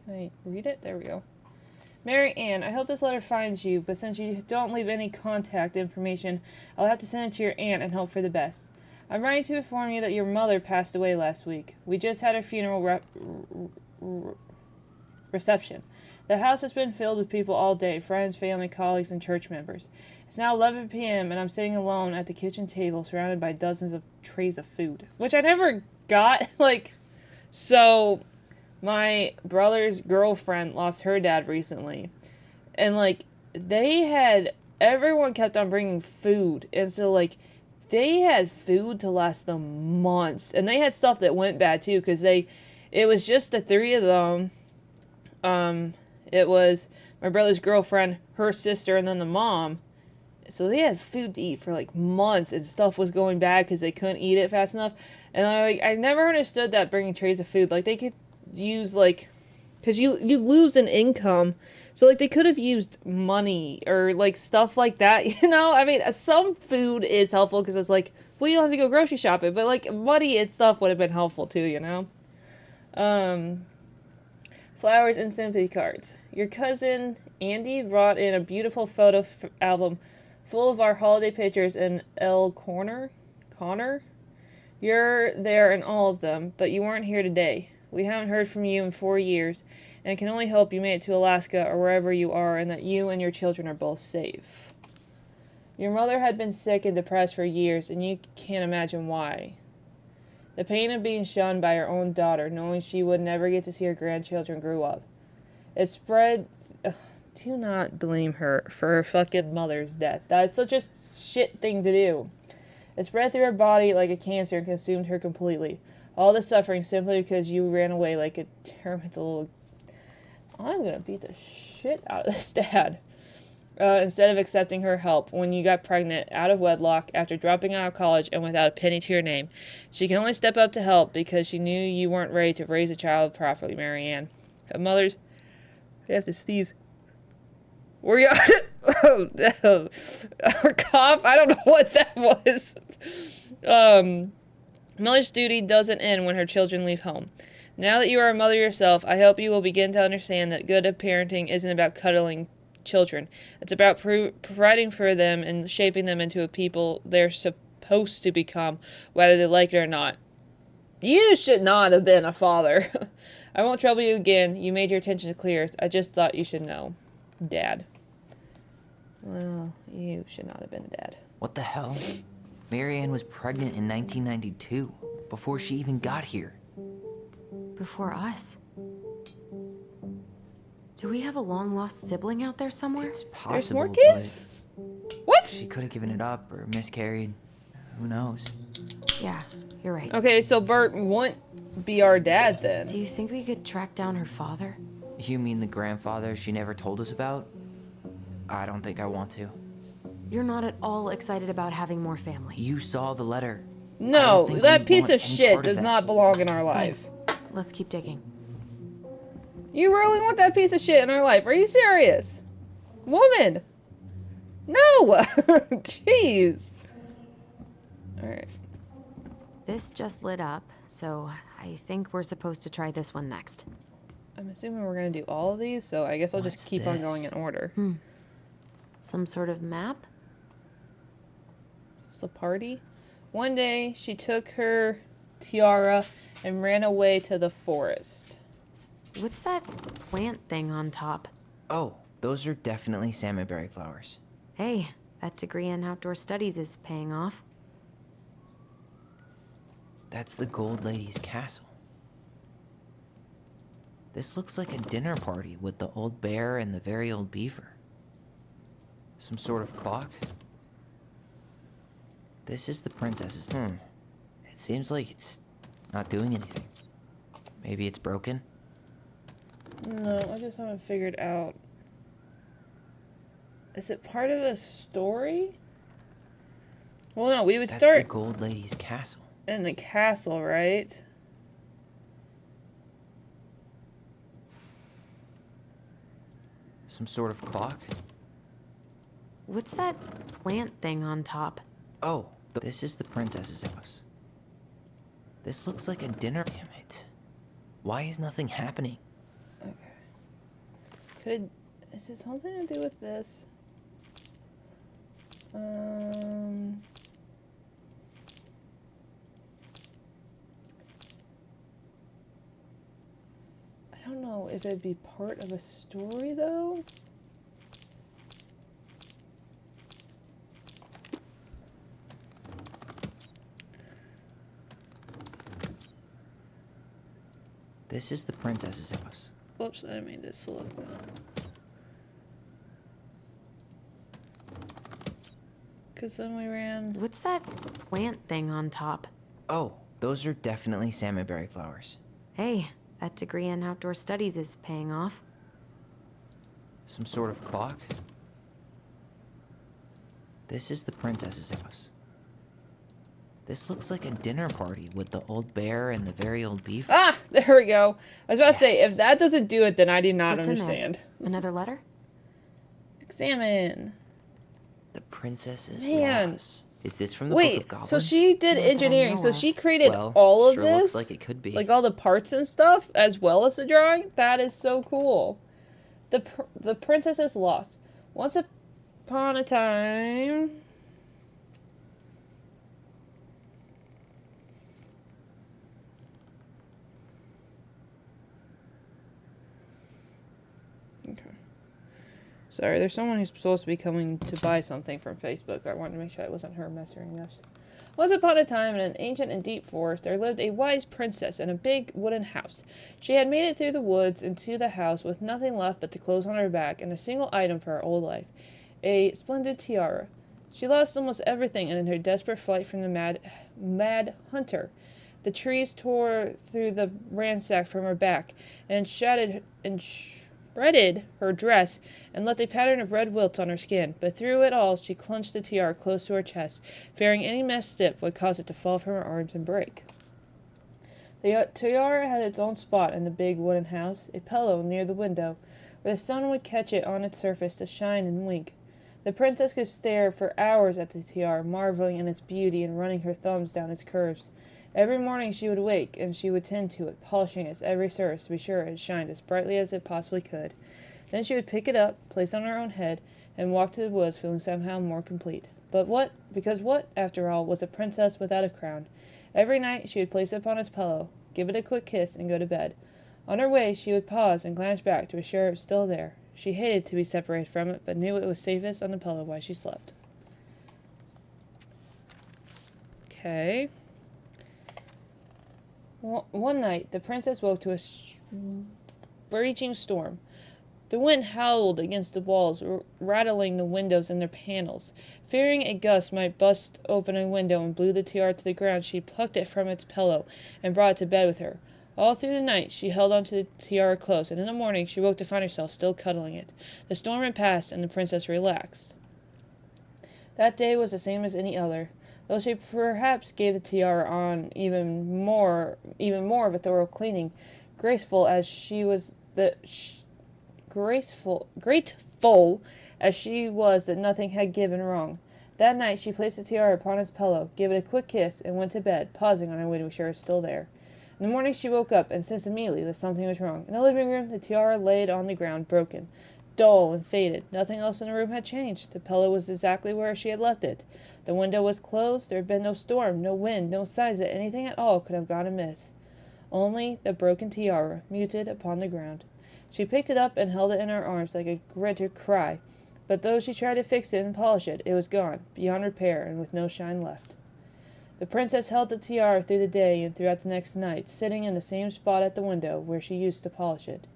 Can I read it? There we go. Mary Ann, I hope this letter finds you, but since you don't leave any contact information, I'll have to send it to your aunt and hope for the best. I'm writing to inform you that your mother passed away last week. We just had her funeral reception. The house has been filled with people all day, friends, family, colleagues, and church members. It's now 11 p.m., and I'm sitting alone at the kitchen table surrounded by dozens of trays of food, which I never got. So my brother's girlfriend lost her dad recently, and everyone kept on bringing food, and so they had food to last them months, and they had stuff that went bad too, because it was just the three of them. It was my brother's girlfriend, her sister, and then the mom. So they had food to eat for months, and stuff was going bad because they couldn't eat it fast enough. And I never understood that bringing trays of food, they could use because you lose an income. So like they could have used money or like stuff like that, you know? I mean, some food is helpful because it's like, well, you don't have to go grocery shopping, but like money and stuff would have been helpful too, you know? Flowers and sympathy cards. Your cousin Andy brought in a beautiful photo album full of our holiday pictures in Connor. You're there in all of them, but you weren't here today. We haven't heard from you in 4 years, and I can only hope you made it to Alaska or wherever you are and that you and your children are both safe. Your mother had been sick and depressed for years, and you can't imagine why. The pain of being shunned by her own daughter, knowing she would never get to see her grandchildren grow up. It spread... do not blame her for her fucking mother's death. That's such a shit thing to do. It spread through her body like a cancer and consumed her completely. All the suffering simply because you ran away like a little... I'm gonna beat the shit out of this dad. Instead of accepting her help when you got pregnant out of wedlock after dropping out of college and without a penny to your name. She can only step up to help because she knew you weren't ready to raise a child properly, Marianne. A mother's... You have to sneeze. Were you... or cough? I don't know what that was. Mother's duty doesn't end when her children leave home. Now that you are a mother yourself, I hope you will begin to understand that good parenting isn't about cuddling children. It's about providing for them and shaping them into a people they're supposed to become, whether they like it or not. You should not have been a father. I won't trouble you again. You made your intentions clear. I just thought you should know. Dad. Well, you should not have been a dad. What the hell? Marianne was pregnant in 1992, before she even got here. Before us? Do we have a long-lost sibling out there somewhere? It's possible, There's more kids? What? She could have given it up or miscarried. Who knows? Yeah, you're right. Okay, so Bert won't be our dad then. Do you think we could track down her father? You mean the grandfather she never told us about? I don't think I want to. You're not at all excited about having more family. You saw the letter. No, that piece of shit does not belong in our life. Let's keep digging. You really want that piece of shit in our life? Are you serious? Woman! No! Jeez. Alright. This just lit up, so I think we're supposed to try this one next. I'm assuming we're gonna do all of these, so I guess I'll just keep on going in order. Some sort of map? Is this a party? One day, she took her tiara and ran away to the forest. What's that plant thing on top? Oh, those are definitely salmonberry flowers. Hey, that degree in outdoor studies is paying off. That's the Gold Lady's castle. This looks like a dinner party with the old bear and the very old beaver. Some sort of clock. This is the princess's. It seems like it's not doing anything. Maybe it's broken? No, I just haven't figured out. Is it part of a story? Well, no, we would That's start the Gold Lady's castle. in the castle, right? Some sort of clock? What's that plant thing on top? Oh, this is the princess's house. This looks like a dinner. Damn it. Why is nothing happening? Okay. Could it... Is it something to do with this? I don't know if it'd be part of a story, though. This is the princess's house. Whoops, I made this look. Because then we ran... What's that plant thing on top? Oh, those are definitely salmonberry flowers. Hey, that degree in outdoor studies is paying off. Some sort of clock? This is the princess's house. This looks like a dinner party with the old bear and the very old beef. Ah, there we go. I was about to say, if that doesn't do it, then I do not What's in there? understand. Another letter? Examine. The princess's Man. loss. Is this from the Wait, Book of Goblins? so she did Not that I engineering, know so of. she created Well, all of sure this? looks like it could be. Like all the parts and stuff, as well as the drawing? That is so cool. The princess's lost. Once upon a time... Okay. Sorry, there's someone who's supposed to be coming to buy something from Facebook. I wanted to make sure it wasn't her messaging us. Once upon a time, in an ancient and deep forest, there lived a wise princess in a big wooden house. She had made it through the woods and to the house with nothing left but the clothes on her back and a single item for her old life, a splendid tiara. She lost almost everything in her desperate flight from the mad hunter. The trees tore through the ransack from her back and shredded her dress and left a pattern of red welts on her skin, but through it all she clutched the tiara close to her chest, fearing any misstep would cause it to fall from her arms and break. The tiara had its own spot in the big wooden house, a pillow near the window, where the sun would catch it on its surface to shine and wink. The princess could stare for hours at the tiara, marveling in its beauty and running her thumbs down its curves. Every morning she would wake, and she would tend to it, polishing its every surface to be sure it shined as brightly as it possibly could. Then she would pick it up, place it on her own head, and walk to the woods feeling somehow more complete. Because what, after all, was a princess without a crown? Every night she would place it upon its pillow, give it a quick kiss, and go to bed. On her way she would pause and glance back to be sure it was still there. She hated to be separated from it, but knew it was safest on the pillow while she slept. Okay. One night, the princess woke to a raging storm. The wind howled against the walls, rattling the windows and their panels. Fearing a gust might bust open a window and blew the tiara to the ground, she plucked it from its pillow and brought it to bed with her. All through the night she held on to the tiara close, and in the morning she woke to find herself still cuddling it. The storm had passed, and the princess relaxed. That day was the same as any other, though she perhaps gave the tiara on even more of a thorough cleaning, grateful as she was that nothing had given wrong. That night she placed the tiara upon its pillow, gave it a quick kiss, and went to bed, pausing on her way to be sure it was still there. In the morning she woke up and sensed immediately that something was wrong. In the living room, the tiara lay on the ground, broken, dull and faded. Nothing else in the room had changed. The pillow was exactly where she had left it. The window was closed. There had been no storm, no wind, no signs that anything at all could have gone amiss. Only the broken tiara, muted upon the ground. She picked it up and held it in her arms like a gritted cry, but though she tried to fix it and polish it, it was gone, beyond repair, and with no shine left. The princess held the tiara through the day and throughout the next night, sitting in the same spot at the window where she used to polish it.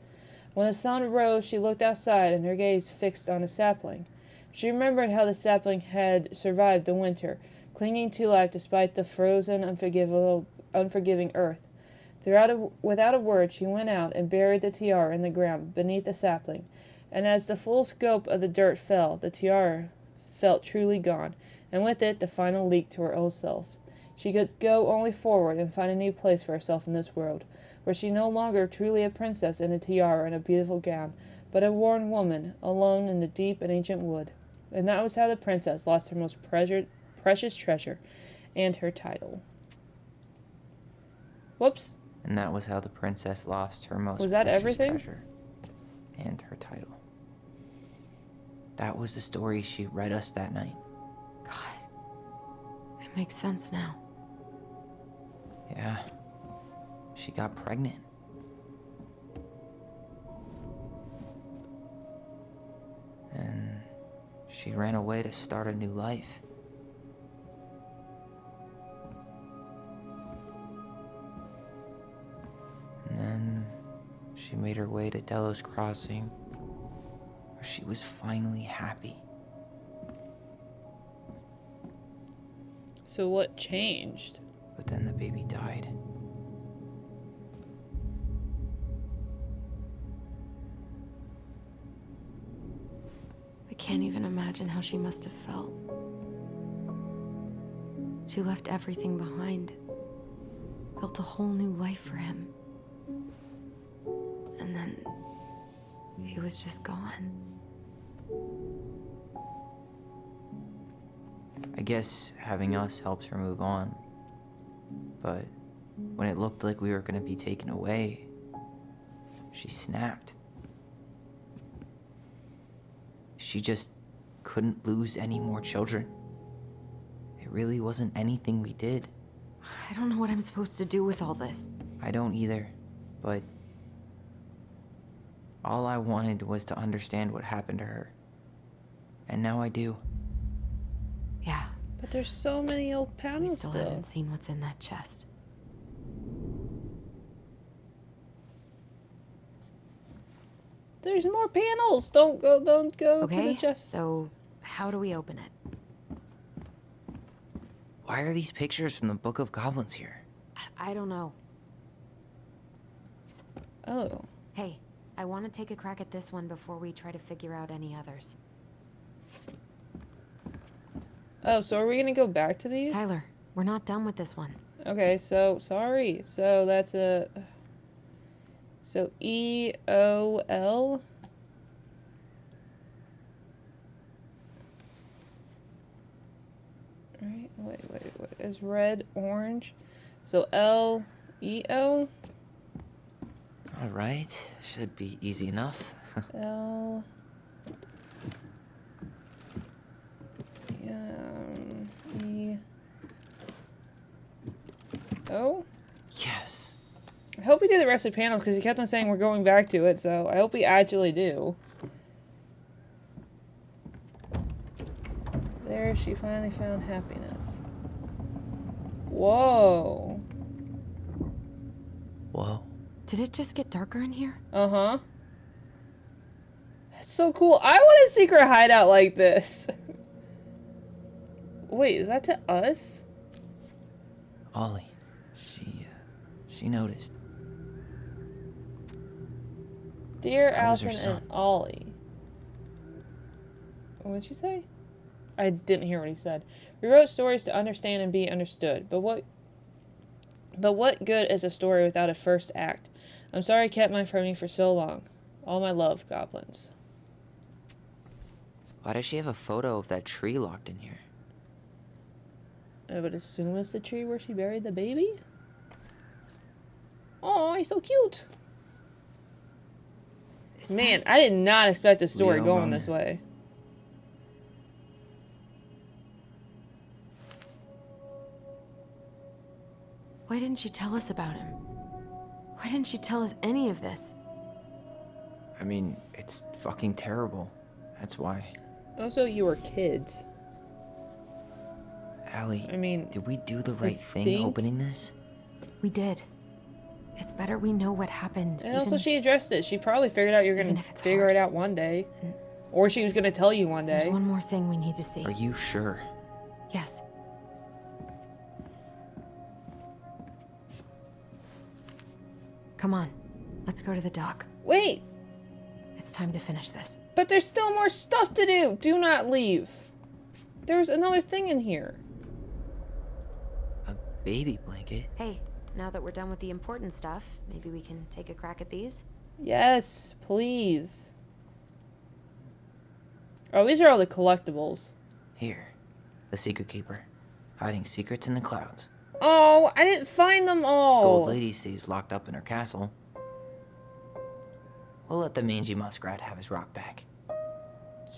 When the sun rose, she looked outside, and her gaze fixed on a sapling. She remembered how the sapling had survived the winter, clinging to life despite the frozen, unforgiving earth. Without a word, she went out and buried the tiara in the ground beneath the sapling, and as the full scope of the dirt fell, the tiara felt truly gone, and with it the final leap to her old self. She could go only forward and find a new place for herself in this world, where she no longer truly a princess in a tiara and a beautiful gown, but a worn woman, alone in the deep and ancient wood. And that was how the princess lost her most precious treasure, and her title. Whoops. And that was how the princess lost her most Was that precious everything? treasure and her title. That was the story she read us that night. God, it makes sense now. Yeah, she got pregnant. And she ran away to start a new life. And then she made her way to Delos Crossing, where she was finally happy. So what changed? But then the baby died. I can't even imagine how she must have felt. She left everything behind. Built a whole new life for him. And then he was just gone. I guess having us helps her move on. But when it looked like we were gonna be taken away, she snapped. She just couldn't lose any more children. It really wasn't anything we did. I don't know what I'm supposed to do with all this. I don't either, but all I wanted was to understand what happened to her. And now I do. Yeah. But there's so many old We panels still still. haven't seen what's in that chest. There's more panels. Don't go to Okay, the chest. so how do we open it? Why are these pictures from the Book of Goblins here? I don't know. Oh. Hey, I want to take a crack at this one before we try to figure out any others. Oh, so are we gonna go back to these? Tyler, we're not done with this one. Okay, so sorry. So that's a. So EOL. Right. Wait. What is red, orange? So LEO. All right, should be easy enough. L. E. O. Yes. I hope we do the rest of the panels because he kept on saying we're going back to it, so I hope we actually do. There, she finally found happiness. Whoa. Whoa. Did it just get darker in here? Uh-huh. That's so cool. I want a secret hideout like this. Wait, is that to us? Ollie. She noticed. Dear How was her Allison and son? Ollie. What did she say? I didn't hear what he said. We wrote stories to understand and be understood. But what good is a story without a first act? I'm sorry I kept mine from you for so long. All my love, goblins. Why does she have a photo of that tree locked in here? I would assume it's the tree where she buried the baby? Oh, he's so cute. Man, I did not expect this story Leo going Runner. this way. Why didn't she tell us about him? Why didn't she tell us any of this? I mean, it's fucking terrible. That's why. Also, you were kids. Allie, I mean, did we do the I right thing think- opening this? We did. It's better we know what happened. And also, even- she addressed it. She probably figured out you're even gonna if it's figure hard. it out one day. Or she was gonna tell you one There's day. one more thing we need to see. Are you sure? Yes. Come on. Let's go to the dock. Wait! It's time to finish this. But there's still more stuff to do! Do not leave! There's another thing in here. A baby blanket? Hey, now that we're done with the important stuff, maybe we can take a crack at these? Yes, please. Oh, these are all the collectibles. Here. The Secret Keeper. Hiding secrets in the clouds. Oh, I didn't find them all! Gold Lady stays locked up in her castle. We'll let the mangy muskrat have his rock back.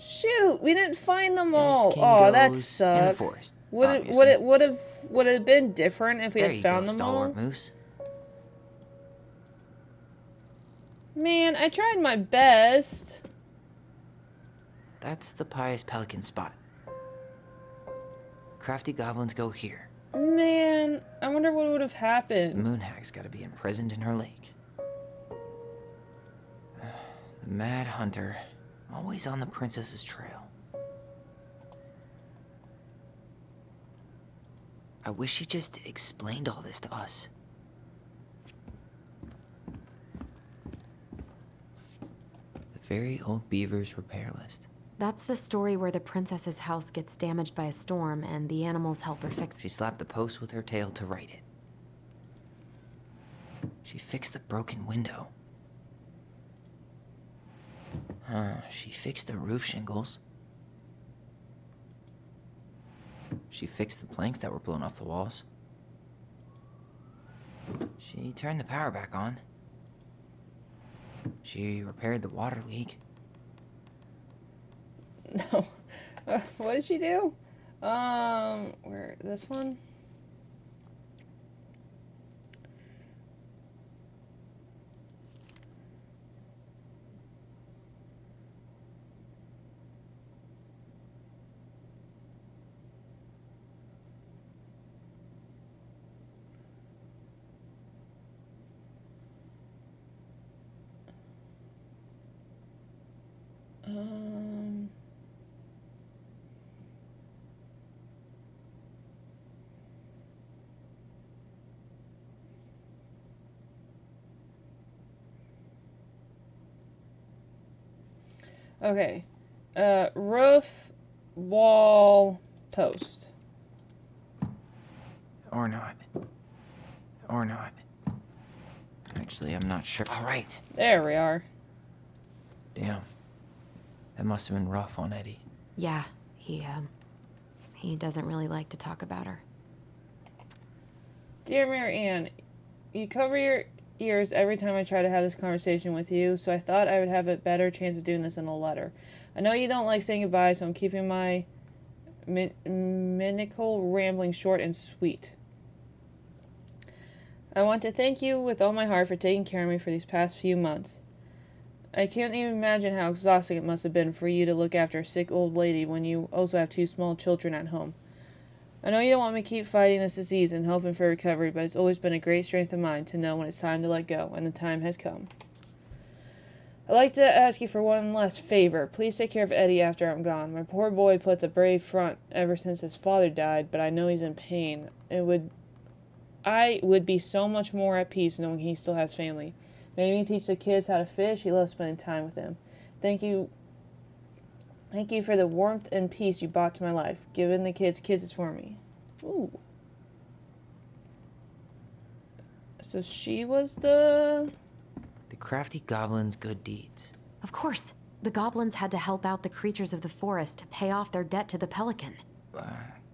Shoot, we didn't find them Yes, all. King Oh, that goes sucks. in the forest, Would it obviously. would it have been different if we There had you found go, them all? Stalwart Moose. Man, I tried my best. That's the Pious Pelican spot. Crafty goblins go here. Man, I wonder what would have The happened. moon hag's gotta be imprisoned in her lake. The Mad Hunter, always on the princess's trail. I wish she just explained all this to us. The very old beaver's repair list. That's the story where the princess's house gets damaged by a storm and the animals help her fix it. She slapped the post with her tail to write it. She fixed the broken window. She fixed the roof shingles. She fixed the planks that were blown off the walls. She turned the power back on. She repaired the water leak. No. What did she do? Where, this one? Okay. Roof, wall, post. Or not. Or not. Actually, I'm not sure. All right. There we are. Damn. That must have been rough on Eddie. Yeah, he doesn't really like to talk about her. Dear Mary Ann, you cover your ears every time I try to have this conversation with you, so I thought I would have a better chance of doing this in a letter. I know you don't like saying goodbye, so I'm keeping my minical rambling short and sweet. I want to thank you with all my heart for taking care of me for these past few months. I can't even imagine how exhausting it must have been for you to look after a sick old lady when you also have 2 small children at home. I know you don't want me to keep fighting this disease and hoping for recovery, but it's always been a great strength of mine to know when it's time to let go, and the time has come. I'd like to ask you for one last favor. Please take care of Eddie after I'm gone. My poor boy puts a brave front ever since his father died, but I know he's in pain. I would be so much more at peace knowing he still has family. Maybe teach the kids how to fish. He loves spending time with them. Thank you for the warmth and peace you brought to my life. Giving the kids kisses for me. Ooh. So she was the crafty goblin's good deeds. Of course. The goblins had to help out the creatures of the forest to pay off their debt to the pelican.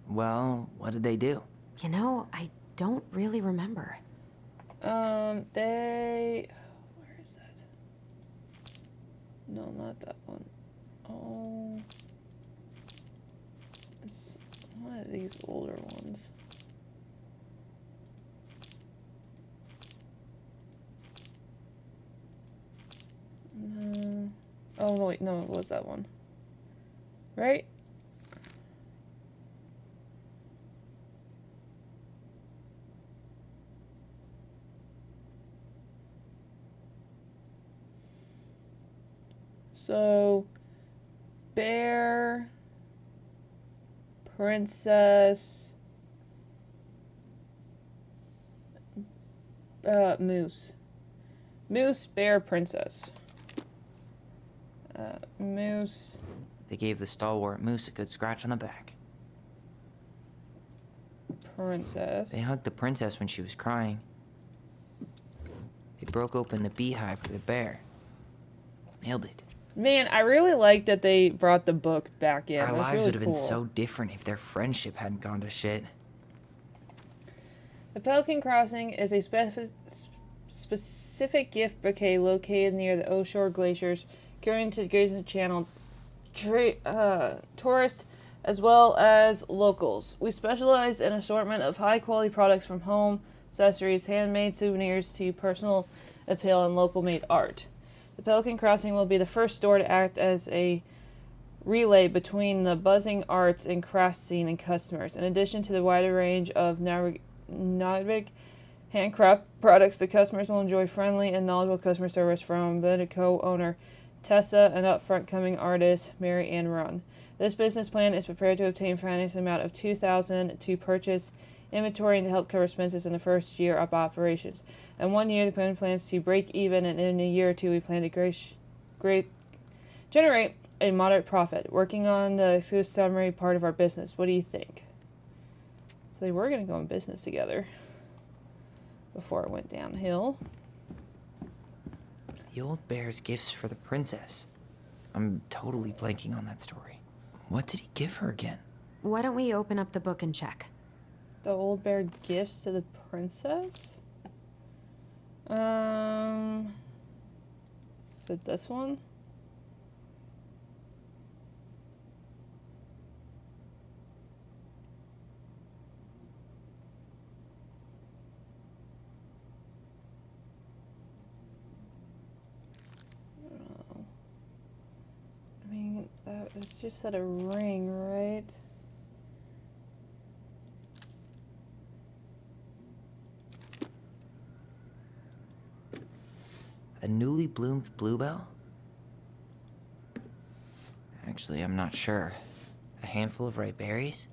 Well, what did they do? You know, I don't really remember. Where is that? No, not that one. Oh. It's one of these older ones. No. Oh, no, wait, no, it was that one. Right? So, bear, princess, moose. Moose, bear, princess. Moose. They gave the stalwart moose a good scratch on the back. Princess. They hugged the princess when she was crying. They broke open the beehive for the bear. Nailed it. Man, I really like that they brought the book back in. Our That's lives really would have been cool. so different if their friendship hadn't gone to shit. The Pelican Crossing is a specific gift bouquet located near the Oshore Glaciers, catering to Grayson Channel tourists as well as locals. We specialize in assortment of high-quality products from home, accessories, handmade souvenirs to personal appeal and local-made art. The Pelican Crossing will be the first store to act as a relay between the buzzing arts and crafts scene and customers. In addition to the wider range of Narvik handcraft products, the customers will enjoy friendly and knowledgeable customer service from the co-owner Tessa and up-front-coming artist Mary Ann Run. This business plan is prepared to obtain financing amount of $2,000 to purchase inventory and to help cover expenses in the first year of operations. In 1 year, the plan plans to break even, and in a year or two, we plan to generate a moderate profit. Working on the exclusive summary part of our business. What do you think? So they were going to go in business together before it went downhill. The old bear's gifts for the princess. I'm totally blanking on that story. What did he give her again? Why don't we open up the book and check? The old bear gifts to the princess? Is it this one? I mean, it's just said a ring, right? A newly bloomed bluebell? Actually, I'm not sure. A handful of ripe berries?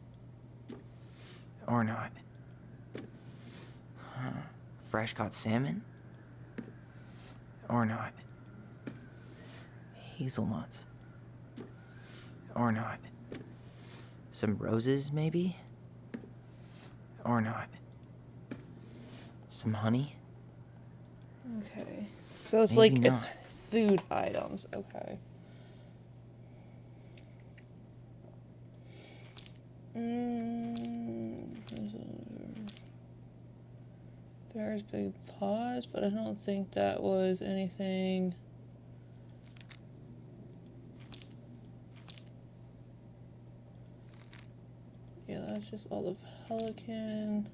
Or not. Huh. Fresh caught salmon? Or not. Hazelnuts? Or not. Some roses, maybe? Or not. Some honey? Okay. So it's Maybe like, not. it's food items. Okay. Bear's big paws, but I don't think that was anything. Yeah, that's just all the pelican.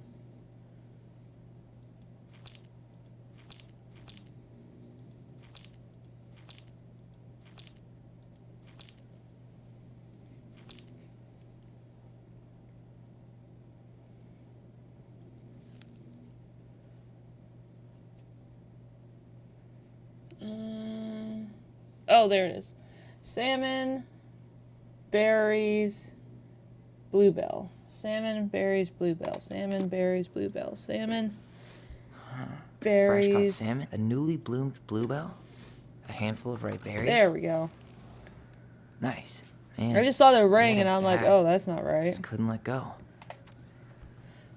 Oh, there it is. Salmon, berries, bluebell. Salmon, berries, bluebell. Salmon, berries, bluebell. Salmon, berries. Fresh caught salmon? A newly bloomed bluebell? A handful of ripe berries? There we go. Nice. Man, I just saw the ring he had and it I'm like, bad. oh, that's not right. Just couldn't let go.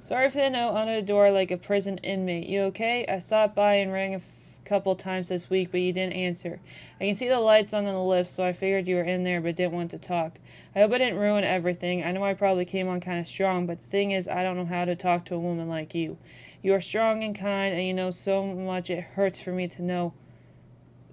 Sorry for the note on the door like a prison inmate. You okay? I stopped by and rang a couple times this week, but you didn't answer. I can see the lights on in the lift, so I figured you were in there but didn't want to talk. I hope I didn't ruin everything. I know I probably came on kind of strong, but the thing is, I don't know how to talk to a woman like you. You are strong and kind, and you know so much it hurts for me to know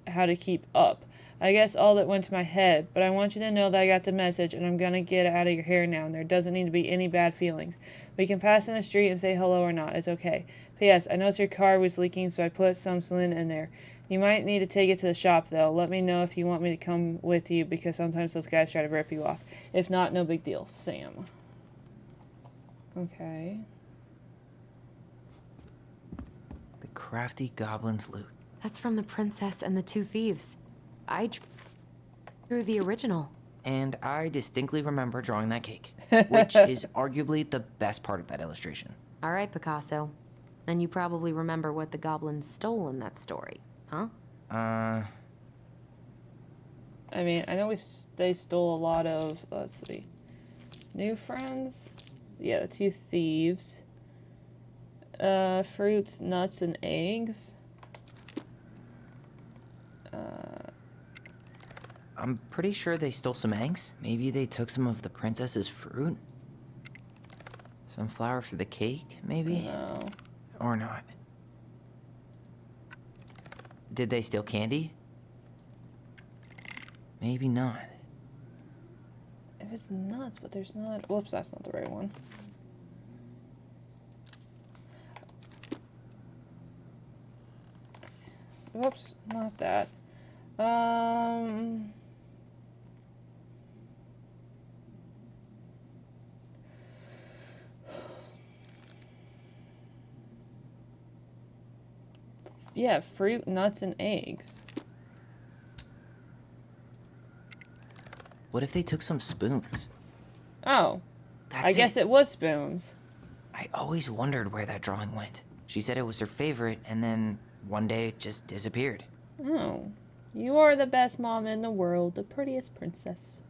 how to keep up. I guess all that went to my head, but I want you to know that I got the message, and I'm gonna get it out of your hair now, and there doesn't need to be any bad feelings. We can pass in the street and say hello or not. It's okay. P.S. I noticed your car was leaking, so I put some saline in there. You might need to take it to the shop, though. Let me know if you want me to come with you, because sometimes those guys try to rip you off. If not, no big deal. Sam. Okay. The crafty goblin's loot. That's from the Princess and the Two Thieves. I drew the original. And I distinctly remember drawing that cake, which is arguably the best part of that illustration. All right, Picasso. And you probably remember what the goblins stole in that story, huh? I mean, I know they stole a lot of, let's see, new friends? Yeah, the Two Thieves. Fruits, nuts, and eggs. I'm pretty sure they stole some eggs. Maybe they took some of the princess's fruit? Some flour for the cake, maybe? No. Or not. Did they steal candy? Maybe not. It was nuts, but there's not. Whoops, that's not the right one. Whoops, not that. Yeah, fruit, nuts, and eggs. What if they took some spoons? Oh. That's I guess it was spoons. I always wondered where that drawing went. She said it was her favorite, and then one day it just disappeared. Oh. You are the best mom in the world, the prettiest princess.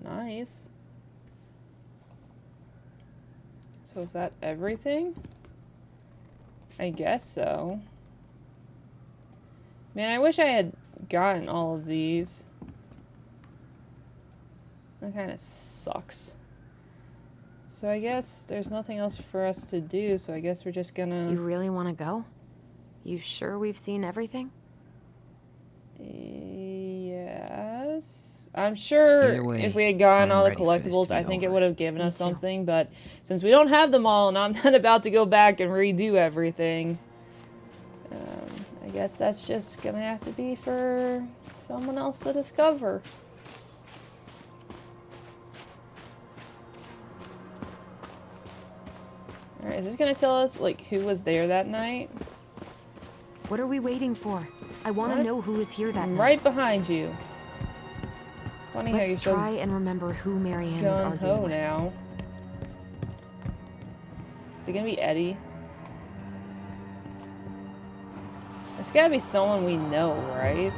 Nice. So is that everything? I guess so. Man, I wish I had gotten all of these. That kind of sucks. So I guess there's nothing else for us to do, so I guess we're just gonna... You really want to go? You sure we've seen everything? Yes. I'm sure way, if we had gotten I'm all the ready for this collectibles, to be I think it over. would have given Me us too. something, but since we don't have them all and I'm not about to go back and redo everything, I guess that's just gonna have to be for someone else to discover. Alright, is this gonna tell us, like, who was there that night? What are we waiting for? I want to What? know who was here that I'm night. right behind you. Funny how you're Let's so try and remember who Marianne was arguing gung-ho with. now. Is it gonna be Eddie? It's gotta be someone we know, right?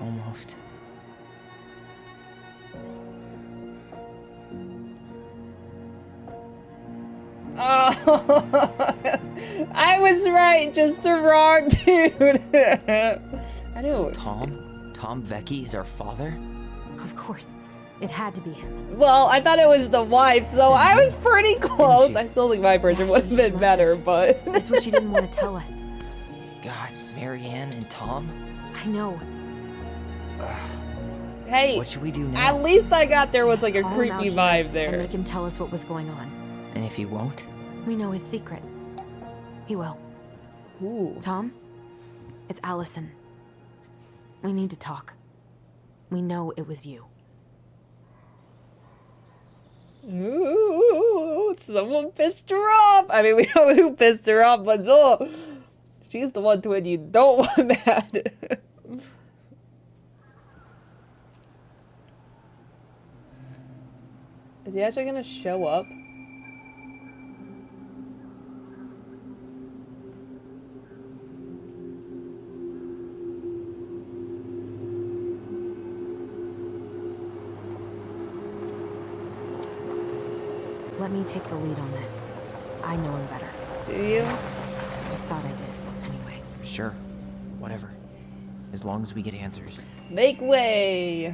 Almost. Oh, I was right, just the wrong dude. I knew. Tom Vecchi is our father? Of course. It had to be him. Well, I thought it was the wife, so I was pretty close. I still think my version Yeah, would have she been must better, have. but That's what she didn't want to tell us. God, Marianne and Tom? I know. hey, What should we do now? at least I got there was like a Call him out creepy here vibe And there. make him tell us what was going on. And if he won't? We know his secret. He will. Ooh. Tom? It's Allison. We need to talk. We know it was you. Ooh, someone pissed her off. I mean, we know who pissed her off, but no, she's the one twin you don't want mad. Is he actually gonna show up? Let me take the lead on this. I know him better. Do you? I thought I did, anyway. Sure. Whatever. As long as we get answers. Make way!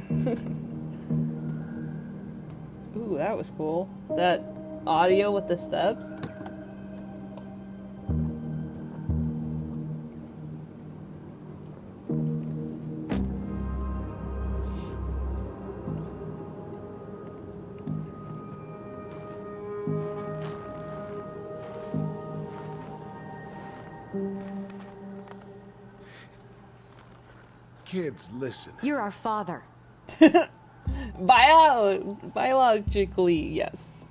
Ooh, that was cool. That audio with the steps. Kids, listen. You're our father. Biologically, yes.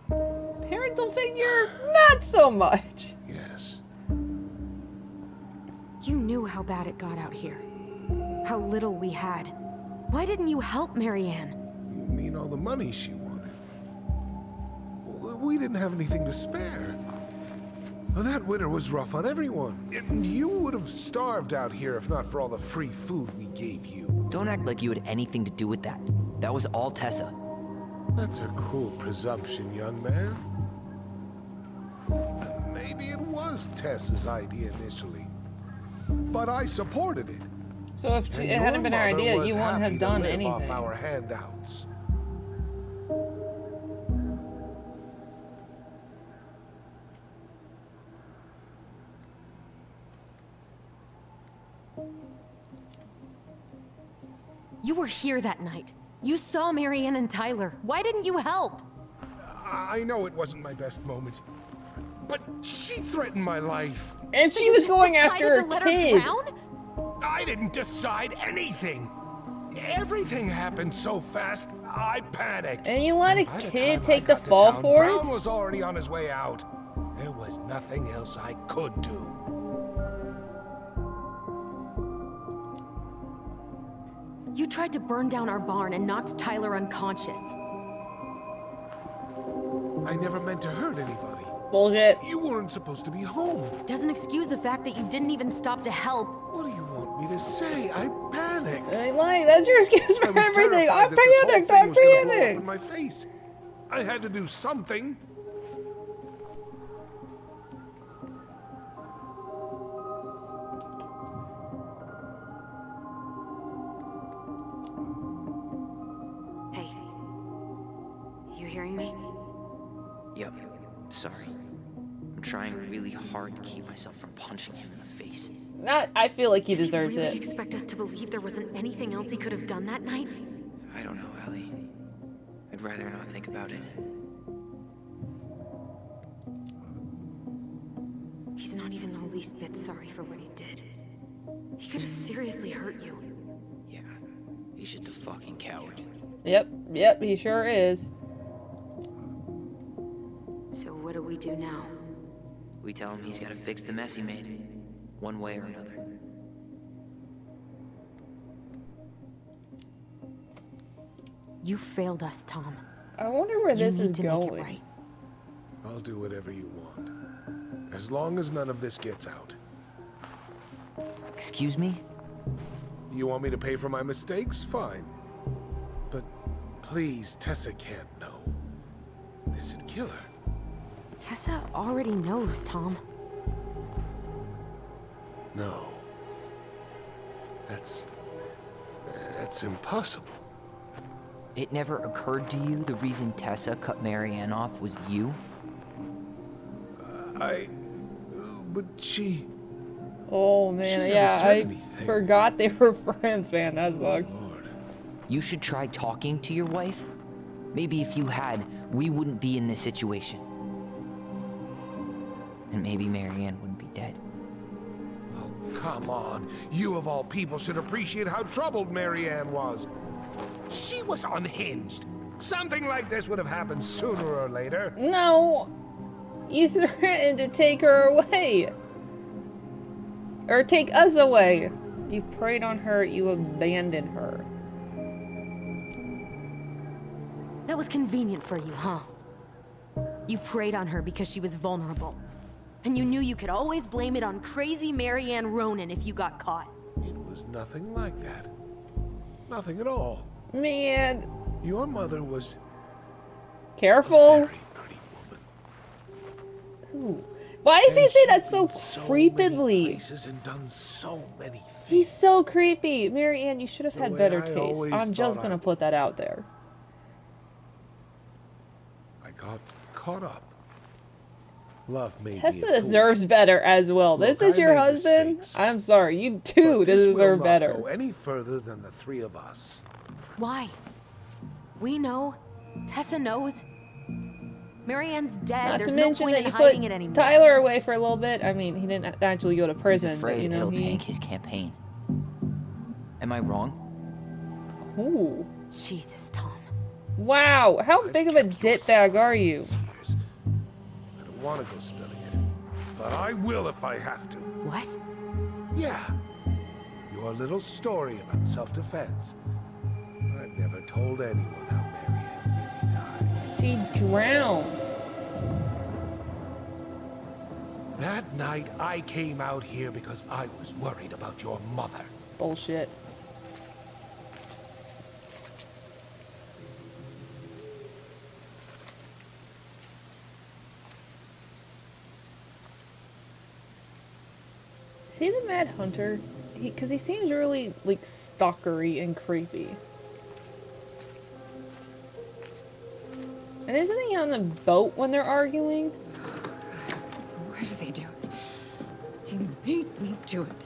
Parental figure, not so much. Yes. You knew how bad it got out here. How little we had. Why didn't you help Marianne? You mean all the money she wanted? We didn't have anything to spare. Well, that winter was rough on everyone. And you would have starved out here if not for all the free food we gave you. Don't act like you had anything to do with that. That was all Tessa. That's a cruel presumption, young man. Maybe it was Tessa's idea initially. But I supported it. So if And it hadn't your been our mother idea, was you wouldn't happy have to done live anything. off our handouts. You were here that night. You saw Marianne and Tyler. Why didn't you help? I know it wasn't my best moment. But she threatened my life. And she was going after her Decided to let kid. her drown? I didn't decide anything. Everything happened so fast, I panicked. And you let a By the kid time take I the got to fall town, for Brown it? was already on his way out. There was nothing else I could do. You tried to burn down our barn and knocked Tyler unconscious. I never meant to hurt anybody. Bullshit. You weren't supposed to be home. Doesn't excuse the fact that you didn't even stop to help. What do you want me to say? I panicked. That's your excuse for everything. I panicked. I panicked. In my face. I had to do something. Hey, you hearing me? Yep, sorry. I'm trying really hard to keep myself from punching him in the face. I feel like he Does deserves he really it. expect us to believe there wasn't anything else he could have done that night? I don't know, Ellie. I'd rather not think about it. He's not even the least bit sorry for what he did. He could have seriously hurt you. Yeah, he's just a fucking coward. Yep, he sure is. So what do we do now? We tell him he's gotta fix the mess he made, one way or another. You failed us, Tom. I wonder where this is to going. Make it right. I'll do whatever you want. As long as none of this gets out. Excuse me? You want me to pay for my mistakes? Fine. But please, Tessa can't know. This'd kill her. Tessa already knows, Tom. No. That's impossible. It never occurred to you the reason Tessa cut Marianne off was you? But she... Oh man, yeah, I forgot they were friends, man. That sucks. You should try talking to your wife. Maybe if you had, we wouldn't be in this situation. And maybe Marianne wouldn't be dead. Oh, come on. You of all people should appreciate how troubled Marianne was. She was unhinged. Something like this would have happened sooner or later. No, you threatened to take her away. Or take us away. You preyed on her, you abandoned her. That was convenient for you, huh? You preyed on her because she was vulnerable. And you knew you could always blame it on crazy Marianne Ronan if you got caught. It was nothing like that. Nothing at all. Man. Your mother was... Careful. A very pretty woman. Ooh. Why does he say that so creepily? And done so many things. He's so creepy. Marianne, you should have had better taste. always I'm just thought gonna put that out there. I got caught up. Love made Tessa me a fool. deserves better as well. Look, this is I your made husband? mistakes. I'm sorry, you too But this deserve will better. not go any further than the three of us. Why? We know. Tessa knows. Marianne's dead. Not There's to no mention point that in you hiding put it anymore. Tyler away for a little bit. I mean, he didn't actually go to prison, He's afraid but you know, it'll he... tank his campaign. Am I wrong? Ooh. Jesus, Tom. Wow, how big of a ditbag are you? I don't want to go spilling it, but I will if I have to. What? Yeah. Your little story about self-defense. I've never told anyone how Marianne really died. She drowned. That night, I came out here because I was worried about your mother. Bullshit. See the Mad Hunter? Because he seems really, like, stalkery and creepy. And isn't he on the boat when they're arguing? Why do they do it? They made me do it.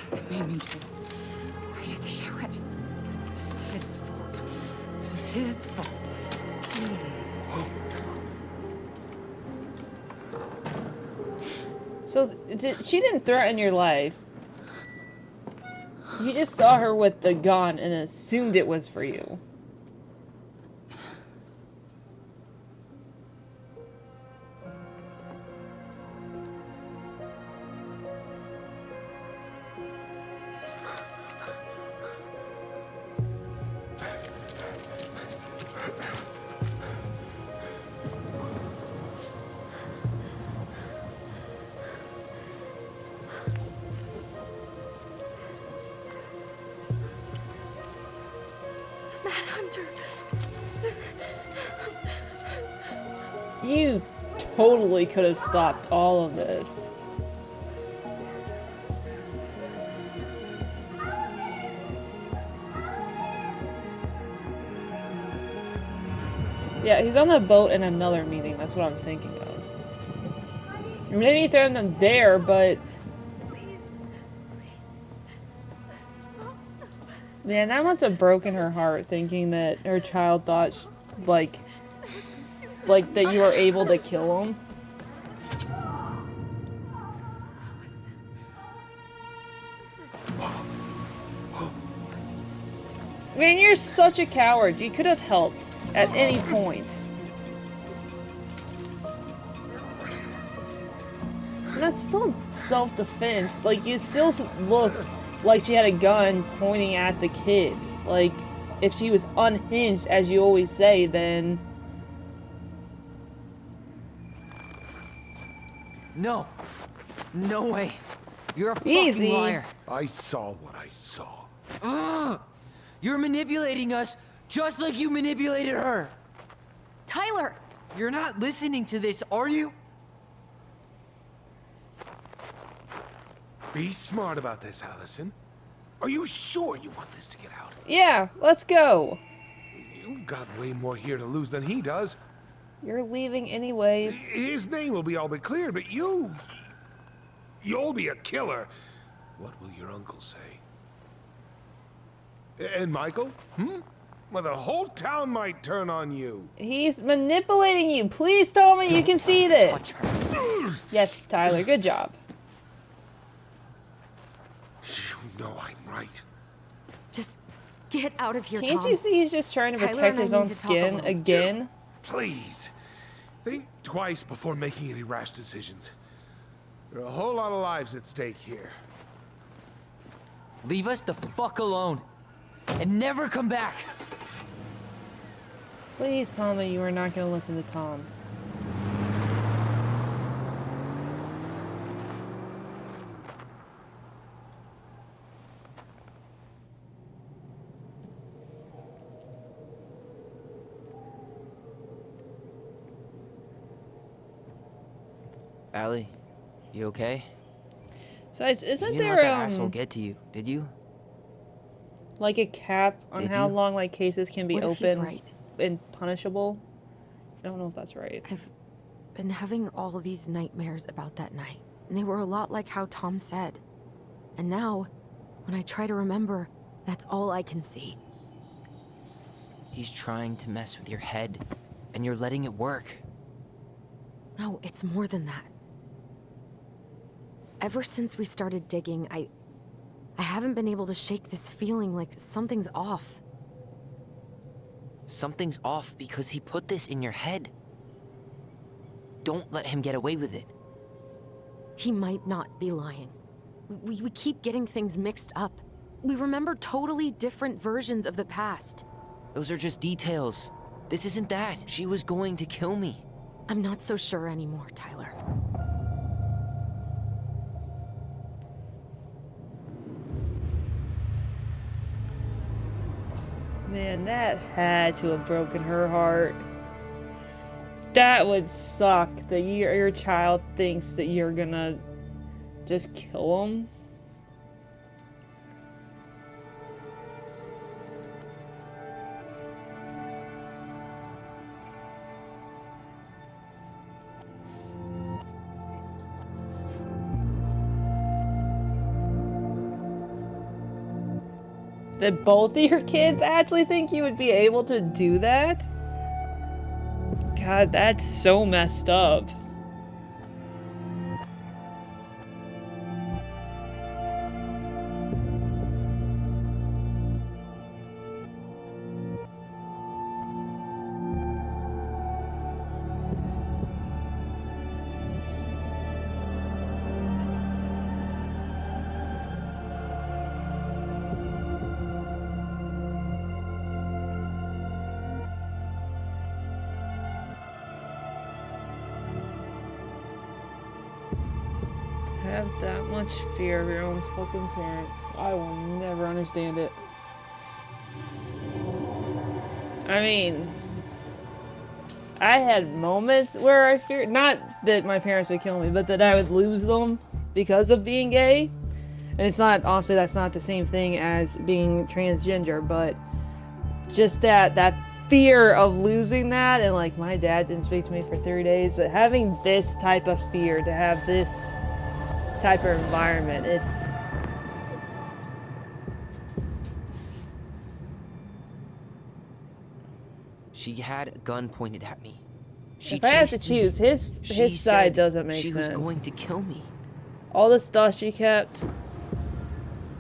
They made me do it. Why did they do it? This is his fault. This is his fault. So, she didn't threaten your life. You just saw her with the gun and assumed it was for you. Hunter. You totally could have stopped all of this. Yeah, he's on the boat in another meeting. That's what I'm thinking of. Maybe throw them there, but... Man, that must have broken her heart, thinking that her child thought, like that you were able to kill him. Man, you're such a coward. You could have helped at any point. And that's still self-defense. Like, it still looks like she had a gun pointing at the kid. Like, if she was unhinged, as you always say, then... No. No way. You're a Easy. fucking liar. I saw what I saw. You're manipulating us just like you manipulated her. Tyler! You're not listening to this, are you? Be smart about this, Allison. Are you sure you want this to get out? Yeah, let's go. You've got way more here to lose than he does. You're leaving anyways. His name will be all but clear, but you'll be a killer. What will your uncle say? And Michael? Well, the whole town might turn on you. He's manipulating you. Please tell me you can see this. Yes, Tyler, good job. You know I'm right. Just get out of here, Can't Tom. you see he's just trying to Tyler protect and I his need own to talk skin alone. again? Please, think twice before making any rash decisions. There are a whole lot of lives at stake here. Leave us the fuck alone. And never come back. Please tell me you are not going to listen to Tom. Allie, you okay? Besides, isn't You didn't there let that asshole get to you, did you? like a cap on Did how you? long like cases can be What if he's open right? and punishable? I don't know if that's right. I've been having all these nightmares about that night, and they were a lot like how Tom said. And now, when I try to remember, that's all I can see. He's trying to mess with your head, and you're letting it work. No, it's more than that. Ever since we started digging, I haven't been able to shake this feeling like something's off. Something's off because he put this in your head. Don't let him get away with it. He might not be lying. We keep getting things mixed up. We remember totally different versions of the past. Those are just details. This isn't that. She was going to kill me. I'm not so sure anymore, Tyler. Man, that had to have broken her heart. That would suck that your child thinks that you're gonna just kill him. That both of your kids actually think you would be able to do that? God, that's so messed up. Have that much fear of your own fucking parent. I will never understand it. I mean, I had moments where I feared, not that my parents would kill me, but that I would lose them because of being gay. And it's not, obviously that's not the same thing as being transgender, but just that fear of losing that, and like my dad didn't speak to me for 3 days, but having this type of fear, to have this type of environment, it's... She had a gun pointed at me. If I have to choose, his side doesn't make sense. She was going to kill me. All the stuff she kept,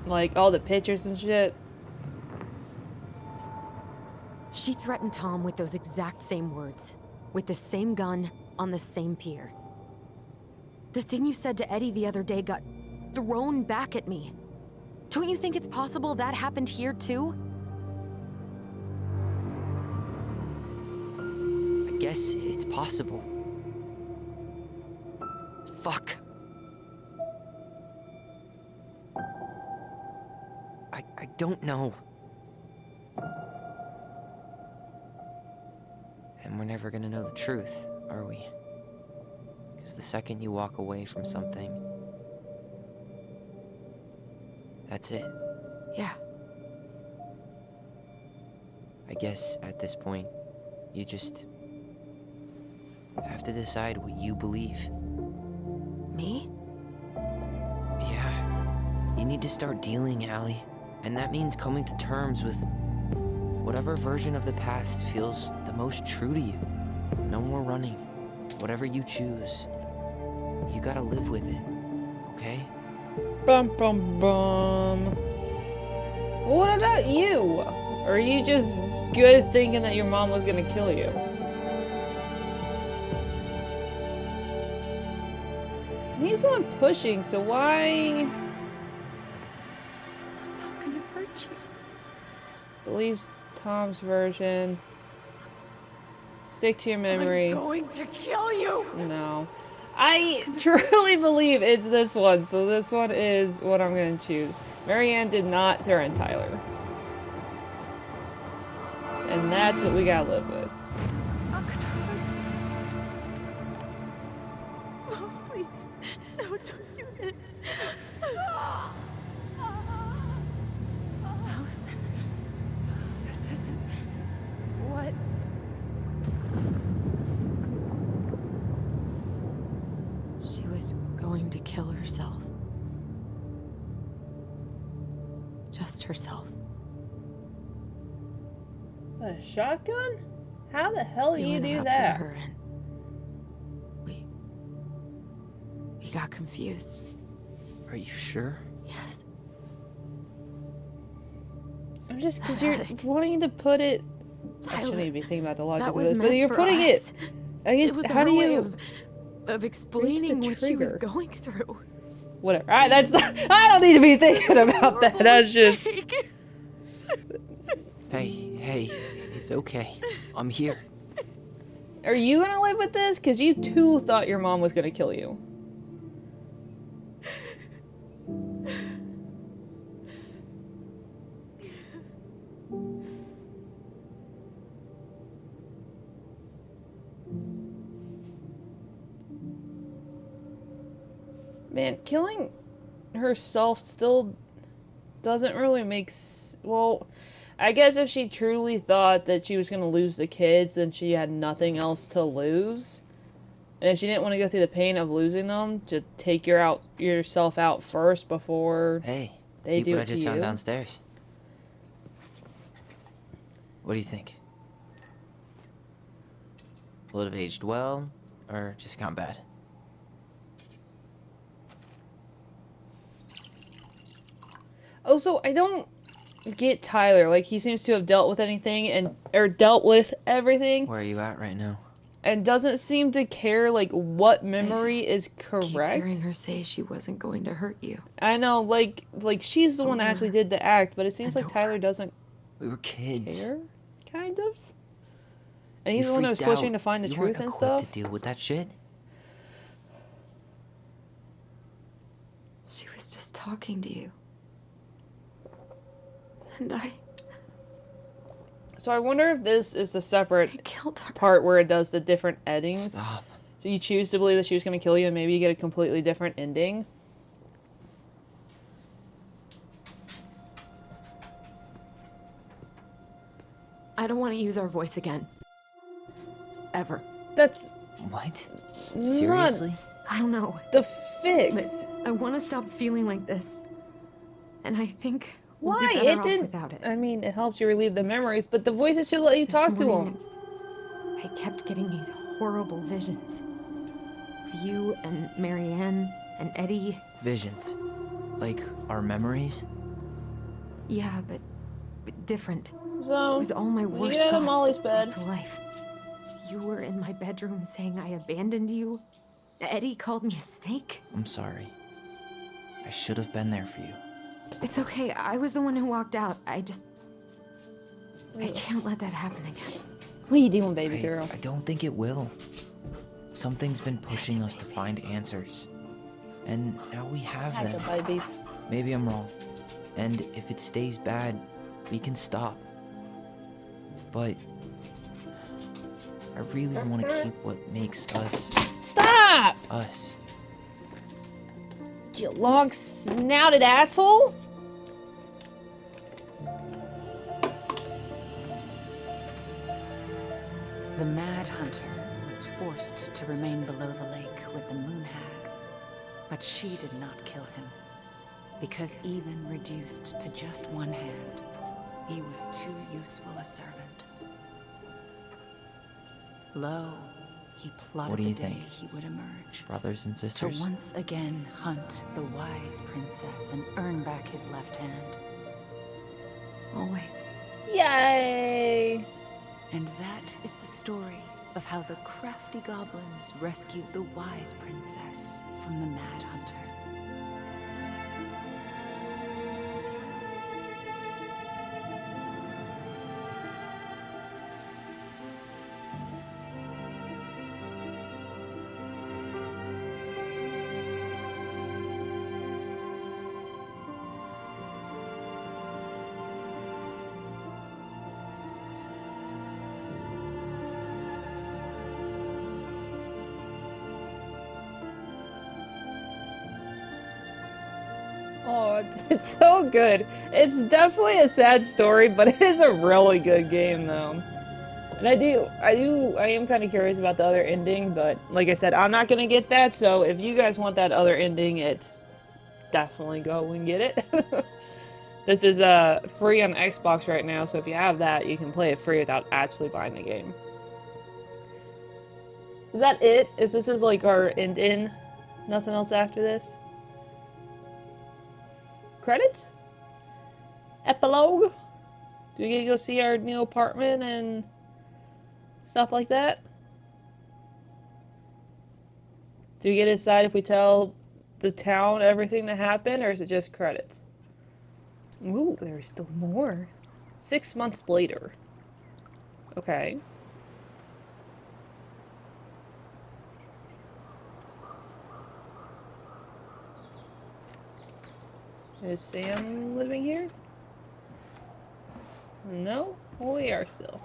like all the pictures and shit. She threatened Tom with those exact same words. With the same gun, on the same pier. The thing you said to Eddie the other day got thrown back at me. Don't you think it's possible that happened here too? I guess it's possible. Fuck. I don't know. And we're never gonna know the truth, are we? Because the second you walk away from something, that's it. Yeah. I guess at this point, you just have to decide what you believe. Me? Yeah. You need to start dealing, Allie. And that means coming to terms with whatever version of the past feels the most true to you. No more running. Whatever you choose, you gotta live with it, okay? Bum bum bum. What about you? Or are you just good thinking that your mom was gonna kill you? He's the one pushing, so why? I'm not gonna hurt you. Believes Tom's version. Stick to your memory. I'm going to kill you! No. I truly believe it's this one, so this one is what I'm gonna choose. Marianne did not threaten Tyler. And that's what we gotta live with. I'm not gonna hurt you. No, please. No, don't do this. Allison. This isn't... What? She was going to kill herself. Just herself. A shotgun? How the hell do We you went do up that? to her and we got confused. Are you sure? Yes. I'm just because you're wanting to put it. I shouldn't even be thinking about the logic That of was this, but meant you're for putting us. it against. It was How her do way you? of explaining what she was trigger? going through. Whatever. Alright, that's not. I don't need to be thinking about that. That's just. Hey, it's okay. I'm here. Are you gonna live with this? Because you too thought your mom was gonna kill you. Man, killing herself still doesn't really make well, I guess if she truly thought that she was going to lose the kids, then she had nothing else to lose. And if she didn't want to go through the pain of losing them, just take yourself out first before they do what it I just to found you. downstairs. What do you think? Will it have aged well, or just gone bad? Oh, so I don't get Tyler. Like, he seems to have dealt with dealt with everything. Where are you at right now? And doesn't seem to care, like, what memory is correct. Keep hearing her say she wasn't going to hurt you. I know, like she's the one that actually did the act, but it seems like Tyler doesn't We were kids. care, kind of. And he's You the one that was freaked pushing out. to find the You truth weren't and equipped stuff. to deal with that shit. She was just talking to you. And So I wonder if this is a separate part where it does the different endings. Stop. So you choose to believe that she was going to kill you, and maybe you get a completely different ending. I don't want to use our voice again. Ever. That's... What? Seriously? I don't know. The fix. But I want to stop feeling like this. And I think we'll Why? be better It off didn't... without it. I mean, it helps you relieve the memories, but the voices should let you talk to them. I kept getting these horrible visions. Of you and Marianne and Eddie. Visions. Like our memories? Yeah, but different. So, it was all my when worst you get out of Molly's thoughts bed. to life. You were in my bedroom saying I abandoned you. Eddie called me a snake. I'm sorry. I should have been there for you. It's okay. I was the one who walked out. I can't let that happen again. What are you doing, baby girl? I don't think it will. Something's been pushing us to find answers. And now we have them. Babies. Maybe I'm wrong. And if it stays bad, we can stop. But I really want to keep what makes us... Stop! Us. You long-snouted asshole! The Mad Hunter was forced to remain below the lake with the Moon Hag, but she did not kill him, because even reduced to just one hand, he was too useful a servant. Lo, he plotted What do you the day think? he would emerge. Brothers and sisters? To once again hunt the wise princess and earn back his left hand. Always. Yay! And that is the story of how the crafty goblins rescued the wise princess from the Mad Hunter. Oh, it's so good. It's definitely a sad story, but it is a really good game, though. And I am kind of curious about the other ending, but like I said, I'm not gonna get that. So if you guys want that other ending, it's definitely go and get it. This is free on Xbox right now, so if you have that, you can play it free without actually buying the game. Is that it? Is this like our end? Nothing else after this? Credits? Epilogue? Do we get to go see our new apartment and stuff like that? Do we get to decide if we tell the town everything that happened, or is it just credits? Ooh, there's still more. 6 months later. Okay. Is Sam living here? No? Well, we are still.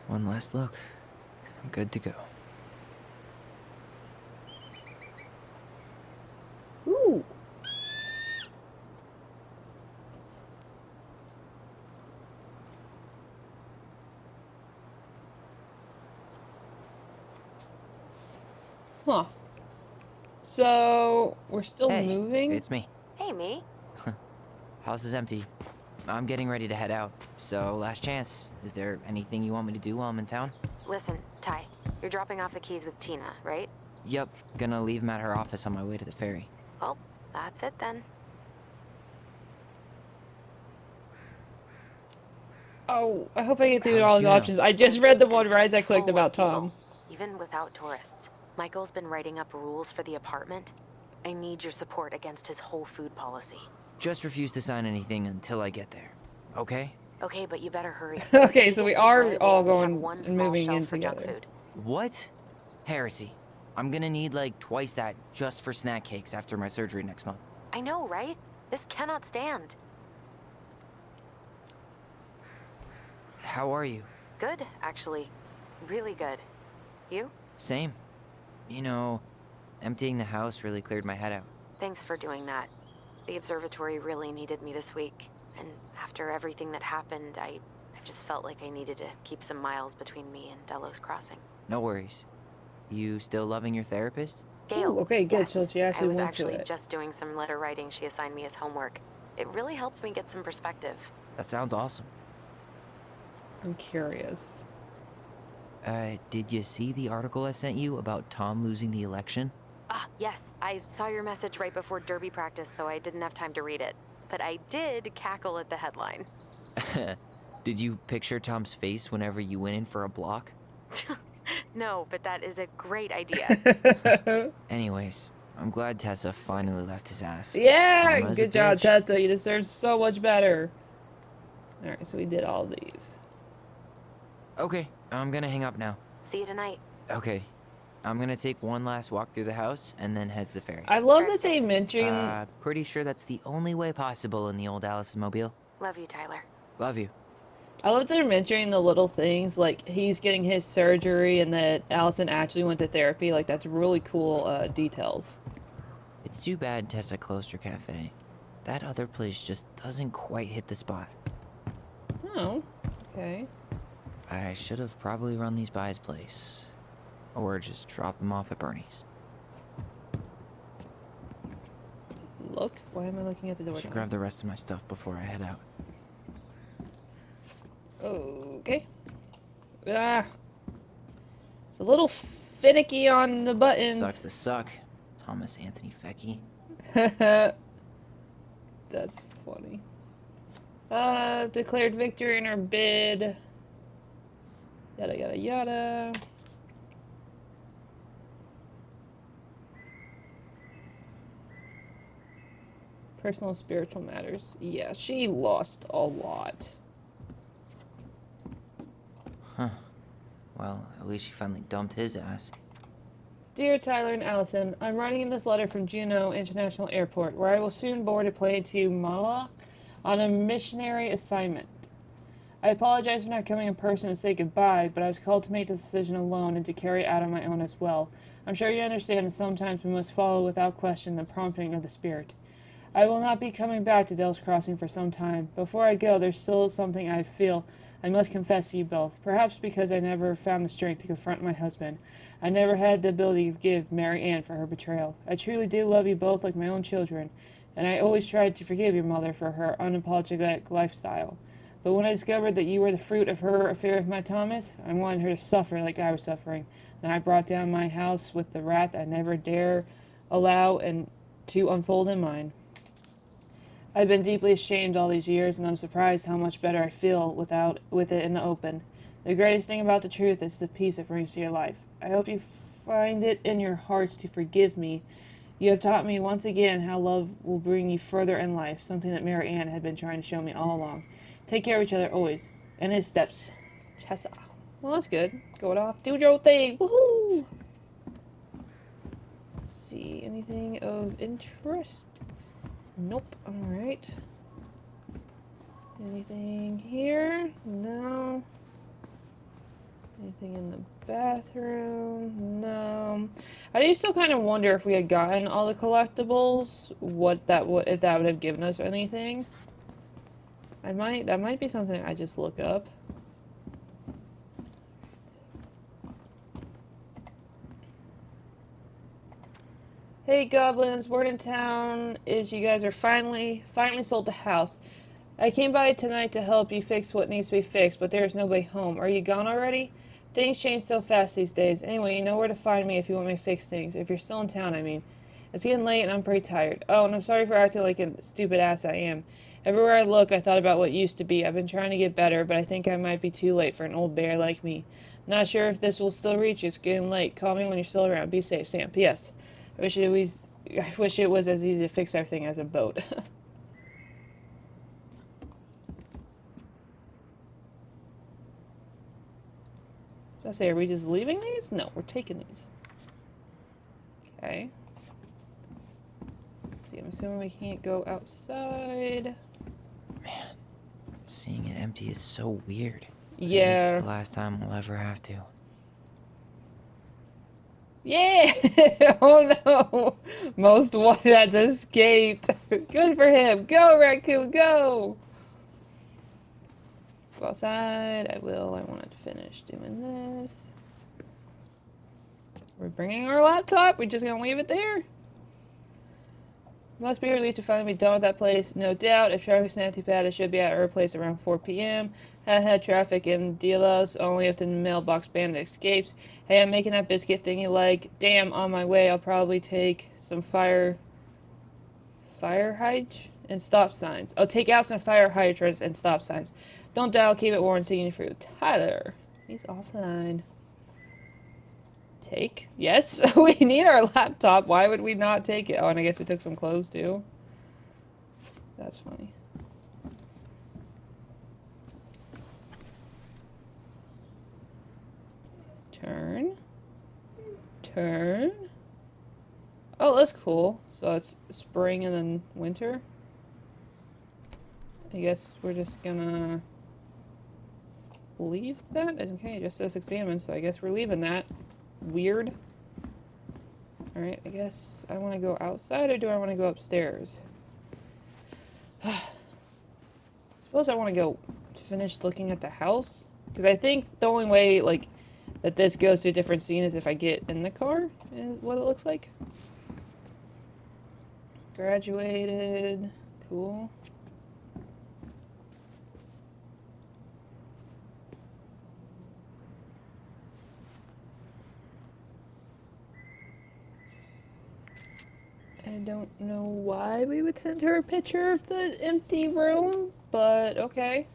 One last look. I'm good to go. Ooh. Huh. So, we're still moving? It's me. Hey, me. House is empty. I'm getting ready to head out. So, last chance. Is there anything you want me to do while I'm in town? Listen, Ty, you're dropping off the keys with Tina, right? Yep. Gonna leave them at her office on my way to the ferry. Well, that's it then. Oh, I hope I get through How's all the Juno? options. I just read the one rides I clicked about Tom. Even without tourists, Michael's been writing up rules for the apartment. I need your support against his whole food policy. Just refuse to sign anything until I get there. Okay? Okay, but you better hurry. Okay, If so he we gets his are way, all we only have going one and small moving shelf in for junk together. food. What? Heresy. I'm gonna need like twice that just for snack cakes after my surgery next month. I know, right? This cannot stand. How are you? Good, actually. Really good. You? Same. You know, emptying the house really cleared my head out. Thanks for doing that. The observatory really needed me this week. And after everything that happened, I just felt like I needed to keep some miles between me and Delos Crossing. No worries. You still loving your therapist? Gail. Ooh, okay, good. Yes. So she actually I was went to actually it. just doing some letter writing she assigned me as homework. It really helped me get some perspective. That sounds awesome. I'm curious. Did you see the article I sent you about Tom losing the election? Ah, yes. I saw your message right before derby practice, so I didn't have time to read it. But I did cackle at the headline. Did you picture Tom's face whenever you went in for a block? No, but that is a great idea. Anyways, I'm glad Tessa finally left his ass. Yeah, Karma's a good job, bitch. Tessa. You deserve so much better. Alright, so we did all these. Okay, I'm gonna hang up now. See you tonight. Okay, I'm gonna take one last walk through the house and then head to the ferry. I love that they mention... Pretty sure that's the only way possible in the old Allison mobile. Love you, Tyler. Love you. I love that they're mentioning the little things, like he's getting his surgery and that Allison actually went to therapy. Like, that's really cool details. It's too bad Tessa closed her cafe. That other place just doesn't quite hit the spot. Oh, okay. I should have probably run these by his place. Or just drop them off at Bernie's. Look? Why am I looking at the door? I should grab the rest of my stuff before I head out. Okay. Ah. It's a little finicky on the buttons. Sucks to suck. Thomas Anthony Fecky. That's funny. Declared victory in our bid. Yada yada yada. Personal spiritual matters. Yeah, she lost a lot. Huh. Well, at least she finally dumped his ass. Dear Tyler and Allison, I'm writing in this letter from Juneau International Airport, where I will soon board a plane to Manila on a missionary assignment. I apologize for not coming in person to say goodbye, but I was called to make this decision alone and to carry it out on my own as well. I'm sure you understand that sometimes we must follow without question the prompting of the Spirit. I will not be coming back to Dell's Crossing for some time. Before I go, there's still something I feel I must confess to you both. Perhaps because I never found the strength to confront my husband. I never had the ability to forgive Mary Ann for her betrayal. I truly do love you both like my own children, and I always tried to forgive your mother for her unapologetic lifestyle. But when I discovered that you were the fruit of her affair with my Thomas, I wanted her to suffer like I was suffering, and I brought down my house with the wrath I never dare allow and to unfold in mine. I've been deeply ashamed all these years, and I'm surprised how much better I feel with it in the open. The greatest thing about the truth is the peace it brings to your life. I hope you find it in your hearts to forgive me. You have taught me once again how love will bring you further in life, something that Mary Ann had been trying to show me all along. Take care of each other always. And his steps. Tessa. Well, that's good. Go it off. Do your thing. Woohoo! Let's see. Anything of interest? Nope. Alright. Anything here? No. Anything in the bathroom? No. I do still kind of wonder if we had gotten all the collectibles, if that would have given us anything. That might be something I just look up. Hey goblins, word in town is you guys are finally sold the house. I came by tonight to help you fix what needs to be fixed, but there's nobody home. Are you gone already? Things change so fast these days. Anyway, you know where to find me if you want me to fix things. If you're still in town, I mean. It's getting late and I'm pretty tired. Oh, and I'm sorry for acting like a stupid ass I am. Everywhere I look, I thought about what used to be. I've been trying to get better, but I think I might be too late for an old bear like me. Not sure if this will still reach you. It's getting late. Call me when you're still around. Be safe, Sam. P.S. I wish it was as easy to fix everything as a boat. I say, are we just leaving these? No, we're taking these. Okay. See, I'm assuming we can't go outside. Man, seeing it empty is so weird. But Yeah. at least it's the last time we'll ever have to. Yeah! Oh no! Most wanted has escaped. Good for him. Go, raccoon, go! Go outside. I will. I wanted to finish doing this. We're bringing our laptop. We're just gonna leave it there. Must be relieved to finally be done with that place. No doubt. If traffic's not too bad, it should be at our place around 4 p.m. Had traffic in Delos. Only if the mailbox bandit escapes. Hey, I'm making that biscuit thing you like. Damn, on my way. I'll probably take some fire hydrants and stop signs. Oh, take out some fire hydrants and stop signs. Don't dial. Keep it warm. Seeing for you. Tyler. He's offline. Take? Yes, we need our laptop. Why would we not take it? Oh, and I guess we took some clothes too. That's funny. Turn. Turn. Oh, that's cool. So it's spring and then winter. I guess we're just gonna leave that. Okay, it just says examine, so I guess we're leaving that. Weird. Alright, I guess I want to go outside, or do I want to go upstairs? Suppose I want to go finish looking at the house. Because I think the only way, like, that this goes to a different scene is if I get in the car, is what it looks like. Graduated. Cool. I don't know why we would send her a picture of the empty room, but okay.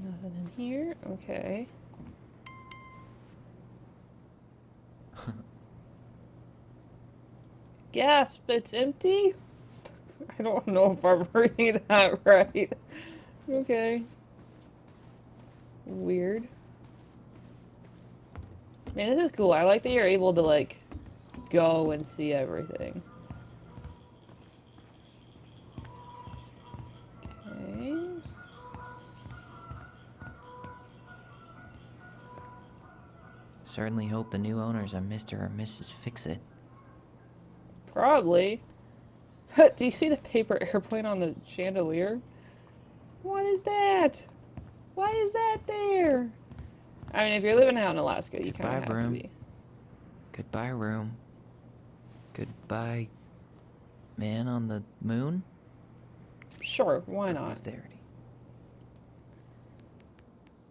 Nothing in here. Okay. Gasp, it's empty? I don't know if I'm reading that right. Okay. Weird. Man, this is cool. I like that you're able to, like, go and see everything. Okay. Certainly hope the new owners are Mr. or Mrs. Fix-It. Probably. Do you see the paper airplane on the chandelier? What is that? Why is that there? I mean, if you're living out in Alaska, you kind of have to be. Goodbye, room. Goodbye, man on the moon? Sure, why not? Posterity.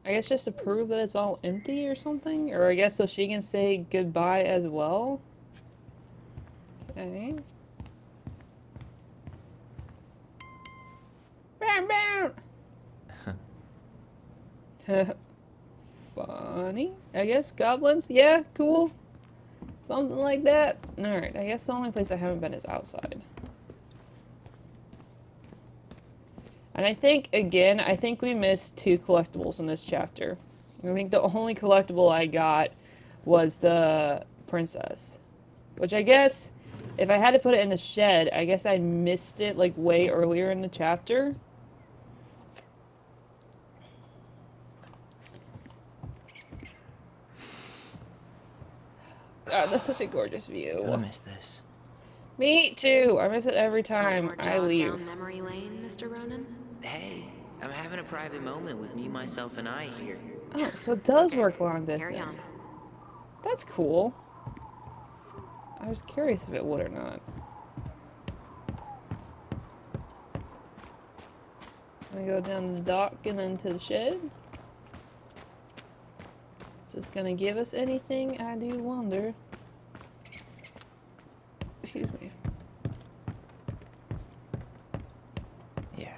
I guess just to prove that it's all empty or something? Or I guess so she can say goodbye as well? Okay. Bam, bam! Funny. I guess goblins? Yeah, cool. Something like that. Alright, I guess the only place I haven't been is outside. And I think, again, I think we missed 2 collectibles in this chapter. I think the only collectible I got was the princess. Which I guess, if I had to put it in the shed, I guess I missed it, like, way earlier in the chapter. God, that's such a gorgeous view. I miss this. Me too. I miss it every time I leave. Down memory lane, Mr. Ronan? Hey, I'm having a private moment with me, myself, and I here. Oh, so it does work long Carry on. distance. That's cool. I was curious if it would or not. I go down to the dock and then to the shed. Is this gonna give us anything? I do wonder. Excuse me. Yeah,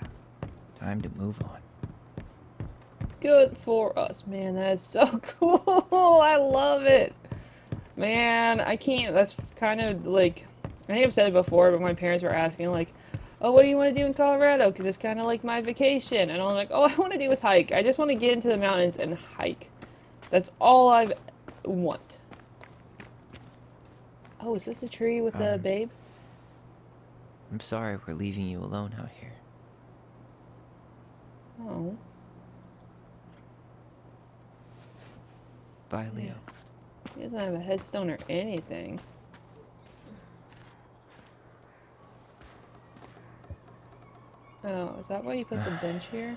time to move on. Good for us, man. That is so cool. I love it. Man, I can't. That's kind of like, I think I've said it before, but my parents were asking, like, oh, what do you want to do in Colorado? Because it's kind of like my vacation. And I'm like, all I want to do is hike. I just want to get into the mountains and hike. That's all I want. Oh, is this a tree with a babe? I'm sorry we're leaving you alone out here. Oh. Bye, Leo. He doesn't have a headstone or anything. Oh, is that why you put the bench here?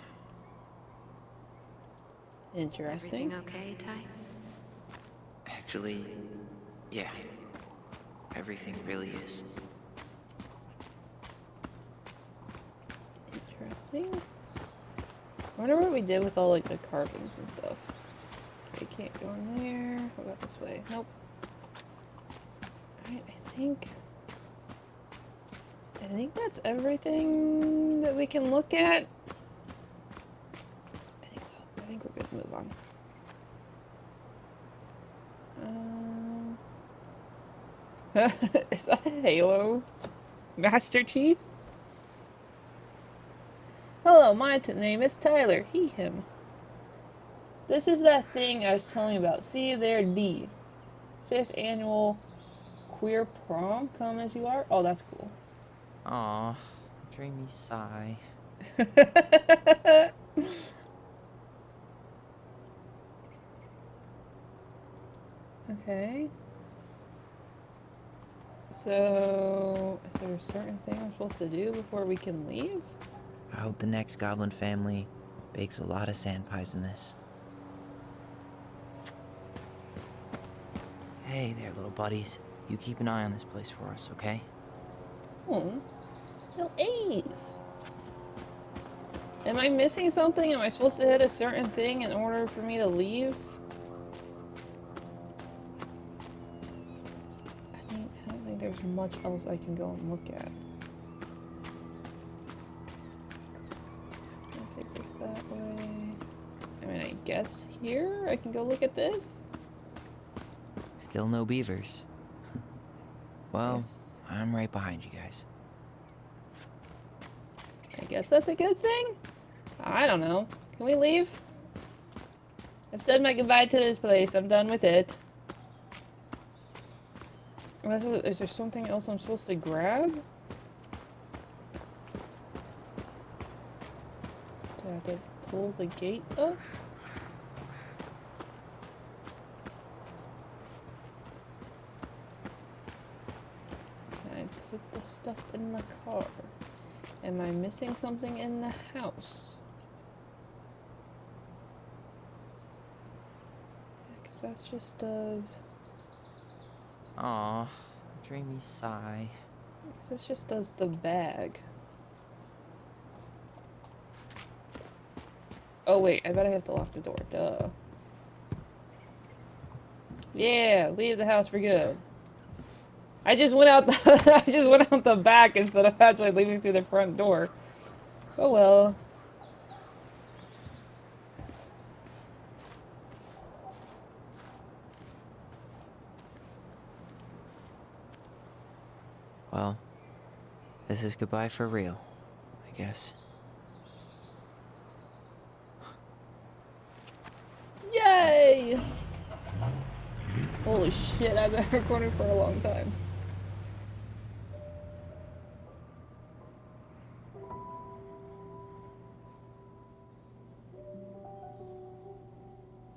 Interesting. Everything okay, Ty? Actually, yeah. Everything really is. Interesting. I wonder what we did with all like the carvings and stuff. Okay, can't go in there. What about this way? Nope. Alright, I think that's everything that we can look at. I think so. I think we're good to move on. Is that a Halo? Master Chief? Hello, my name is Tyler. He, him. This is that thing I was telling you about. See you there, D. 5th annual queer prom. Come as you are. Oh, that's cool. Aw, dreamy sigh. Okay. So, is there a certain thing I'm supposed to do before we can leave? I hope the next goblin family bakes a lot of sand pies in this. Hey there, little buddies. You keep an eye on this place for us, okay? Oh, little A's. Am I missing something? Am I supposed to hit a certain thing in order for me to leave? I don't think there's much else I can go and look at. That takes us that way. I mean, I guess here I can go look at this? Still no beavers. Well, Yes. I'm right behind you guys. I guess that's a good thing? I don't know. Can we leave? I've said my goodbye to this place. I'm done with it. Is there something else I'm supposed to grab? Do I have to pull the gate up? Can I put the stuff in the car? Am I missing something in the house? Because that just does... Aw, dreamy sigh. This just does the bag. Oh wait, I bet I have to lock the door. Duh. Yeah, leave the house for good. I just went out the I just went out the back instead of actually leaving through the front door. Oh well. Well, this is goodbye for real, I guess. Yay! Holy shit, I've been recording for a long time.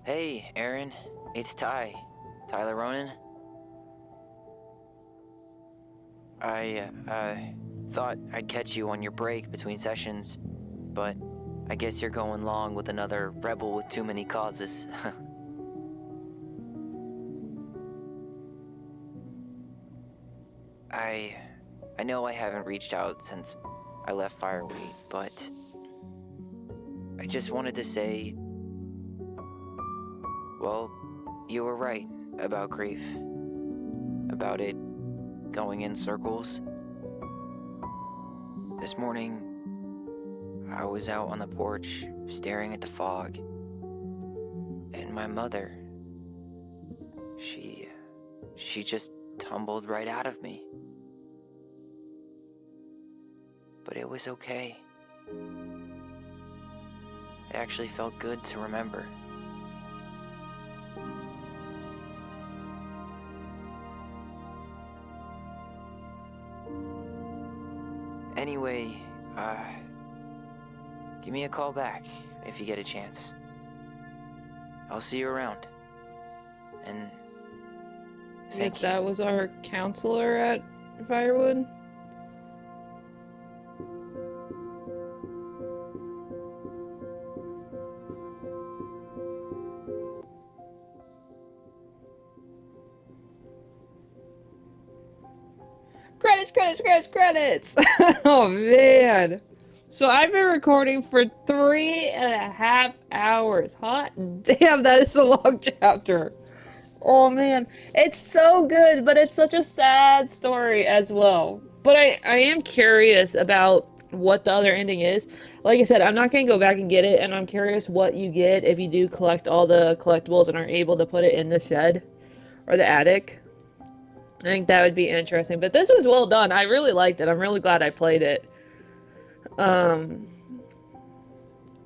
Hey, Aaron. It's Ty. Tyler Ronan. I thought I'd catch you on your break between sessions, but I guess you're going long with another rebel with too many causes. I know I haven't reached out since I left Fireweed, but I just wanted to say, well, you were right about grief, about it going in circles. This morning, I was out on the porch staring at the fog, and my mother, she just tumbled right out of me. but it was okay. It actually felt good to remember. Anyway, give me a call back if you get a chance. I'll see you around. And Since that was our counselor at Firewood. Credits! Oh man. So I've been recording for 3.5 hours. Hot damn, that is a long chapter. Oh man. It's so good, but it's such a sad story as well. But I am curious about what the other ending is. Like I said, I'm not going to go back and get it, and I'm curious what you get if you do collect all the collectibles and are able to put it in the shed or the attic. I think that would be interesting. But this was well done. I really liked it. I'm really glad I played it. And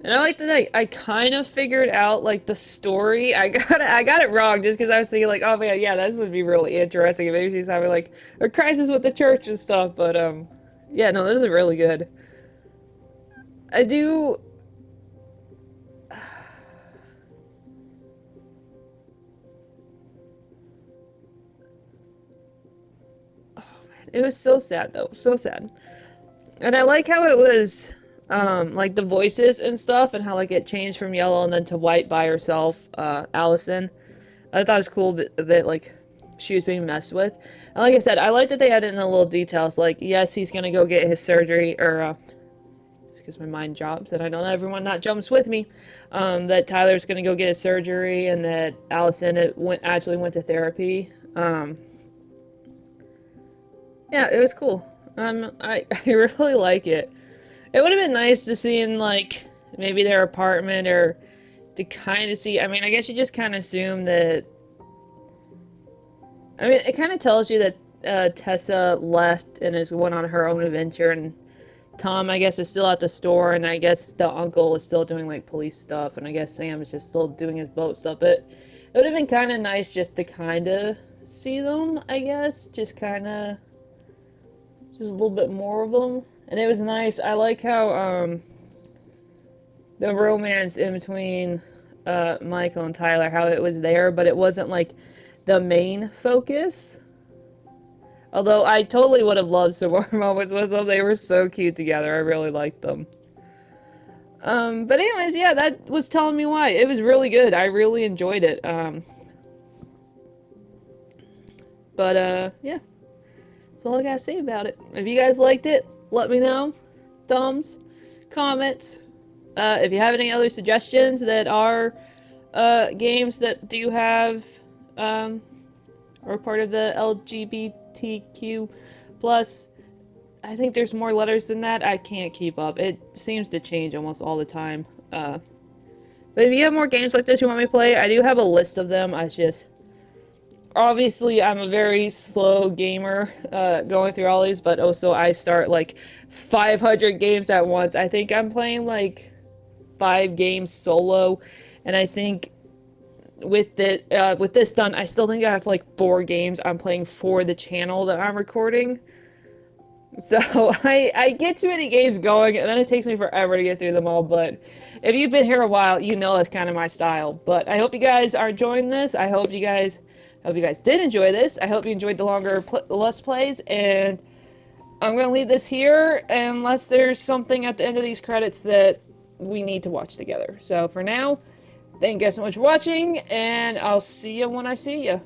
I like that I kind of figured out, like, the story. I got it wrong just because I was thinking, like, oh man, yeah, this would be really interesting. Maybe she's having, like, a crisis with the church and stuff. But, yeah, no, this is really good. I do... It was so sad, though. So sad. And I like how it was, like, the voices and stuff, and how, like, it changed from yellow and then to white by herself, Allison. I thought it was cool that, like, she was being messed with. And like I said, I like that they added in the little details, like, yes, he's gonna go get his surgery, or, just because my mind jumps, and I know that everyone not jumps with me, that Tyler's gonna go get his surgery, and that Allison actually went to therapy. Yeah, it was cool. I really like it. It would have been nice to see in, like, maybe their apartment, or to kind of see, I mean, I guess you just kind of assume that, I mean, it kind of tells you that Tessa left and went on her own adventure, and Tom, I guess, is still at the store, and I guess the uncle is still doing, like, police stuff, and I guess Sam is just still doing his boat stuff, but it would have been kind of nice just to kind of see them, I guess, just a little bit more of them, and it was nice. I like how, the romance in between, Michael and Tyler, how it was there, but it wasn't, like, the main focus. Although I totally would have loved some more moments with them. They were so cute together. I really liked them. But anyways, yeah, that was telling me why. It was really good. I really enjoyed it. Yeah. That's all I gotta say about it. If you guys liked it, let me know. Thumbs, comments. If you have any other suggestions that are, games that do have, or part of the LGBTQ plus. I think there's more letters than that. I can't keep up. It seems to change almost all the time. But if you have more games like this you want me to play, I do have a list of them. Obviously, I'm a very slow gamer, going through all these, but also I start, like, 500 games at once. I think I'm playing, like, 5 games solo, and I think with this done, I still think I have, like, 4 games I'm playing for the channel that I'm recording. So, I get too many games going, and then it takes me forever to get through them all, but if you've been here a while, you know that's kind of my style. But I hope you guys are enjoying this. I hope you guys did enjoy this. I hope you enjoyed the longer Let's Plays, and I'm going to leave this here, unless there's something at the end of these credits that we need to watch together. So, for now, thank you guys so much for watching, and I'll see you when I see you.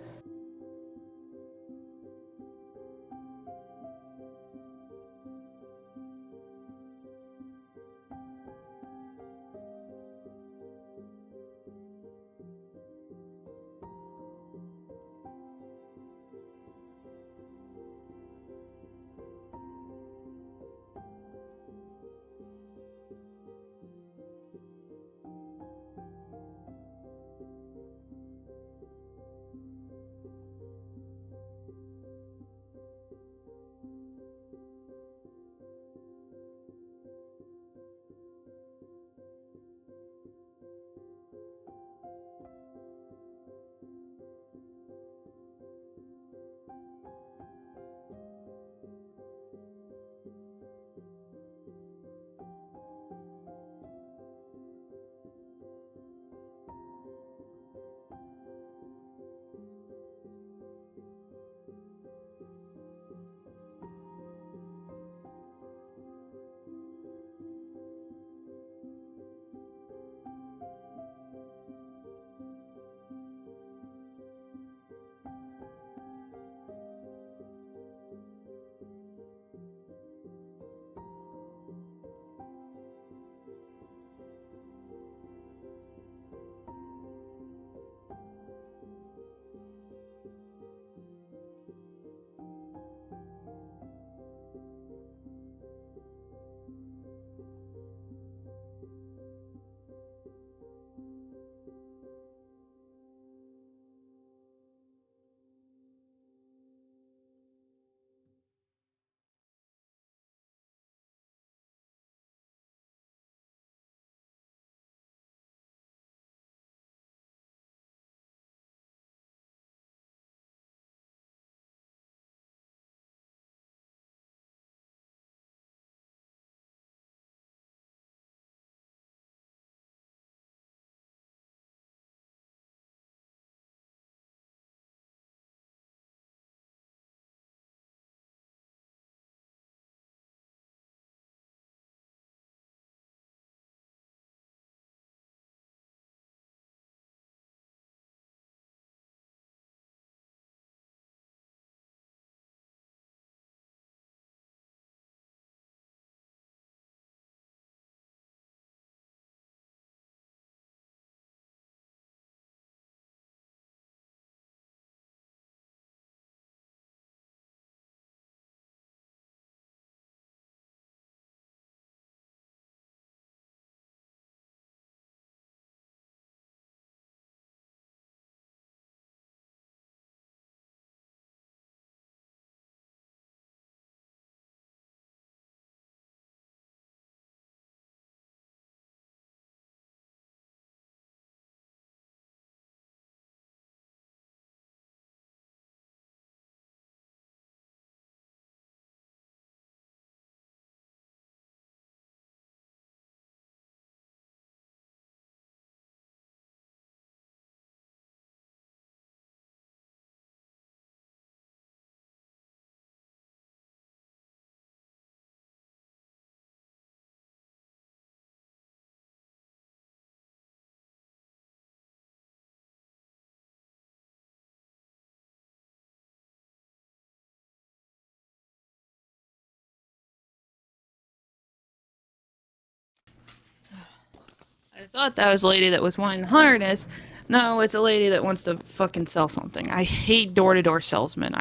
I thought that was a lady that was wanting the harness. No, it's a lady that wants to fucking sell something. I hate door-to-door salesmen.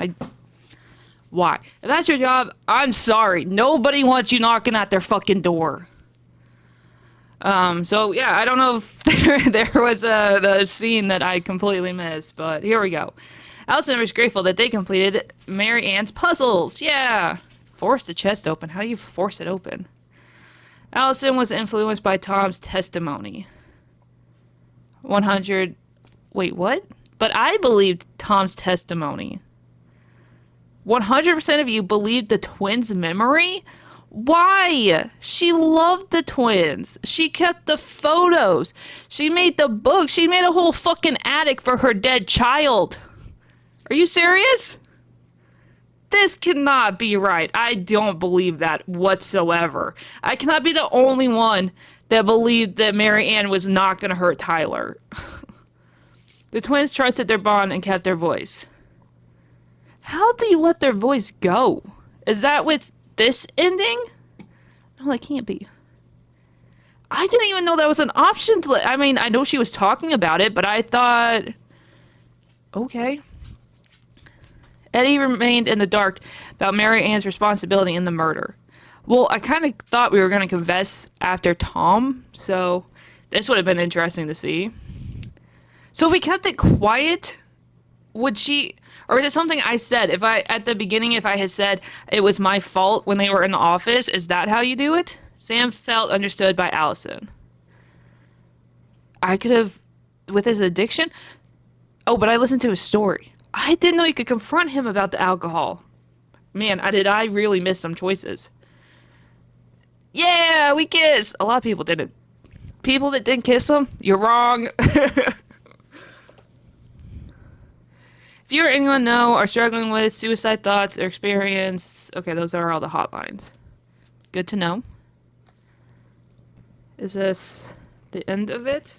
Why? If that's your job, I'm sorry. Nobody wants you knocking at their fucking door. So yeah, I don't know if there was the scene that I completely missed, but here we go. Allison was grateful that they completed Mary Ann's puzzles. Yeah. Force the chest open. How do you force it open? Allison was influenced by Tom's testimony. 100... Wait, what? But I believed Tom's testimony. 100% of you believed the twins' memory? Why? She loved the twins. She kept the photos. She made the book. She made a whole fucking attic for her dead child. Are you serious? This cannot be right. I don't believe that whatsoever. I cannot be the only one that believed that Mary Ann was not going to hurt Tyler. The twins trusted their bond and kept their voice. How do you let their voice go? Is that with this ending? No, that can't be. I didn't even know that was an option to I mean, I know she was talking about it, but I thought... Okay. Eddie remained in the dark about Mary Ann's responsibility in the murder. Well, I kind of thought we were going to confess after Tom, so this would have been interesting to see. So if we kept it quiet, would she... Or is it something I said? If I, at the beginning, if I had said it was my fault when they were in the office, is that how you do it? Sam felt understood by Allison. I could have, with his addiction? Oh, but I listened to his story. I didn't know you could confront him about the alcohol. Man, I really miss some choices. Yeah, we kissed! A lot of people didn't. People that didn't kiss him, you're wrong. If you or anyone know are struggling with suicide thoughts or experience... Okay, those are all the hotlines. Good to know. Is this the end of it?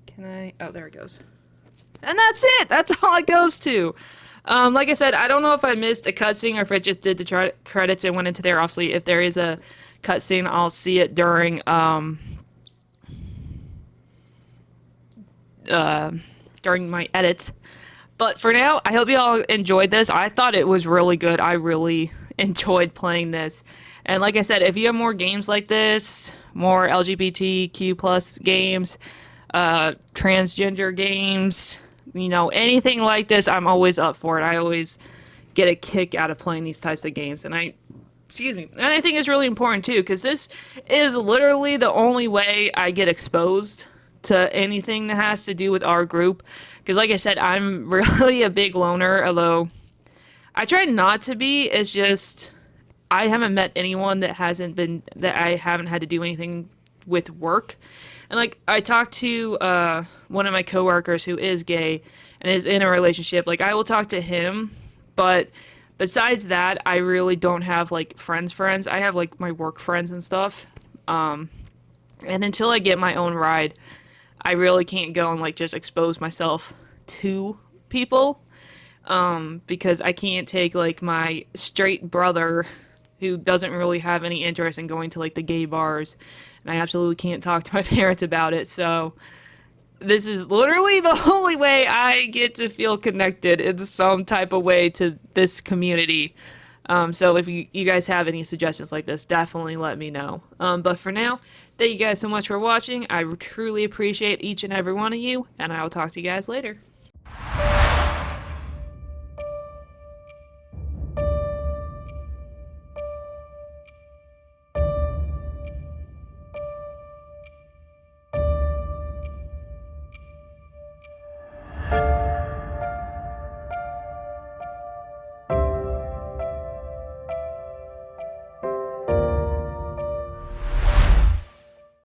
Can I... Oh, there it goes. And that's it! That's all it goes to! Like I said, I don't know if I missed a cutscene or if it just did the credits and went into there. Obviously, if there is a cutscene, I'll see it during my edits. But for now, I hope you all enjoyed this. I thought it was really good. I really enjoyed playing this. And like I said, if you have more games like this, more LGBTQ plus games, transgender games, you know, anything like this, I'm always up for it. I always get a kick out of playing these types of games. And I think it's really important too, because this is literally the only way I get exposed to anything that has to do with our group. Because like I said, I'm really a big loner, although I try not to be. It's just I haven't met anyone that I haven't had to do anything with work. And like I talked to one of my coworkers who is gay and is in a relationship. Like I will talk to him, but besides that, I really don't have like friends. I have like my work friends and stuff. And until I get my own ride, I really can't go and like just expose myself to people, because I can't take like my straight brother who doesn't really have any interest in going to like the gay bars, and I absolutely can't talk to my parents about it. So this is literally the only way I get to feel connected in some type of way to this community. So if you guys have any suggestions like this, definitely let me know. But for now, thank you guys so much for watching. I truly appreciate each and every one of you, and I will talk to you guys later.